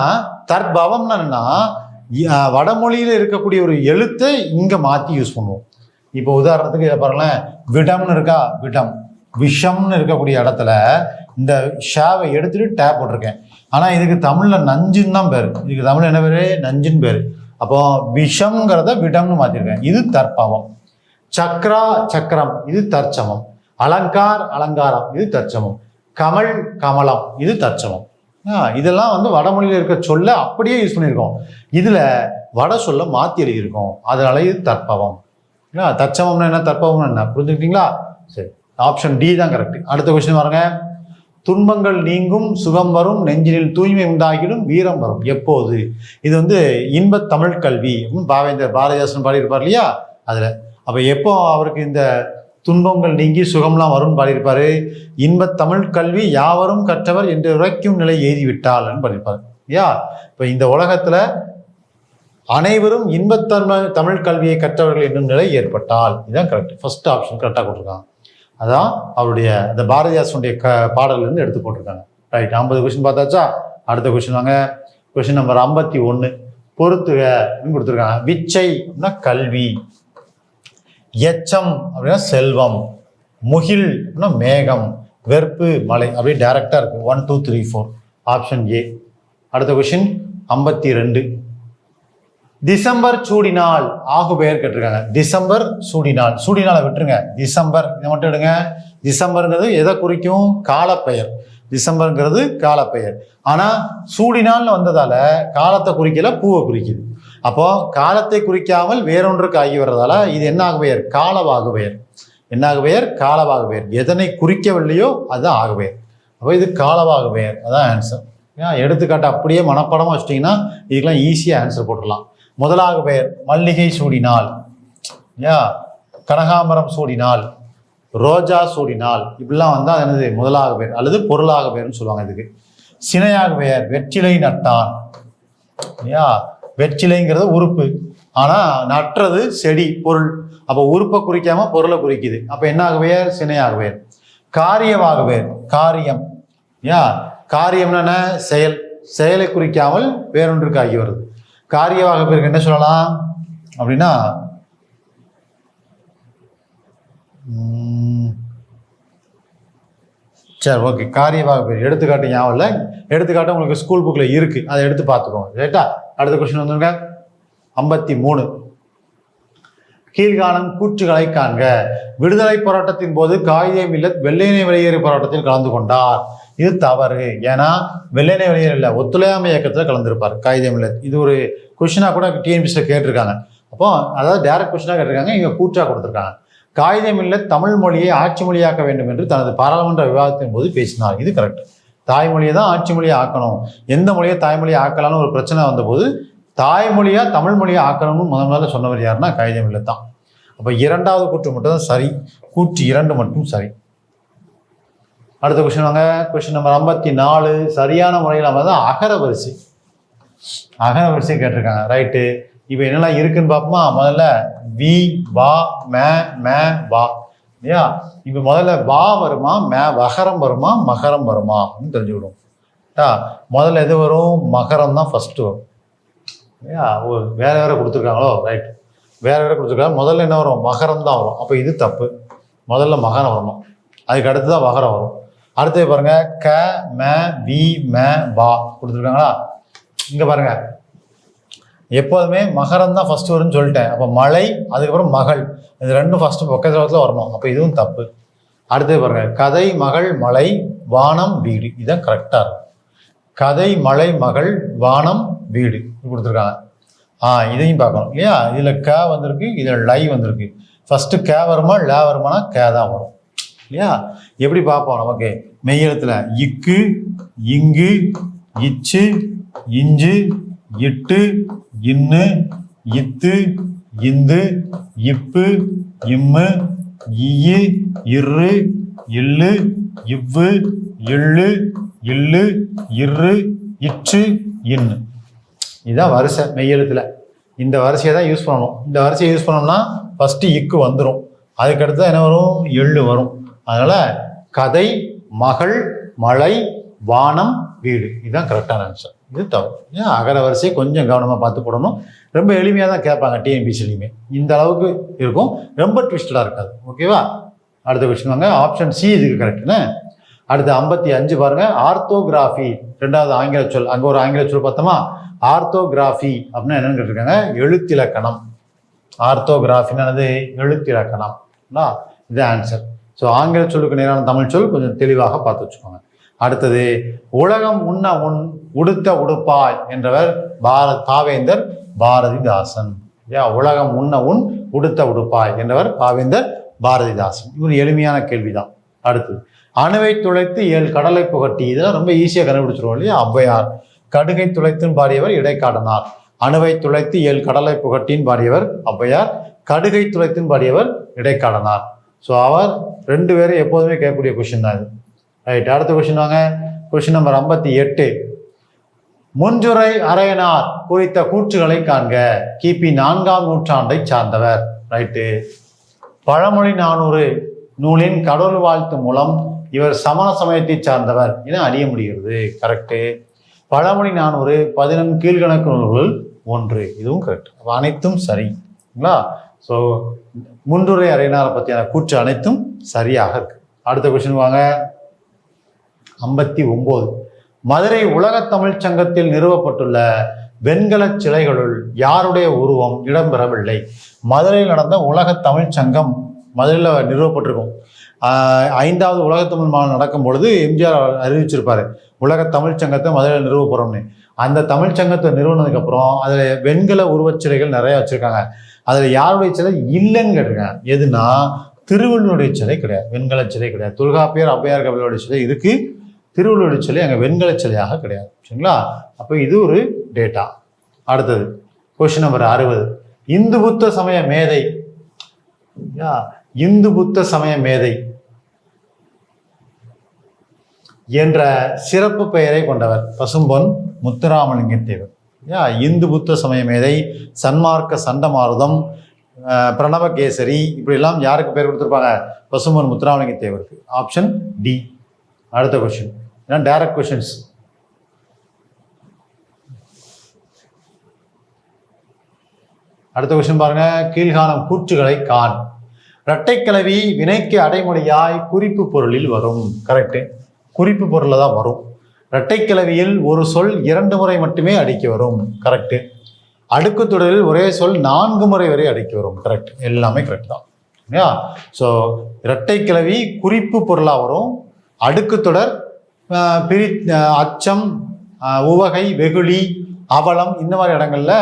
தற்பவம்னா என்னன்னா வடமொழியில இருக்கக்கூடிய ஒரு எழுத்தை இங்க மாத்தி யூஸ் பண்ணுவோம். இப்போ உதாரணத்துக்கு இதை பாருங்களேன். விடம்னு இருக்கா? விடம். விஷம்னு இருக்கக்கூடிய இடத்துல இந்த ஷாவை எடுத்துட்டு டேப் போட்டிருக்கேன். ஆனா இதுக்கு தமிழ்ல நஞ்சுன்னு தான் பேரு. இதுக்கு தமிழ்ல என்ன பேரு? நஞ்சுன்னு பேரு. அப்போ விஷம்ங்கிறத விடம்னு மாத்திருக்கேன். இது தற்பவம். சக்ரா, சக்கரம். இது தற்சமம். அலங்கார், அலங்காரம். இது தற்சமம். கமல், கமலம். இது தற்சமம். இதெல்லாம் வடமொழியில இருக்க சொல்ல அப்படியே யூஸ் பண்ணியிருக்கோம். இதுல வட சொல்ல மாத்தி எழுதியிருக்கோம். அதனால இது தற்பவம். தற்சமம்னா என்ன, தற்பவம்னா என்ன, புரிஞ்சுக்கிட்டீங்களா? சரி, ஆப்ஷன் டி தான் கரெக்ட். அடுத்த கொஸ்டின் பாருங்க. துன்பங்கள் நீங்கும், சுகம் வரும், நெஞ்சினில் தூய்மை உண்டாகிடும், வீரம் வரும். எப்போது? இது இன்பத் தமிழ் கல்வி பாவேந்தர் பாரதிதாசன் பாடியிருப்பார் இல்லையா? அதுல அப்ப எப்போ அவருக்கு இந்த துன்பங்கள் நீங்கி சுகம்லாம் வரும்னு பாடியிருப்பாரு? இன்பத் தமிழ் கல்வி யாவரும் கற்றவர் என்று உரைக்கும் நிலை எய்திவிட்டால் பாடியிருப்பாரு. இப்ப இந்த உலகத்துல அனைவரும் தமிழ் கல்வியை கற்றவர்கள் என்னும் நிலை ஏற்பட்டால், இதுதான் கரெக்ட். ஃபர்ஸ்ட் ஆப்ஷன் கரெக்டாக போட்டிருக்காங்க. அதான் அவருடைய அந்த பாரதிதாசனுடைய பாடல்ல இருந்து எடுத்து போட்டிருக்காங்க. ரைட். 50 கொஸ்டின் பார்த்தாச்சா? அடுத்த கொஸ்டின் வாங்க. Question number 51. பொறுத்துக கொடுத்துருக்காங்க. விச்சை அப்படின்னா கல்வி, எச்சம் அப்படின்னா செல்வம், முகில் அப்படின்னா மேகம், வெறுப்பு மலை. அப்படியே டைரக்டா இருக்கு. 1, 2, 3, 4. Option A. அடுத்த கொஸ்டின் 52. டிசம்பர் சூடினால் ஆகு பெயர் கேட்டிருக்காங்க. டிசம்பர் சூடினால். சூடினாலை விட்டுருங்க. டிசம்பர் இதை மட்டும் எடுங்க. டிசம்பர்ங்கிறது எதை குறிக்கும்? காலப்பெயர். டிசம்பர்ங்கிறது காலப்பெயர். ஆனா சூடினால்னு வந்ததால காலத்தை குறிக்கல, பூவை குறிக்குது. அப்போ காலத்தை குறிக்காமல் வேறொன்றுக்கு ஆகி வர்றதால இது என்ன ஆகு பெயர்? காலவாகு பெயர். என்ன ஆகு பெயர்? காலவாகு பெயர். எதனை குறிக்கவில்லையோ அதுதான் ஆகு பெயர். அப்போ இது காலவாகு பெயர். அதான் ஆன்சர். எடுத்துக்காட்டு அப்படியே மனப்பாடமா வச்சிட்டிங்கன்னா இதுக்கெல்லாம் ஈஸியா ஆன்சர் போட்டுடலாம். முதலாக பெயர் மல்லிகை சூடினால், கனகாமரம் சூடினால், ரோஜா சூடினால், இப்படிலாம் வந்தா அது என்னது? முதலாக பெயர் அல்லது பொருளாக பெயர்னு சொல்லுவாங்க. இதுக்கு சினையாக பெயர் வெற்றிலை நட்டான். வெற்றிலைங்கிறது உறுப்பு, ஆனா நட்டுறது செடி, பொருள். அப்ப உறுப்பை குறிக்காம பொருளை குறிக்குது. அப்ப என்ன ஆக பெயர்? சினையாக பெயர். காரியமாக பெயர் காரியம். காரியம்னா என்ன? செயல். செயலை குறிக்காமல் வேறொன்றுக்கு ஆகி வருது. காரியவாக பேருக்கு என்ன சொல்லலாம் அப்படின்னா சரி, ஓகே. காரியவாக பேர் எடுத்துக்காட்டு ஞாபகம் இல்லை. எடுத்துக்காட்டு உங்களுக்கு ஸ்கூல் புக்ல இருக்கு, அதை எடுத்து பார்த்துக்கோங்க. ரைட்டா? அடுத்த கொஸ்டின் வந்துருங்க. 53. கீழ்காணும் கூற்றுகளை காண்க. விடுதலை போராட்டத்தின் போது காயிதே மில்லத் வெள்ளையனே வெளியேறு போராட்டத்தில் கலந்து கொண்டார். இது தவறு. ஏன்னா வெள்ளையனே வெளியேறு இல்லை, ஒத்துழையாமை இயக்கத்தில் கலந்துருப்பார் காயிதே மில்லத். இது ஒரு கொஸ்டினா கூட டிஎன்பிஎஸ்ல கேட்டிருக்காங்க. அப்போ அதாவது டைரக்ட் கொஸ்டினா கேட்டிருக்காங்க, இங்க கூற்றா கொடுத்துருக்காங்க. காயிதே மில்லத் தமிழ் மொழியை ஆட்சி மொழியாக்க வேண்டும் என்று தனது பாராளுமன்ற விவாதத்தின் போது பேசினார். இது கரெக்ட். தாய்மொழியை தான் ஆட்சி மொழியை ஆக்கணும். எந்த மொழியை தாய்மொழியை ஆக்கலாம்னு ஒரு பிரச்சனை வந்தபோது தாய்மொழியா தமிழ் மொழியை ஆக்கணும்னு முதல்ல சொன்னவர் யாருன்னா காயிதே மில்லத் தான். அப்ப இரண்டாவது கூற்று மட்டும் தான் சரி. கூற்று 2 மட்டும் சரி. அடுத்த கொஸ்டின் வாங்க. Question number 54. சரியான முறையில் நம்ம தான் அகர வரிசை கேட்டிருக்காங்க. ரைட்டு. இப்போ என்னெல்லாம் இருக்குன்னு பார்ப்போமா? முதல்ல வி, வா, மே, வா இல்லையா? இப்போ முதல்ல வா வருமா, வகரம் வருமா, மகரம் வருமா அப்படின்னு தெரிஞ்சுக்கணும். முதல்ல எது வரும்? மகரம் தான் ஃபர்ஸ்ட் வரும் இல்லையா? வேற கொடுத்துருக்காங்களோ? ரைட், வேற கொடுத்துருக்காங்க. முதல்ல என்ன வரும்? மகரம் தான் வரும். அப்போ இது தப்பு. முதல்ல மகரம் வரணும், அதுக்கு அடுத்து தான் மகரம் வரும். அடுத்தது பாருங்க, க, ம, வி, வா கொடுத்துருக்காங்களா? இங்க பாருங்க, எப்போதுமே மகரம் தான் ஃபர்ஸ்ட் வரும்னு சொல்லிட்டேன். அப்போ மலை, அதுக்கப்புறம் மகள், இது ரெண்டும் ஃபர்ஸ்ட் பக்கத்துல வரணும். அப்போ இதுவும் தப்பு. அடுத்தது பாருங்க, கதை, மகள், மலை, வானம், வீடு. இதுதான் கரெக்டா இருக்கும். கதை, மலை, மகள், வானம், வீடு கொடுத்துருக்காங்க. இதையும் பார்க்கணும் இல்லையா? இதுல க வந்திருக்கு, இதுல லை வந்திருக்கு. ஃபர்ஸ்ட் கே வருமா, ல வருமானா கே தான் வரும் இல்லையா? எப்படி பார்ப்போம்? நமக்கு மெய்யெழுத்துல இக்கு, இங்கு, இச்சு, இஞ்சு, இட்டு, இன்னு, இத்து, இந்து, இப்பு, இம்மு, ஈயு, இரு, இல்லு, இவ்வு, எள்ளு, இல்லு, இரு, இற்று, இன்னு. இதுதான் வரிசை மெய்யெழுத்துல. இந்த வரிசையை தான் யூஸ் பண்ணணும். இந்த வரிசையை யூஸ் பண்ணோம்னா ஃபர்ஸ்ட் இக்கு வந்துடும், அதுக்கடுத்து என்ன வரும்? எள்ளு வரும். அதனால கதை, மகள், மலை, வானம், வீடு. இதுதான் கரெக்டான ஆன்சர். இது தவறு. ஏன்? அகர வரிசையை கொஞ்சம் கவனமாக பார்த்து போடணும். ரொம்ப எளிமையாக தான் கேட்பாங்க டிஎன்பிசிலையுமே. இந்த அளவுக்கு இருக்கும், ரொம்ப ட்விஸ்டடாக இருக்காது. ஓகேவா? அடுத்த கொஸ்டின் வாங்க. ஆப்ஷன் சி இதுக்கு கரெக்டுன்னு. அடுத்து 55 பாருங்க. ஆர்த்தோகிராஃபி, ரெண்டாவது ஆங்கில சொல். அங்கே ஒரு ஆங்கில சொல் பார்த்தோமா? ஆர்த்தோகிராஃபி அப்படின்னா என்னன்னு கேட்டிருக்காங்க? எழுத்திலக்கணம். ஆர்த்தோகிராஃபின்னு எழுத்திலக்கணம். இது ஆன்சர். ஸோ ஆங்கில சொல்லுக்கு நேரான தமிழ் சொல் கொஞ்சம் தெளிவாக பார்த்து வச்சுக்கோங்க. அடுத்தது, உலகம் உண்ண உன் உடுத்த உடுப்பாய் என்றவர் பாவேந்தர் பாரதிதாசன். உலகம் உண்ண உன் உடுத்த உடுப்பாய் என்றவர் பாவேந்தர் பாரதிதாசன். இவர் எளிமையான கேள்விதான். அடுத்தது, அணுவை துளைத்து 7 கடலை புகட்டி. இதெல்லாம் ரொம்ப ஈஸியாக கண்டுபிடிச்சிருவோம் இல்லையா? ஔவையார். கடுகை துளைத்துன்னு பாடியவர் இடைக்காடனார். அணுவை துளைத்து 7 கடலை புகட்டின்னு பாடியவர் ஔவையார். கடுகை துளைத்துன்னு பாடியவர் இடைக்காடனார். ஸோ அவர் 2 பேரும் எப்போதுமே கேட்கக்கூடிய கொஸ்டின் தான் இது. ரைட். அடுத்த கொஸ்டின் வாங்க. Question number 58. முஞ்சுரை அரையனார் குறித்த கூற்றுகளை காண்க. கிபி 4ஆம் நூற்றாண்டை சார்ந்தவர். ரைட்டு. பழமொழி 400 நூலின் கடவுள் வாழ்த்து மூலம் இவர் சமண சமயத்தை சார்ந்தவர் என அறிய முடிகிறது. கரெக்டு. பழமொழி 400 14 கீழ்கணக்கு நூல்களில் ஒன்று. இதுவும் கரெக்ட். அனைத்தும் சரிங்களா? ஸோ முன்றுரை அரையனாரை பற்றியான கூற்று அனைத்தும் சரியாக இருக்கு. அடுத்த கொஸ்டின் வாங்க. 59. மதுரை உலக தமிழ் சங்கத்தில் நிறுவப்பட்டுள்ள வெண்கல சிலைகளுள் யாருடைய உருவம் இடம்பெறவில்லை? மதுரையில் நடந்த உலக தமிழ் சங்கம் மதுரையில் நிறுவப்பட்டிருக்கும். 5வது உலக தமிழ் மாநாடு நடக்கும் பொழுது எம்ஜிஆர் அறிவிச்சிருப்பாரு, உலக தமிழ் சங்கத்தை மதுரையில் நிறுவ போறோம்னு. அந்த தமிழ் சங்கத்தை நிறுவனதுக்கு அப்புறம் அதுல வெண்கல உருவச்சிலைகள் நிறைய வச்சிருக்காங்க. அதுல யாருடைய சிலை இல்லைன்னு கேட்டிருக்காங்க. எதுனா திருவள்ளுவருடைய சிலை கிடையாது, வெண்கல சிலை கிடையாது. தொல்காப்பியர், ஔவையார், கபிலருடைய சிலை இருக்கு, திருவள்ளுவருடைய சிலை அங்கே வெண்கல சிலையாக கிடையாது. சரிங்களா? அப்போ இது ஒரு டேட்டா. அடுத்தது கொஸ்டின் நம்பர் 60. இந்து புத்த சமய மேதை. இந்து புத்த சமய மேதை என்ற சிறப்பு பெயரை கொண்டவர் பசும்பொன் முத்துராமலிங்க தேவர். இந்து புத்த சமய மேதை, சன்மார்க்க சண்டமாருதம், பிரணவகேசரி, இப்படி எல்லாம் யாருக்கு பேர் கொடுத்துருப்பாங்க? பசும்பொன் முத்துராமலிங்க தேவருக்கு. Option D. அடுத்த கொஸ்டின், டைரக்ட் கொஸ்டின்ஸ். அடுத்த கொஸ்டின் பாருங்க. கீழ்காணும் கூற்றுகளை காண். இரட்டைக்கிளவி வினைக்கு அடைமொழியாய் குறிப்பு பொருளில் வரும். கரெக்டு. குறிப்பு பொருளில் தான் வரும். இரட்டைக்கிளவியில் ஒரு சொல் 2 முறை மட்டுமே அடிக்க வரும். கரெக்டு. அடுக்கு தொடரில் ஒரே சொல் 4 முறை வரை அடிக்க வரும். கரெக்ட். எல்லாமே கரெக்ட் தான். இல்லையா? ஸோ இரட்டைக்கிளவி குறிப்பு பொருளாக வரும். அடுக்கு தொடர், அச்சம், உவகை, வெகுளி, அவலம், இந்த மாதிரி இடங்கள்ல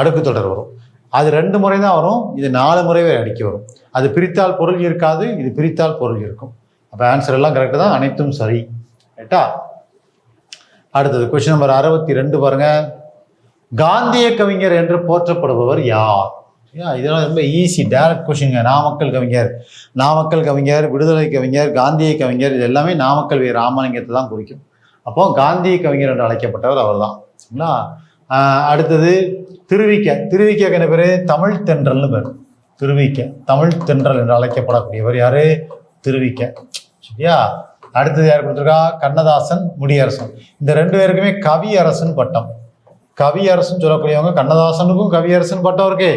அடுக்கு தொடர் வரும். அது 2 முறை தான் வரும், இது 4 முறை வரை அடிக்க வரும். அது பிரித்தால் பொருள் இருக்காது, இது பிரித்தால் பொருள் இருக்கும். அப்போ ஆன்சர் எல்லாம் கரெக்டு தான், அனைத்தும் சரி. ரைட்டா? அடுத்தது கொஸ்டின் நம்பர் 62 பாருங்க. காந்திய கவிஞர் என்று போற்றப்படுபவர் யார்? இதெல்லாம் ரொம்ப ஈஸி டைரக்ட் கொஷின்ங்க. நாமக்கல் கவிஞர், விடுதலை கவிஞர், காந்திய கவிஞர், இது எல்லாமே நாமக்கல் வி ராமலிங்கத்தை தான் குறிக்கும். அப்போ காந்திய கவிஞர் என்று அழைக்கப்பட்டவர் அவர் தான். சரிங்களா? அடுத்தது திருவிக்க என்ன பேர்? தமிழ் தென்றல்னு பேர். தமிழ் தென்றல் என்று அழைக்கப்படக்கூடியவர் யாரு? திருவிக்க. சரியா? அடுத்தது யார் கொடுத்துருக்கா? கண்ணதாசன், முடியரசன். இந்த 2 பேருக்குமே கவியரசன் பட்டம். கவியரசன் சொல்லக்கூடியவங்க கண்ணதாசனுக்கும் கவியரசன் பட்டம் இருக்கு,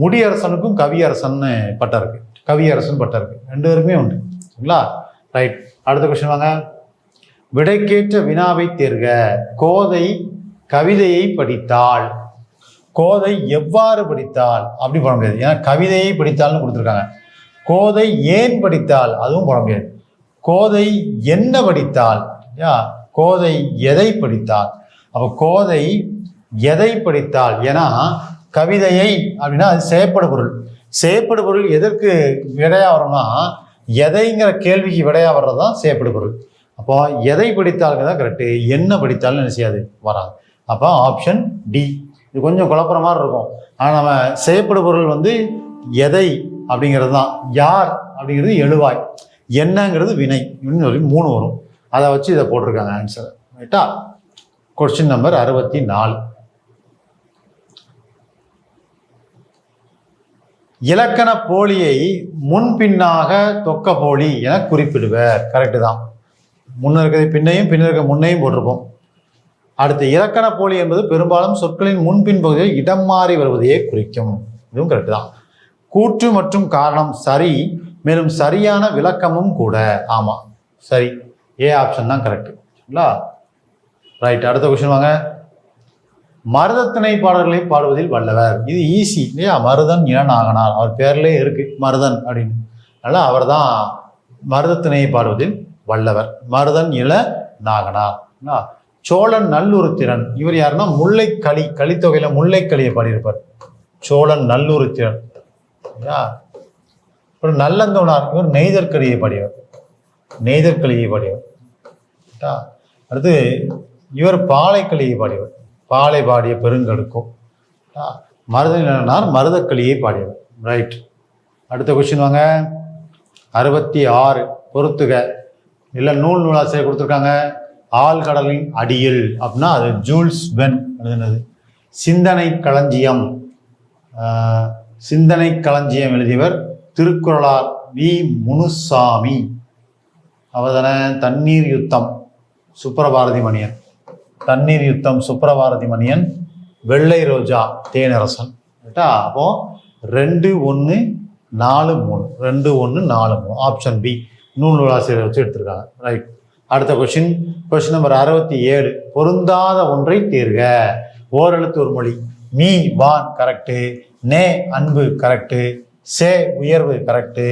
முடியரசனுக்கும் கவியரசன் பட்டம் இருக்கு. கவியரசன் பட்டம் இருக்கு, 2 பேருக்குமே உண்டு. சரிங்களா? ரைட். அடுத்த கொஸ்டின் வாங்க. விடைக்கேற்ற வினாவை தேர்க. கோதை கவிதையை படித்தாள். கோதை எவ்வாறு படித்தாள் அப்படி போட முடியாது, ஏன்னா கவிதையை படித்தாள்னு கொடுத்துருக்காங்க. கோதை ஏன் படித்தாள் அதுவும் போட முடியாது. கோதை என்ன படித்தாள்? கோதை எதை படித்தாள்? அப்போ கோதை எதை படித்தாள்? ஏன்னா கவிதையை அப்படின்னா அது செயற்படு பொருள். செயற்படு பொருள் எதற்கு விடையா வரும்னா எதைங்கிற கேள்விக்கு விடையா வர்றது தான் செயற்படு பொருள். அப்போ எதை படித்தாளுங்க தான் கரெக்டு, என்ன படித்தாலும் என்ன செய்யாது வராது. அப்போ ஆப்ஷன் டி. இது கொஞ்சம் குழப்பற மாதிரி இருக்கும், ஆனால் நம்ம செயற்படு பொருள் வந்து எதை அப்படிங்கிறது தான். யார் அப்படிங்கிறது எழுவாய், என்னங்கிறது வினை. இன்னும் சொல்லி 3 வரும், அதை வச்சு இதை போட்டிருக்காங்க ஆன்சர். ரைட்டா? Question number 64. இலக்கண போலியை முன்பின்னாக தொக்க போலி என குறிப்பிடுவர். கரெக்டு தான். முன்ன இருக்கிறது பின்னையும், பின்ன இருக்க முன்னையும் போட்டிருப்போம். அடுத்து இலக்கண போலி என்பது பெரும்பாலும் சொற்களின் முன்பின் பகுதியில் இடம் மாறி வருவதையே குறிக்கும். இதுவும் கரெக்டு தான். கூற்று மற்றும் காரணம் சரி, மேலும் சரியான விளக்கமும் கூட. ஆமாம், சரி, ஏ ஆப்ஷன் தான் கரெக்டு. சரிங்களா? ரைட். அடுத்த கொஸ்டின் வாங்க. மருதத்திணை பாடல்களை பாடுவதில் வல்லவர். இது ஈஸி இல்லையா? மருதன் இளநாகனார், அவர் பேர்லேயே இருக்கு மருதன் அப்படின்னு. அதனால அவர் தான் மருதத்திணையை பாடுவதில் வல்லவர். மருதன் இளநாகனார். சோழன் நல்லுருத்திரன், இவர் யாருன்னா முல்லைக்களி, கலித்தொகையில முல்லைக்களியை பாடியிருப்பார். சோழன் நல்லுருத்திரன். அப்புறம் நல்லந்தோனார், இவர் நெய்தற்களியை பாடியவர். அடுத்து இவர் பாலைக்களியை பாடியவர். பாலை பாடிய பெருங்கடுக்கும். மருதனார் மருதக்களியை பாடியவர். ரைட். அடுத்த கொஸ்டின் வாங்க. 66 பொறுத்துக. இல்லை நூலாசிரியர் கொடுத்துருக்காங்க. ஆழ்கடலின் அடியில் அப்படின்னா அது ஜூல்ஸ் வெர்ன் எழுதினது. சிந்தனை களஞ்சியம் எழுதியவர் திருக்குறளார் வி முனுசாமி. அவதான தண்ணீர் யுத்தம் சுப்ரபாரதி மணியன். வெள்ளை ரோஜா தேனரசன். அப்போ 2-1-4-3 ஆப்ஷன் பி நூலாசிரியர் வச்சு எடுத்திருக்காங்க. ரைட். அடுத்த கொஸ்டின் நம்பர் 67. பொருந்தாத ஒன்றை தேர்க. ஓரெழுத்து ஒரு மொழி. மீ வான் கரெக்டு, நே அன்பு கரெக்டு, சே உயர்வு கரெக்டு,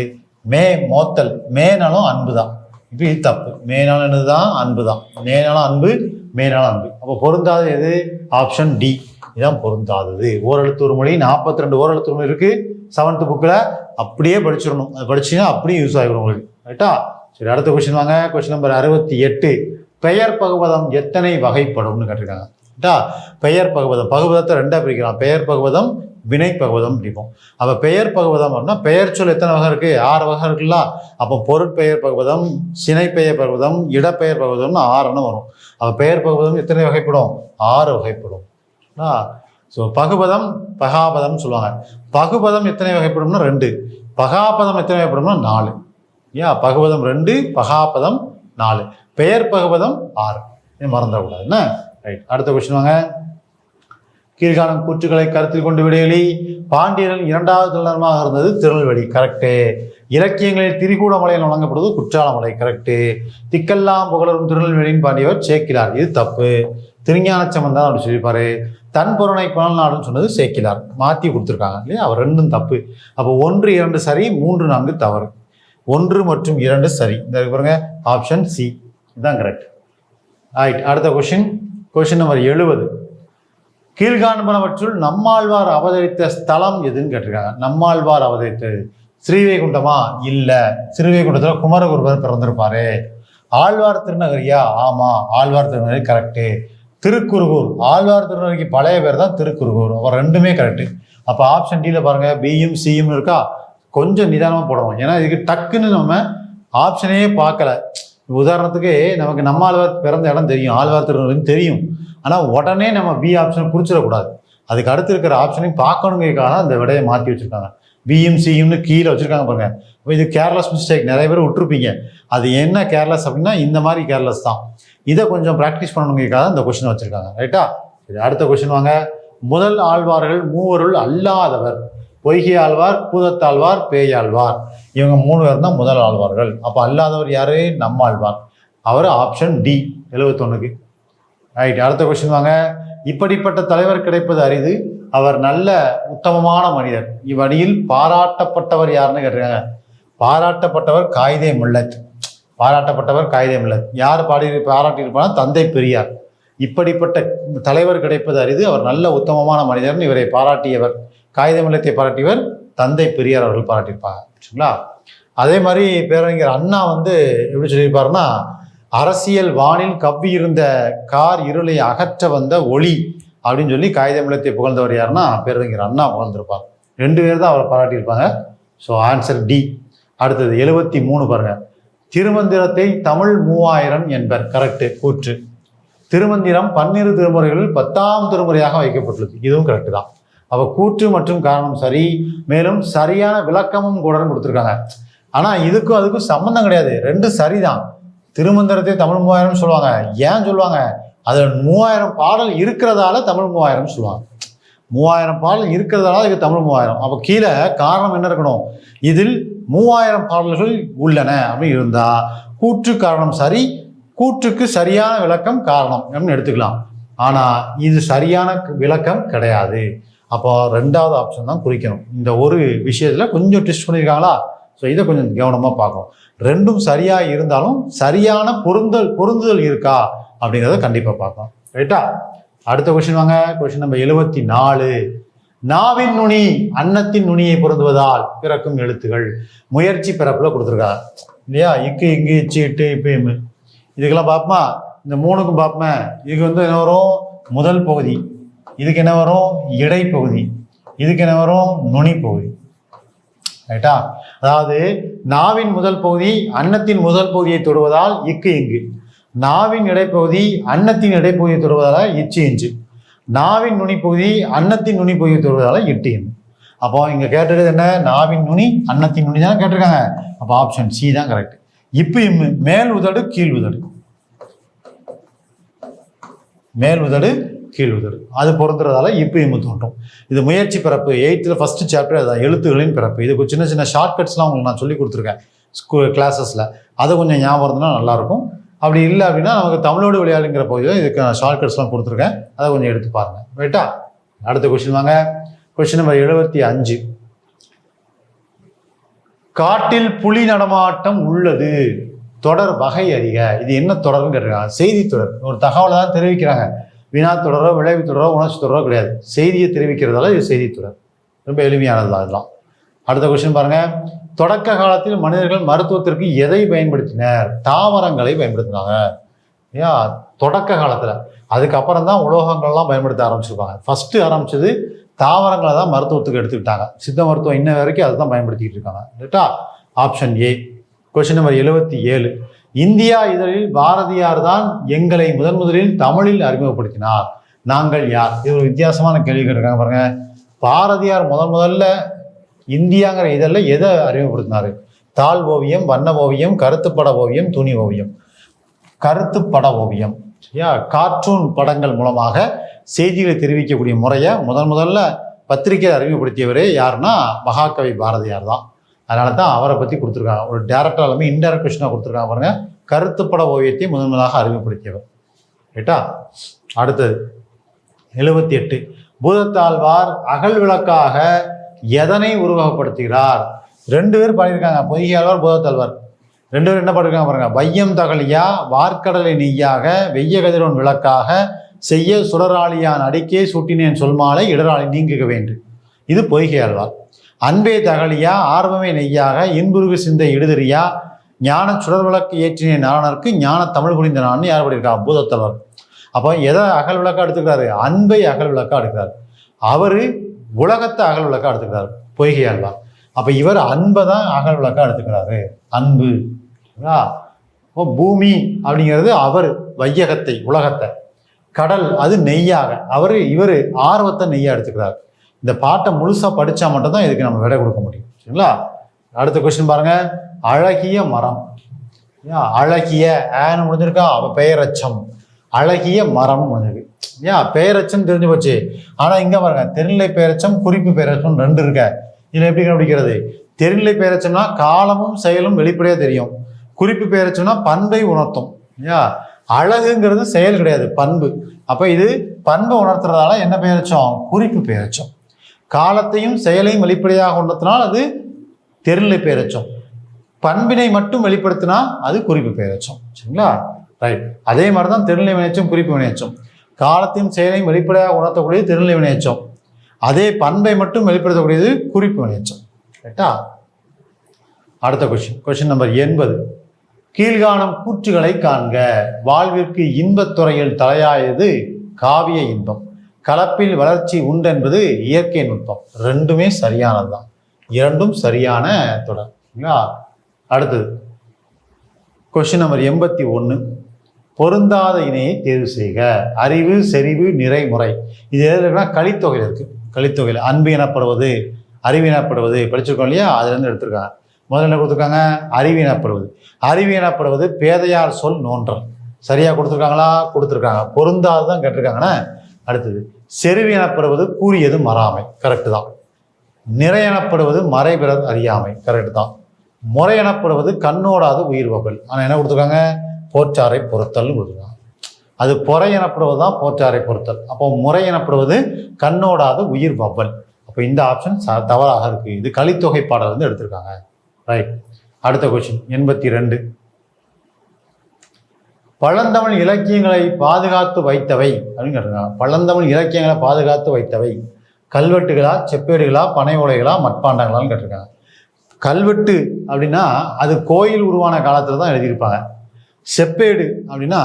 மே மோத்தல். மேனாலும் அன்பு தான், இப்போ இது தப்பு. மேனாலும் என்னதுதான்? அன்பு தான். நேனாலும் அன்பு, மேனாலும் அன்பு. அப்போ பொருந்தாதது எது? Option D. இதுதான் பொருந்தாதது. ஓரெழுத்து ஒரு மொழி 42 ஓரெழுத்து ஒரு மொழி இருக்கு 7th புக்கில். அப்படியே படிச்சிடணும். அது படிச்சீங்கன்னா அப்படியே யூஸ் ஆகிடும் உங்களுக்கு. ரைட்டா? சரி. அடுத்த கொஸ்டின் வாங்க. Question number 68. பெயர் பகுபதம் எத்தனை வகைப்படும்னு கேட்டிருக்காங்க. பெயர் பகுபதம், பகுபதத்தை 2ஆக பிரிக்கலாம். பெயர் பகுபதம், வினை பகுபதம் பிடிப்போம். அப்போ பெயர் பகுபதம் அப்படின்னா பெயர் சொல் எத்தனை வகை இருக்கு? 6 வகை இருக்குல்ல. அப்போ பொருட்பெயர் பகுபதம், சினைப்பெயர் பகுபதம், இடப்பெயர் பகுபதம்னு 6 வரும். அப்போ பெயர் பகுபதம் எத்தனை வகைப்படும்? 6 வகைப்படும். ஸோ பகுபதம் பகாபதம் சொல்லுவாங்க. பகுபதம் எத்தனை வகைப்படும்னா 2. பகாபதம் எத்தனை வகைப்படும்னா 4. பகுபதம் 2, பகாபதம் 4, பெயர் பகுபதம் 6. மறந்துடக்கூடாது என்ன? ரைட். அடுத்த கொஸ்டின் வாங்க. கீழ்காணும் கூற்றுக்களை கருத்தில் கொண்டு விடையளி. பாண்டியரின் 2வது தலைநகரமாக இருந்தது திருநெல்வேலி. கரெக்டு. இலக்கியங்களில் திரிகூடமலையில் வழங்கப்படுவது குற்றாலமலை. கரெக்டு. திக்கெல்லாம் புகழரும் திருநெல்வேலியின் பாண்டியவர் சேக்கிலார். இது தப்பு. திருஞான சம்பந்தன் அப்படி சொல்லியிருப்பாரு. தன் பொருணை புனல் நாடுன்னு சொன்னது சேக்கிலார். மாற்றி கொடுத்துருக்காங்க இல்லையா? அவர் 2ம் தப்பு. அப்போ 1, 2 சரி, 3, 4 தவறு. 1 மற்றும் 2 சரி. இந்த பாருங்க ஆப்ஷன் சி இதுதான் கரெக்ட். ரைட். அடுத்த கொஸ்டின் நம்பர் 70. கீழ்காண்பனவற்றுள் நம்மாழ்வார் அவதரித்த ஸ்தலம் எதுன்னு கேட்டிருக்காங்க. நம்மாழ்வார் அவதரித்தது ஸ்ரீவைகுண்டமா? இல்லை. ஸ்ரீவைகுண்டத்தில் குமரகுருபர் பிறந்திருப்பாரு. ஆழ்வார் திருநகரியா? ஆமாம், ஆழ்வார் திருநகரி கரெக்டு. திருக்குறுகூர். ஆழ்வார் திருநறைக்கு பழைய பேர் தான் திருக்குறுகூர். அவர் ரெண்டுமே கரெக்டு. அப்போ ஆப்ஷன் டியில் பாருங்க, பியும் சியும் இருக்கா, கொஞ்சம் நிதானமாக போடணும். ஏன்னா இதுக்கு டக்குன்னு நம்ம ஆப்ஷனையே பார்க்கல. உதாரணத்துக்கு நமக்கு நம்ம ஆழ்வார் பிறந்த இடம் தெரியும், ஆழ்வார் திருநறைன்னு தெரியும். ஆனால் உடனே நம்ம பி ஆப்ஷனை குறிச்சிடக்கூடாது. அதுக்கு அடுத்து இருக்கிற ஆப்ஷனையும் பார்க்கணுங்கிறதுக்காக தான் அந்த விடையை மாற்றி வச்சுருக்காங்க. பியும் சியும்னு கீழே வச்சுருக்காங்க பாருங்க. இப்போ இது கேர்லெஸ் மிஸ்டேக், நிறைய பேர் விட்டுருப்பீங்க. அது என்ன கேர்லெஸ் அப்படின்னா இந்த மாதிரி கேர்லெஸ் தான். இதை கொஞ்சம் ப்ராக்டிஸ் பண்ணணுங்கிறதுக்காக இந்த கொஸ்டின் வச்சுருக்காங்க. ரைட்டா? சரி, அடுத்த கொஸ்டின் வாங்க. முதல் ஆழ்வார்கள் மூவருள் அல்லாதவர். பொய்கை ஆழ்வார், பூதத்தாழ்வார், பேயாழ்வார். இவங்க 3 பேர் தான் முதல் ஆழ்வார்கள். அப்போ அல்லாதவர் யாரு? நம்மாழ்வார். அவர் ஆப்ஷன் டி 71க்கு. ரைட், அடுத்த கொஸ்டின் வாங்க. இப்படிப்பட்ட தலைவர் கிடைப்பது அரிது, அவர் நல்ல உத்தமமான மனிதர், இவ்வழியில் பாராட்டப்பட்டவர் யாருன்னு கேட்டிருக்காங்க. பாராட்டப்பட்டவர் காயிதே மில்லத். பாராட்டப்பட்டவர் காயிதே மில்லத். யார் பாராட்டியிருப்பாங்கன்னா தந்தை பெரியார். இப்படிப்பட்ட தலைவர் கிடைப்பது அரிது, அவர் நல்ல உத்தமமான மனிதர்னு இவரை பாராட்டியவர், காயிதே மில்லத்தை பாராட்டியவர் தந்தை பெரியார் அவர்கள் பாராட்டியிருப்பாங்க. சரிங்களா? அதே மாதிரி பேரறிஞர் அண்ணா எப்படி சொல்லியிருப்பாருன்னா, அரசியல் வானில் கவ்வி இருந்த கார் இருளை அகற்ற வந்த ஒளி அப்படின்னு சொல்லி காயிதே மில்லத்தை புகழ்ந்தவர் யாருன்னா பேரறிஞர் அண்ணா புகழ்ந்திருப்பார். 2 பேர் தான் அவரை பாராட்டியிருப்பாங்க. So answer D. அடுத்தது 73 பாருங்க. திருமந்திரத்தை தமிழ் 3000 என்பர். கரெக்டு, கூற்று. திருமந்திரம் 12 திருமுறைகளில் 10ஆம் திருமுறையாக வைக்கப்பட்டுள்ளது. இதுவும் கரெக்டு தான். அப்போ கூற்று மற்றும் காரணம் சரி, மேலும் சரியான விளக்கமும் கூட கொடுத்துருக்காங்க. ஆனால் இதுக்கும் அதுக்கும் சம்மந்தம் கிடையாது, 2 சரிதான். திருமந்திரத்தை தமிழ் 3000 சொல்லுவாங்க. ஏன் சொல்லுவாங்க? அதில் 3000 பாடல் இருக்கிறதால தமிழ் 3000 சொல்லுவாங்க. 3000 பாடல் இருக்கிறதால அதுக்கு தமிழ் 3000. அப்போ கீழே காரணம் என்ன இருக்கணும்? இதில் 3000 பாடல்கள் உள்ளன அப்படின்னு இருந்தா கூற்று காரணம் சரி, கூற்றுக்கு சரியான விளக்கம் காரணம் அப்படின்னு எடுத்துக்கலாம். ஆனால் இது சரியான விளக்கம் கிடையாது. அப்போ 2வது ஆப்ஷன் தான் குறிக்கணும். இந்த ஒரு விஷயத்தில் கொஞ்சம் டெஸ்ட் பண்ணியிருக்காங்களா? ஸோ இதை கொஞ்சம் கவனமாக பார்க்கணும். 2ம் சரியாக இருந்தாலும் சரியான பொருந்துதல் இருக்கா அப்படிங்கிறத கண்டிப்பாக பார்க்கலாம். ரைட்டா? அடுத்த கொஸ்டின் வாங்க. Question number 74. நாவின் நுனி அன்னத்தின் நுனியை பொருந்துவதால் பிறக்கும் எழுத்துகள். முயற்சி பிறப்புல கொடுத்துருக்காங்க இல்லையா? இக்கு, இங்கு, இச்சு, இட்டு, இப்போ இதுக்கெல்லாம் பார்ப்போமா? இந்த 3க்கும் பார்ப்போமே. இதுக்கு என்ன வரும்? முதல் பகுதி. இதுக்கு என்ன வரும்? இடைப்பகுதி. இதுக்கு என்ன வரும்? நுனி பகுதி. ரைட்டா? அதாவது நாவின் முதல் பகுதி அன்னத்தின் முதல் பகுதியை தொடுவதால் இக்கு இங்கு. நாவின் இடைப்பகுதி அன்னத்தின் இடைப்பகுதியை தொடுவதால் இச்சு இஞ்சு. நாவின் நுனி பகுதி அன்னத்தின் நுனி பகுதியை தொடுவதால் இட்டு இன்னு. அப்போ இங்க கேட்டது என்ன? நாவின் நுனி அன்னத்தின் நுனி தான் கேட்டிருக்காங்க. அப்போ ஆப்ஷன் சி தான் கரெக்ட். இப்பு இம்மு மேல் உதடு கீழ் உதடு. மேல் உதடு கீழ் உதடு அது பொருந்துறதால இப்பு இம்மு தோன்றும். இது முயற்சி பிறப்பு. 8th ஃபர்ஸ்ட் சாப்டர் அதான், எழுத்துகளின் பிறப்பு. இதுக்கு சின்ன சின்ன ஷார்ட்கட்ஸ்லாம் உங்களுக்கு நான் சொல்லி கொடுத்துருக்கேன் கிளாஸஸில். அதை கொஞ்சம் ஞாபகம் இருந்ததுன்னா நல்லாயிருக்கும். அப்படி இல்லை அப்படின்னா நமக்கு தமிழோடு விளையாடுங்கிற பகுதியில் இதுக்கு நான் ஷார்ட்கட்ஸ்லாம் கொடுத்துருக்கேன். அதை கொஞ்சம் எடுத்து பாருங்க. ரைட்டா? அடுத்த கொஸ்டின் வாங்க. Question number 75. காட்டில் புலி நடமாட்டம் உள்ளது, தொடர் வகை அறிக. இது என்ன தொடர்னு கேட்டிருக்காங்க. செய்தி தொடர். ஒரு தகவலை தான் தெரிவிக்கிறாங்க. வினா தொடரோ விளைவு தொடரோ உணர்ச்சி தொடரோ கிடையாது. செய்தியை தெரிவிக்கிறதால இது செய்தி தொடர். ரொம்ப எளிமையானது தான் இதெல்லாம். அடுத்த கொஸ்டின் பாருங்க. தொடக்க காலத்தில் மனிதர்கள் மருத்துவத்திற்கு எதை பயன்படுத்தினர்? தாவரங்களை பயன்படுத்தினாங்க. ஏன் தொடக்க காலத்தில்? அதுக்கப்புறம் தான் உலோகங்கள்லாம் பயன்படுத்த ஆரம்பிச்சிருப்பாங்க. ஃபர்ஸ்ட் ஆரம்பிச்சது தாவரங்களை தான் மருத்துவத்துக்கு எடுத்துக்கிட்டாங்க. சித்த மருத்துவம் இன்ன வரைக்கும் அதை தான் பயன்படுத்திக்கிட்டு இருக்காங்க. ரைட்டா? Option A. Question number 77. India இதழில் பாரதியார் தான் எங்களை முதலில் தமிழில் அறிமுகப்படுத்தினார். நாங்கள் யார்? இது ஒரு வித்தியாசமான கேள்வி கேட்டிருக்காங்க பாருங்க. பாரதியார் முதல்ல இந்தியாங்கிற இதழில் எதை அறிமுகப்படுத்தினாரு? தாள் ஓவியம், வண்ண ஓவியம், கருத்துப்பட ஓவியம், துணி ஓவியம். கருத்துப்பட ஓவியம், சரியா? கார்ட்டூன் படங்கள் மூலமாக செய்திகளை தெரிவிக்கக்கூடிய முறையை முதல்ல பத்திரிகையை அறிமுகப்படுத்தியவரே யாருன்னா மகாகவி பாரதியார் தான். அதனால தான் அவரை பற்றி கொடுத்துருக்காங்க. ஒரு டேரக்டர் எல்லாமே இன்டைரக்ட் கொஸ்டினாக கொடுத்துருக்காங்க பாருங்க. கருத்துப்பட ஓவியத்தை முதலாக அறிமுகப்படுத்தியவர். ரைட்டா? அடுத்தது 78. பூதத்தாழ்வார் அகல் விளக்காக எதனை உருவகப்படுத்துகிறார்? 2 பேர் பாடியிருக்காங்க. பொய்கையாழ்வார், பூதத்தாழ்வார். 2 பேர் என்ன பாடியிருக்காங்க பாருங்க. வையம் தகலியா வார்க்கடலை நெய்யாக வெய்ய கதிரோன் விளக்காக செய்ய சுடராளியான் அடிக்கே சூட்டினேன் சொல்மாலை இடராளி நீங்குக வேண்டும். இது பொய்கையாழ்வார். அன்பே தகலியா ஆர்வமே நெய்யாக இன்புருகு சிந்தை இடுதறியா ஞான சுடர் விளக்கு ஏற்றினேன் நாரணருக்கு ஞான தமிழ் புரிந்த நான் யார் பாடியிருக்கா? பூதத்தாழ்வார். அப்போ எதை அகல் விளக்கா எடுத்துக்கிறாரு? அன்பை அகல் விளக்கா எடுக்கிறார். அவரு உலகத்தை அகல் விளக்கா எடுத்துக்கிறார் பொய்கை ஆழ்வார். அப்ப இவர் அன்பை தான் அகல் விளக்கா எடுத்துக்கிறாரு. அன்பு. பூமி அப்படிங்கிறது அவர் வையகத்தை உலகத்தை, கடல் அது நெய்யாக, இவர் ஆர்வத்தை நெய்யா எடுத்துக்கிறார். இந்த பாட்டை முழுசா படிச்சா மட்டும்தான் இதுக்கு நம்ம விடை கொடுக்க முடியும். சரிங்களா? அடுத்த கொஸ்டின் பாருங்க. அழகிய மரம். அழகிய ஆன்னு முடிஞ்சிருக்கா, அவ பெயரச்சம். அழகிய மரம் முடிஞ்சிருக்கு. பெயரச்சம் தெரிஞ்சு போச்சு. ஆனா இங்க பாருங்க, தெரிநிலை பெயரச்சம் குறிப்பு பெயரச்சம் ரெண்டு இருக்க. இதுல எப்படி கண்டுபிடிக்கிறது? தெரிநிலை பெயரச்சம்னா காலமும் செயலும் வெளிப்படையா தெரியும். குறிப்பு பெயரச்சம்னா பண்பை உணர்த்தும். அழகுங்கிறது செயல் கிடையாது, பண்பு. அப்ப இது பண்பை உணர்த்துறதால என்ன பெயரச்சம்? குறிப்பு பெயரச்சம். காலத்தையும் செயலையும் வெளிப்படையாக உணர்த்தினால் அது தெரிநிலை பெயரச்சம். பண்பினை மட்டும் வெளிப்படுத்தினா அது குறிப்பு பெயரச்சம். சரிங்களா? ரைட். அதே மாதிரிதான் தெரிநிலை வினைச்சம் குறிப்பு வினைச்சம். காலத்தையும் செயலையும் வெளிப்படையாக உணர்த்தக்கூடியது தெரிநிலை வினைச்சம். அதே பண்பை மட்டும் வெளிப்படுத்தக்கூடியது குறிப்பு வினைச்சம். ரைட்டா? அடுத்த கொஸ்டின் நம்பர் 80. கீழ்காணும் கூற்றுகளை காண்க. வாழ்விற்கு இன்பத்துறையில் தலையாயது காவிய இன்பம். கலப்பில் வளர்ச்சி உண்டு என்பது இயற்கை நுட்பம். ரெண்டுமே சரியானதுதான். இரண்டும் சரியான தொடர். அடுத்தது கொஸ்டின் நம்பர் 81. பொருந்தாத இணையை தேர்வு செய்க. அறிவு, செறிவு, நிறைமுறை. இது எதுனா கலித்தொகையில் இருக்கு. கலித்தொகையில் அன்பு எனப்படுவது, அறிவு எனப்படுவது படிச்சிருக்கோம் இல்லையா? அதுல இருந்து எடுத்திருக்காங்க. முதல்ல என்ன கொடுத்துருக்காங்க? அறிவு எனப்படுவது. அறிவு எனப்படுவது பேதையார் சொல் நோன்றல். சரியா கொடுத்துருக்காங்களா? கொடுத்துருக்காங்க. பொருந்தாதுதான் கேட்டிருக்காங்கன்னா. அடுத்தது செறிவு எனப்படுவது கூறியது மறாமை. கரெக்டு தான். நிறை எனப்படுவது மறைபிறர் அறியாமை. கரெக்டு தான். முறை எனப்படுவது கண்ணோடாது உயிர் வபல். ஆனா என்ன கொடுத்துருக்காங்க? போற்றாரை பொறுத்தல் கொடுத்துருக்காங்க. அது பொறை எனப்படுவது தான் போற்றாரை பொறுத்தல். அப்போ முறை எனப்படுவது கண்ணோடாது உயிர் வபல். அப்போ இந்த ஆப்ஷன் தவறாக இருக்கு. இது கலித்தொகை பாடல் வந்து எடுத்திருக்காங்க. ரைட். அடுத்த கொஸ்டின் 82. பழந்தமிழ் இலக்கியங்களை பாதுகாத்து வைத்தவை அப்படின்னு கேட்டிருக்காங்க. பழந்தமிழ் இலக்கியங்களை பாதுகாத்து வைத்தவை கல்வெட்டுகளா, செப்பேடுகளா, பனை ஓலைகளா, மட்பாண்டங்களான்னு கேட்டிருக்காங்க. கல்வெட்டு அப்படின்னா அது கோயில் உருவான காலத்துல தான் எழுதியிருப்பாங்க. செப்பேடு அப்படின்னா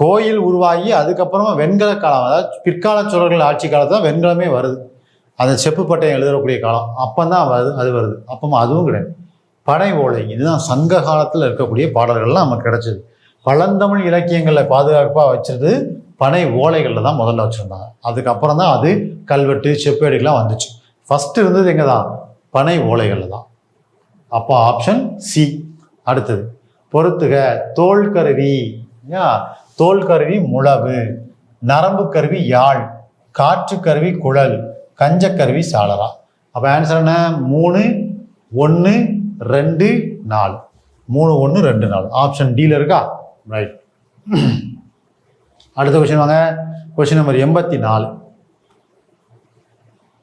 கோயில் உருவாகி அதுக்கப்புறமா வெண்கல காலம், அதாவது பிற்கால சோழர்கள் ஆட்சி காலத்துல தான் வெண்கலமே வருது. அந்த செப்பு பட்டயம் எழுதக்கூடிய காலம் அப்பந்தான் அது வருது. அப்பமா அதுவும் கிடையாது. பனை ஓலை இதுதான் சங்க காலத்துல இருக்கக்கூடிய பாடல்கள்லாம் நமக்கு கிடைச்சது. பழந்தமிழ் இலக்கியங்களை பாதுகாப்பாக வச்சிருது பனை ஓலைகள்ல தான் முதல்ல வச்சிருந்தாங்க. அதுக்கப்புறம் தான் அது கல்வெட்டு, செப்பேடுகள்லாம் வந்துச்சு. ஃபர்ஸ்ட் இருந்தது எங்க தான்? பனை ஓலைகள்ல தான். அப்போ ஆப்ஷன் சி. அடுத்தது பொறுத்துக. தோல் கருவி. தோல் கருவி முழவு, நரம்பு கருவி யாழ், காற்று கருவி குழல், கஞ்சக்கருவி சாளரா. அப்போ ஆன்சர் என்ன? 3, 1, 2, 4. 3, 1, 2, 4. ஆப்ஷன் டில இருக்கா? ரைட். அடுத்த கொஸ்டின் வாங்க. Question number 84.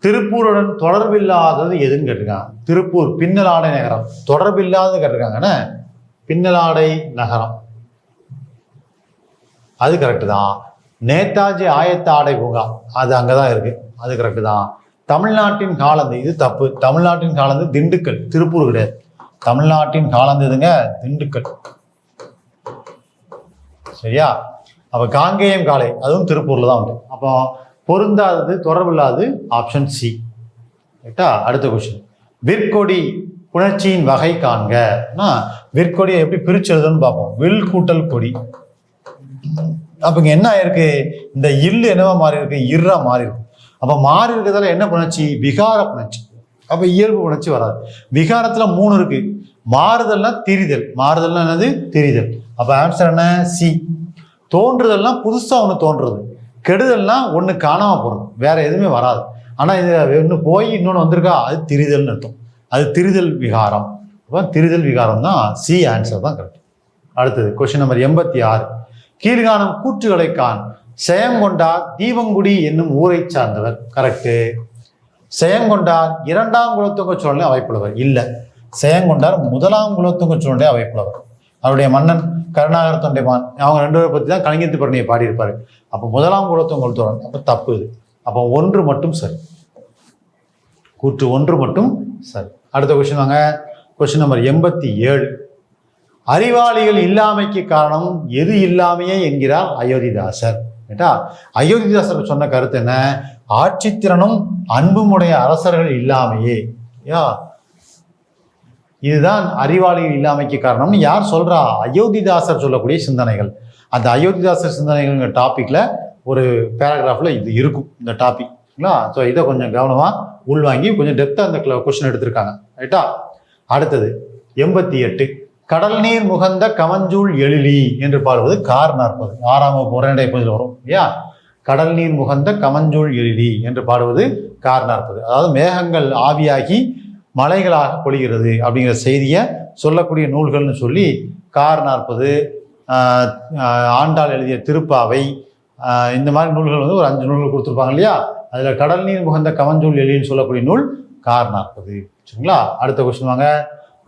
திருப்பூருடன் தொடர்பில்லாதது எதுன்னு கேட்டிருக்காங்க. திருப்பூர் பின்னலாடை நகரம். தொடர்பில்லாதது கேட்டிருக்காங்கன்னா பின்னலாடை நகரம். அது கரெக்டு தான். நேதாஜி ஆயத்த ஆடை பூங்கா அது அங்கதான் இருக்கு. அது கரெக்டு தான். தமிழ்நாட்டின் காலந்து இது தப்பு. தமிழ்நாட்டின் காலந்து திண்டுக்கல், திருப்பூர் கிடையாது. தமிழ்நாட்டின் காலந்து எதுங்க? திண்டுக்கல். சரியா? அப்ப காங்கேயம் காலை அதுவும் திருப்பூர்ல தான் உண்டு. அப்போ பொருந்தாதது தொடர்பில்லாதது ஆப்ஷன் சி. ரைட்டா? அடுத்த கொஸ்டின். விற்கொடி புணர்ச்சியின் வகை காண்க. விற்கொடியை எப்படி பிரிச்சு எழுதுன்னு பார்ப்போம். வில் கூட்டல் கொடி. அப்ப இங்க என்ன ஆயிருக்கு? இந்த இல்லு என்னவா மாறி இருக்கு? இர்ரா மாறி இருக்கு. அப்ப மாறி இருக்கிறதால என்ன புணர்ச்சி? விகார புணர்ச்சி. அப்ப இயல்பு புணர்ச்சி வராது. விகாரத்துல 3 இருக்கு. மாறுதல்னா திரிதல். மாறுதல்னா என்னது? திரிதல். அப்ப ஆன்சர் என்ன? சி. தோன்றுதல்னா புதுசா ஒண்ணு தோன்றுறது. கெடுதல்னா ஒண்ணு காணாம போறது. வேற எதுவுமே வராது. ஆனா இது ஒண்ணு போய் இன்னொன்னு வந்திருக்கா, அது திரிதல்னு அர்த்தம். அது திரிதல் விகாரம். திரிதல் விகாரம் தான் சி. ஆன்சர் தான் கரெக்ட். அடுத்தது கொஸ்டின் நம்பர் 86. கீழ்காணும் கூற்றுகளை காண். செயங்கொண்டார் தீவங்குடி என்னும் ஊரை சார்ந்தவர். கரெக்டு. செயங்கொண்டார் 2ஆம் குலோத்துங்க சோழனை அவைப்புலவர் இல்ல. செயங்கொண்டார் 1ஆம் குலோத்துங்க சோழனை அவைப்புலவர். அவருடைய மன்னன் கருணாகர தொண்டைமான் அவங்க 2 பேரை பத்தி தான் கலிங்கத்து பரணியை பாடியிருப்பாரு. அப்போ 1ஆம் குலோத்துங்க சோழன். அப்ப தப்பு இது. அப்போ 1 மட்டும் சரி. கூற்று 1 மட்டும் சரி. அடுத்த கொஸ்டின் வாங்க. Question number 87. அறிவாளிகள் இல்லாமைக்கு காரணம் எது இல்லாமையே என்கிறார் அயோத்திதாசர். ரைட்டா? அயோத்திதாசர் சொன்ன கருத்து என்ன? ஆட்சித்திறனும் அன்புமுடைய அரசர்கள் இல்லாமையே, இதுதான் அறிவாளிகள் இல்லாமைக்கு காரணம்னு யார் சொல்றா? அயோத்திதாசர் சொல்லக்கூடிய சிந்தனைகள். அந்த அயோத்திதாசர் சிந்தனைகள் டாபிக்ல ஒரு பேராகிராஃப்ல இது இருக்கும், இந்த டாபிக்ங்களா. ஸோ இதை கொஞ்சம் கவனமா உள்வாங்கி கொஞ்சம் டெப்தா அந்த கொஸ்டின் எடுத்திருக்காங்க. ரைட்டா? அடுத்தது 88. கடல் நீர் முகந்த கமஞ்சூள் எழிலி என்று பாடுவது கார் 40. 6ஆம் வகுப்பு உரைநடை பகுதியில் வரும் இல்லையா? கடல் நீர் முகந்த கமஞ்சூள் எழிலி என்று பாடுவது கார் 40. அதாவது மேகங்கள் ஆவியாகி மலைகளாக பொழிகிறது அப்படிங்கிற செய்தியை சொல்லக்கூடிய நூல்கள்னு சொல்லி கார் 40, ஆண்டாள் எழுதிய திருப்பாவை, இந்த மாதிரி நூல்கள் வந்து ஒரு 5 நூல்கள் கொடுத்துருப்பாங்க இல்லையா? அதில் கடல் நீர் முகந்த கமஞ்சூள் எழின்னு சொல்லக்கூடிய நூல் கார் 40. சரிங்களா? அடுத்த கொஸ்டின் வாங்க.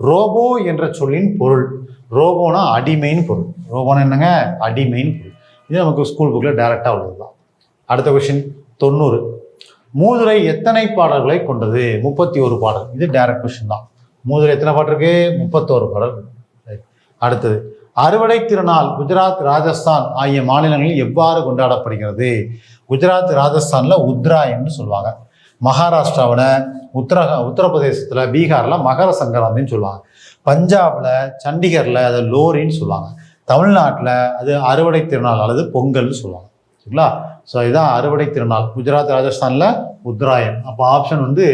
ரோபோ என்ற சொல்லின் பொருள். ரோபோனா அடிமைன்னு பொருள். ரோபோனா என்னங்க? அடிமைன்னு பொருள். இது நமக்கு ஸ்கூல் புக்கில் டைரக்டாக உள்ளது தான். அடுத்த கொஸ்டின் 90. மூதுரை எத்தனை பாடல்களை கொண்டது? 31 பாடல். இது டைரக்ட் கொஸ்டின் தான். மூதுரை எத்தனை பாட்டு இருக்கு? 31 பாடல். அடுத்தது, அறுவடை திருநாள் குஜராத், ராஜஸ்தான் ஆகிய மாநிலங்களில் எவ்வாறு கொண்டாடப்படுகிறது? குஜராத், ராஜஸ்தான்ல உத்ராயம்னு சொல்லுவாங்க. மகாராஷ்டிராவில் உத்தரப்பிரதேசத்தில், பீகாரில் மகர சங்கராந்தின்னு சொல்லுவாங்க. பஞ்சாபில், சண்டிகரில் அது லோரின்னு சொல்லுவாங்க. தமிழ்நாட்டில் அது அறுவடை திருநாள் அல்லது பொங்கல்னு சொல்லுவாங்க. சரிங்களா? ஸோ இதுதான் அறுவடை திருநாள். குஜராத், ராஜஸ்தானில் உத்ராயன். அப்போ ஆப்ஷன் வந்து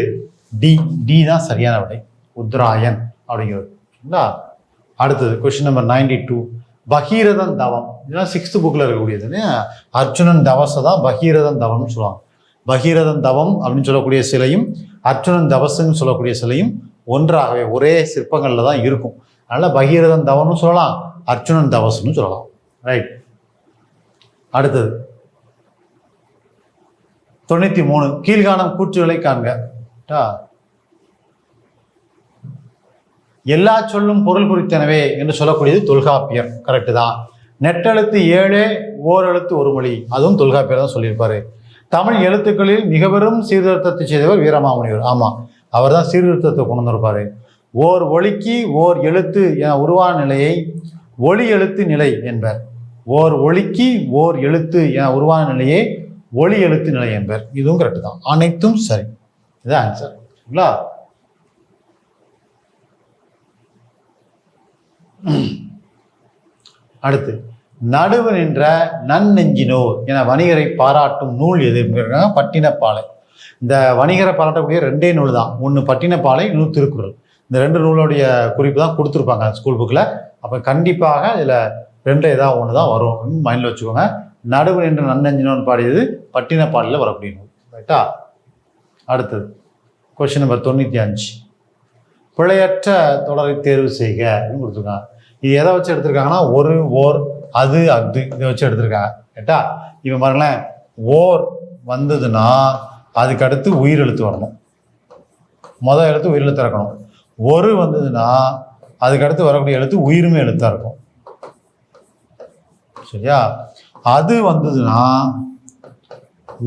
டி தான் சரியான விடை, உத்ராயன் அப்படிங்கிறது. சரிங்களா? அடுத்தது கொஸ்டின் நம்பர் 92. பகீரதன் தவம். இதெல்லாம் 6th புக்கில் இருக்கக்கூடியது. அர்ஜுனன் தவசை தான் பகீரதன் தவம்னு சொல்லுவாங்க. பகீரதன் தவம் அப்படின்னு சொல்லக்கூடிய சிலையும் அர்ஜுனன் தவசுன்னு சொல்லக்கூடிய சிலையும் ஒன்றாகவே ஒரே சிற்பங்களில் தான் இருக்கும். அதனால் பகீரதன் தவம்னு சொல்லலாம், அர்ஜுனன் தவசுன்னு சொல்லலாம். ரைட். அடுத்தது 93. கீழ்காணும் கூற்றுகளை காண்க. எல்லா சொல்லும் பொருள் குறித்தனவே என்று சொல்லக்கூடியது தொல்காப்பியர். கரெக்டு தான். நெட்டெழுத்து 7 ஓரெழுத்து ஒரு மொழி, அதுவும் தொல்காப்பியர் தான் சொல்லியிருப்பாரு. தமிழ் எழுத்துக்களில் மிக பெரும் சீர்திருத்தத்தை செய்தவர் வீரமாமுனிவர். ஆமாம், அவர் தான் சீர்திருத்தத்தை கொண்டு வந்திருப்பாரு. ஓர் ஒலிக்கு ஓர் எழுத்து என உருவான நிலையை ஒளி எழுத்து நிலை என்பர். ஓர் ஒலிக்கு ஓர் எழுத்து என உருவான நிலையை ஒளி எழுத்து நிலை என்பர். இதுவும் கரெக்டு தான். அனைத்தும் சரி. இதுதான் ஆன்சர். சரிங்களா? அடுத்து, நடுவு நின்ற நன்னெஞ்சினோர் என வணிகரை பாராட்டும் நூல் எது? பட்டினப்பாலை. இந்த வணிகரை பாராட்டக்கூடிய 2 நூல் தான். ஒன்று பட்டினப்பாலை, இன்னொன்று திருக்குறள். இந்த 2 நூலுடைய குறிப்பு தான் கொடுத்துருப்பாங்க ஸ்கூல் புக்கில். அப்போ கண்டிப்பாக இதில் 2 ஏதாவது ஒன்று தான் வரும், மைண்டில் வச்சுக்கோங்க. நடுவு நின்ற நன்னெஞ்சினோன்னு பாடியது பட்டினப்பாலையில் வரக்கூடிய நூல். ரைட்டா? அடுத்தது கொஸ்டின் நம்பர் 95. பிழையற்ற தொடரை தேர்வு செய்க அப்படின்னு கொடுத்துருக்காங்க. இது எதை வச்சு எடுத்திருக்காங்கன்னா ஒரு, ஓர், அது, அஃது இதை வச்சு எடுத்திருக்காங்க. ரைட்டா? இப்போ பாருங்களேன், ஓர் வந்ததுன்னா அதுக்கு அடுத்து உயிரெழுத்து வரணும். முதல் எழுத்து உயிரெழுத்து இருக்கணும். ஒரு வந்ததுன்னா அதுக்கு அடுத்து வரக்கூடிய எழுத்து உயிர்மை எழுத்தா இருக்கும். சரியா? அது வந்ததுன்னா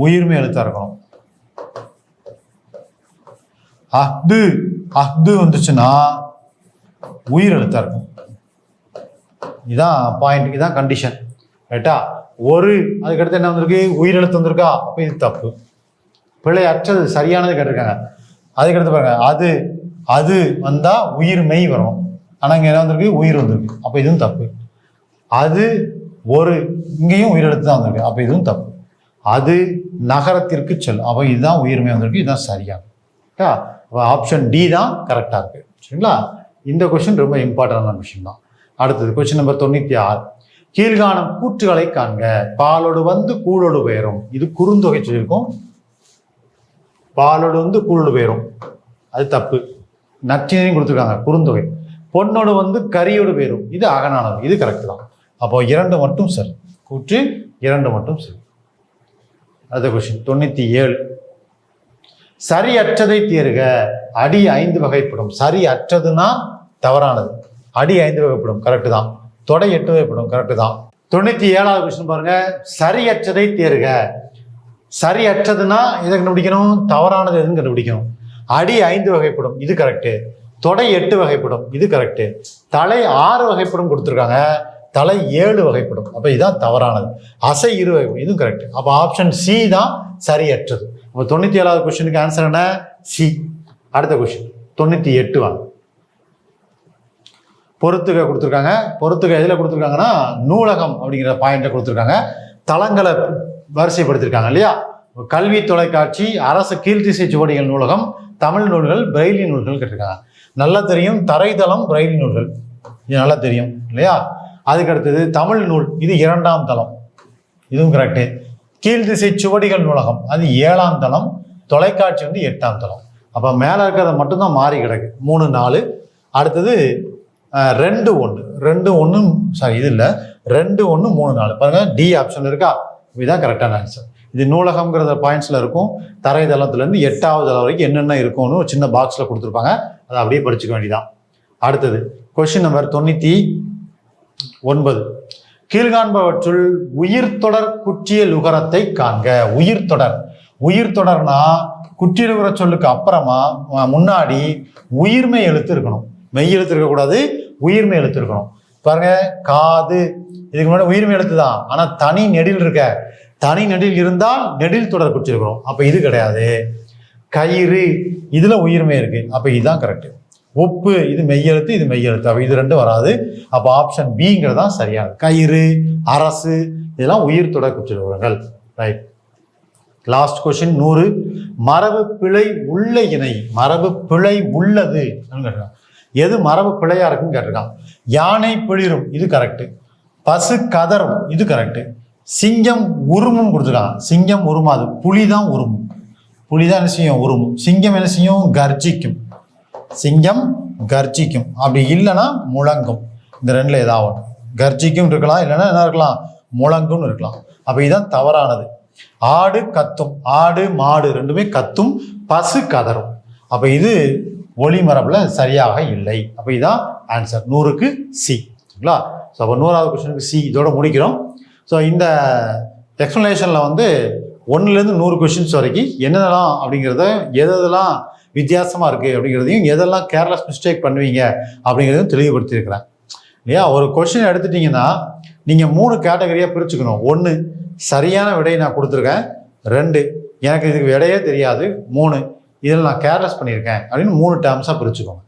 உயிர்மை எழுத்தா இருக்கணும். அஃது வந்துச்சுன்னா உயிர் எழுத்தா இருக்கும். இதான் பாயிண்ட், இதான் கண்டிஷன். ரைட்டா? ஒரு அதுக்கடுத்து என்ன வந்திருக்கு? உயிரெழுத்து வந்திருக்கா? அப்போ இது தப்பு. பிழை அற்றது சரியானது கேட்டிருக்காங்க. அதுக்கடுத்து பாருங்க, அது வந்தா உயிர்மை வரும். ஆனால் இங்கே என்ன வந்திருக்கு? உயிர் வந்திருக்கு. அப்போ இதுவும் தப்பு. அது ஒரு இங்கேயும் உயிரெழுத்து தான் வந்திருக்கு. அப்போ இதுவும் தப்பு. அது நகரத்திற்கு செல்லும். அப்போ இதுதான் உயிர்மை வந்திருக்கு. இதுதான் சரியானது. அப்போ ஆப்ஷன் டி தான் கரெக்டாக இருக்கு. சரிங்களா? இந்த கொஸ்டின் ரொம்ப இம்பார்ட்டன்டான விஷயம் தான். அடுத்தது கொஸ்டின் நம்பர் 96. கீழ்காணும் கூற்றுகளை காண்க. பாலோடு வந்து கூழோடு பெயரும். இது குறுந்தொகை சொல்லியிருக்கோம். பாலோடு வந்து கூழோடு பெயரும், அது தப்பு. நற்றினையும் கொடுத்துருக்காங்க, குறுந்தொகை. பொன்னோடு வந்து கரியோடு பெயரும், இது அகனானது, இது கரெக்ட் தான். அப்போ 2 மட்டும் சரி. கூற்று 2 மட்டும் சரி. அடுத்த கொஸ்டின் 97. சரியற்றதை தேர்க. அடி 5 வகைப்படும். சரி அற்றதுன்னா தவறானது. அடி 5 வகைப்படும், கரெக்டு தான். தொடை 8 வகைப்படும், கரெக்டு தான். 97வது கொஸ்டின் பாருங்க. சரியற்றதை தேர்க. சரியற்றதுன்னா இதை கண்டுபிடிக்கணும், தவறானது எதுன்னு கண்டுபிடிக்கணும். அடி 5 வகைப்படும், இது கரெக்டு. தொடை 8 வகைப்படும், இது கரெக்டு. தலை 6 வகைப்படும் கொடுத்துருக்காங்க. தலை 7 வகைப்படும். அப்போ இதுதான் தவறானது. அசை 2 வகைப்படும். இதுவும் கரெக்ட். அப்போ ஆப்ஷன் சி தான் சரியற்றது. அப்போ 97வது கொஸ்டினுக்கு ஆன்சர் என்ன? சி. அடுத்த கொஸ்டின் 98 வாங்க. பொறுத்துக கொடுத்துருக்காங்க. பொறுத்துக எதில் கொடுத்துருக்காங்கன்னா நூலகம் அப்படிங்கிற பாயிண்ட்டை கொடுத்துருக்காங்க. தளங்களை வரிசைப்படுத்திருக்காங்க இல்லையா? கல்வி தொலைக்காட்சி, அரசு கீழ்த்திசை சுவடிகள் நூலகம், தமிழ் நூல்கள், பிரெய்லி நூல்கள் கேட்டிருக்காங்க. நல்லா தெரியும், தரைதளம் பிரெய்லி நூல்கள், இது நல்லா தெரியும் இல்லையா? அதுக்கு அடுத்தது தமிழ் நூல், இது 2ஆம் தளம், இதுவும் கரெக்டு. கீழ்த்திசை சுவடிகள் நூலகம் அது 7ஆம் தளம், தொலைக்காட்சி வந்து 8ஆம் தளம். அப்போ மேலே இருக்கிறத மட்டும்தான் மாறி கிடக்கு. 3 4. அடுத்தது 2 1 2 1 சாரி இது இல்லை 2 1 3 4 பாருங்க. டி ஆப்ஷன் இருக்கா? இதுதான் கரெக்டான ஆன்சர். இது நூலகம்ங்கிறத பாயிண்ட்ஸில் இருக்கும். தரைதளத்துலேருந்து 8ஆவது தளம் வரைக்கும் என்னென்ன இருக்கும்னு ஒரு சின்ன பாக்ஸில் கொடுத்துருப்பாங்க. அதை அப்படியே படிச்சுக்க வேண்டியதான். அடுத்தது கொஸ்டின் நம்பர் 99. கீழ்காண்பவற்றுள் உயிர்த்தொடர் குற்றியல் உகரத்தை காண்க. உயிர்த்தொடர்னா குற்றியலுகர சொல்லுக்கு அப்புறமா முன்னாடி உயிர்மெய் எழுத்து இருக்கணும். மெய் எழுத்து இருக்கக்கூடாது, உயிர்மெய் எழுத்து இருக்கணும். பாருங்க, காது இதுக்கு முன்னாடி உயிர்மெய் எழுத்து தான், ஆனால் தனி நெடில் இருக்க. தனி நெடில் இருந்தால் நெடில் தொடர் குற்றிருக்கணும். அப்போ இது கிடையாது. கயிறு இதுல உயிர்மை இருக்கு. அப்போ இதுதான் கரெக்ட். ஒப்பு இது மெய்யெழுத்து, இது மெய்யெழுத்து. அப்போ இது 2 வராது. அப்போ ஆப்ஷன் பிங்கிறது தான் சரியானது. கயிறு, அரசு இதெல்லாம் உயிர் தொடர் குற்றிருவர்கள். ரைட். Last question 100. மரபு பிழை உள்ள இணை. மரபு பிழை உள்ளது கேட்டிருக்கான். எது மரபு பிழையா இருக்குன்னு கேட்டிருக்கான். யானை பிளிரும், இது கரெக்ட். பசு கதரும், இது கரெக்ட். சிங்கம் உருமும் கொடுத்துருக்காங்க. சிங்கம் உருமாது, புலிதான் உருமும். புலிதான் என்ன செய்யும்? உருமும். சிங்கம் என்ன செய்யும்? கர்ஜிக்கும். சிங்கம் கர்ஜிக்கும். அப்படி இல்லைன்னா முழங்கும். இந்த 2ல் ஏதாவது கர்ஜிக்கும் இருக்கலாம், இல்லைன்னா என்ன இருக்கலாம்? முழங்கும் இருக்கலாம். அப்போ இதுதான் தவறானது. ஆடு கத்தும், ஆடு மாடு 2மே கத்தும், பசு கதரும். அப்போ இது ஒளிமரபுல சரியாக இல்லை. அப்போ இதுதான் ஆன்சர். 100க்கு சி. சரிங்களா? ஸோ அப்போ 100வது கொஸ்டினுக்கு சி. இதோட முடிக்கிறோம். ஸோ இந்த எக்ஸ்ப்ளனேஷனில் வந்து 1லேருந்து 100 கொஸ்டின்ஸ் வரைக்கும் என்னென்னலாம் அப்படிங்கிறத, எதெல்லாம் வித்தியாசமாக இருக்குது அப்படிங்கிறதையும், எதெல்லாம் கேர்லெஸ் மிஸ்டேக் பண்ணுவீங்க அப்படிங்கிறதையும் தெளிவுபடுத்தியிருக்கிறேன் இல்லையா? ஒரு கொஸ்டின் எடுத்துட்டிங்கன்னா நீங்கள் 3 கேட்டகரியாக பிரிச்சுக்கணும். 1 சரியான விடையை நான் கொடுத்துருக்கேன். 2 எனக்கு இதுக்கு விடையே தெரியாது. 3 இதில் நான் கேர்லெஸ் பண்ணியிருக்கேன் அப்படின்னு 3 டேர்ம்ஸாக பிரிச்சுக்கோங்க.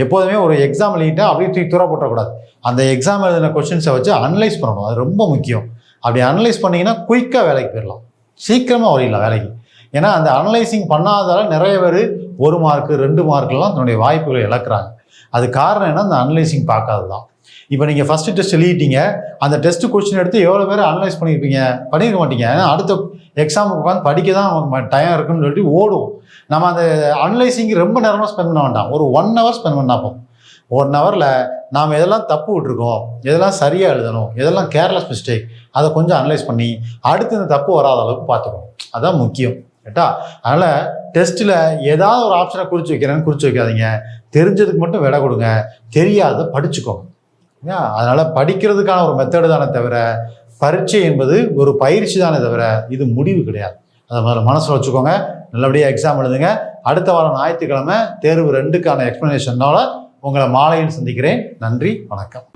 எப்போதுமே ஒரு எக்ஸாம் எழுதிட்டா அப்படியே தூக்கி தூர போட்டக்கூடாது. அந்த எக்ஸாம் எழுதின கொஸ்டின்ஸை வச்சு அனலைஸ் பண்ணணும். அது ரொம்ப முக்கியம். அப்படி அனலைஸ் பண்ணிங்கன்னா குயிக்காக வேலைக்கு போயிடலாம், சீக்கிரமாக வரையிடலாம் வேலைக்கு. ஏன்னா அந்த அனலைசிங் பண்ணாதால நிறைய பேர் 1 மார்க்கு 2 மார்க்கெலாம் தன்னுடைய வாய்ப்புகளை இழக்கிறாங்க. அது காரணம் என்ன? அந்த அனலைசிங் பார்க்காது தான். இப்போ நீங்கள் ஃபஸ்ட்டு டெஸ்ட் எழுதிட்டீங்க, அந்த டெஸ்ட் கொஸ்டின் எடுத்து எவ்வளோ பேர் அனலைஸ் பண்ணியிருக்க மாட்டீங்க. ஏன்னா அடுத்த எக்ஸாமுக்கு உட்காந்து படிக்க தான் நமக்கு டைம் இருக்குன்னு சொல்லிட்டு ஓடும். நம்ம அந்த அனலைசிங் ரொம்ப நேரமாக ஸ்பெண்ட் பண்ண வேண்டாம். ஒரு 1 ஹவர் ஸ்பெண்ட் பண்ணால் போதும். 1 ஹவரில் நாம் எதெல்லாம் தப்பு விட்டுருக்கோம், எதெல்லாம் சரியாக எழுதணும், எதெல்லாம் கேர்லெஸ் மிஸ்டேக், அதை கொஞ்சம் அனலைஸ் பண்ணி அடுத்து இந்த தப்பு வராத அளவுக்கு பார்த்துக்கணும். அதுதான் முக்கியம். கேட்டா? அதனால் டெஸ்ட்டில் ஏதாவது ஒரு ஆப்ஷனை குறித்து வைக்கிறேன்னு குறித்து வைக்காதீங்க. தெரிஞ்சதுக்கு மட்டும் விடை கொடுங்க, தெரியாத படிச்சுக்கோங்க. அதனால் படிக்கிறதுக்கான ஒரு மெத்தடு தானே தவிர, பரீட்சை என்பது ஒரு பயிற்சி தானே தவிர இது முடிவு கிடையாது. அதை முதல்ல மனசில் வச்சுக்கோங்க. நல்லபடியாக எக்ஸாம் எழுதுங்க. அடுத்த வாரம் ஞாயிற்றுக்கிழமை தேர்வு 2க்கான எக்ஸ்ப்ளனேஷனோட உங்களை மாலையில் சந்திக்கிறேன். நன்றி, வணக்கம்.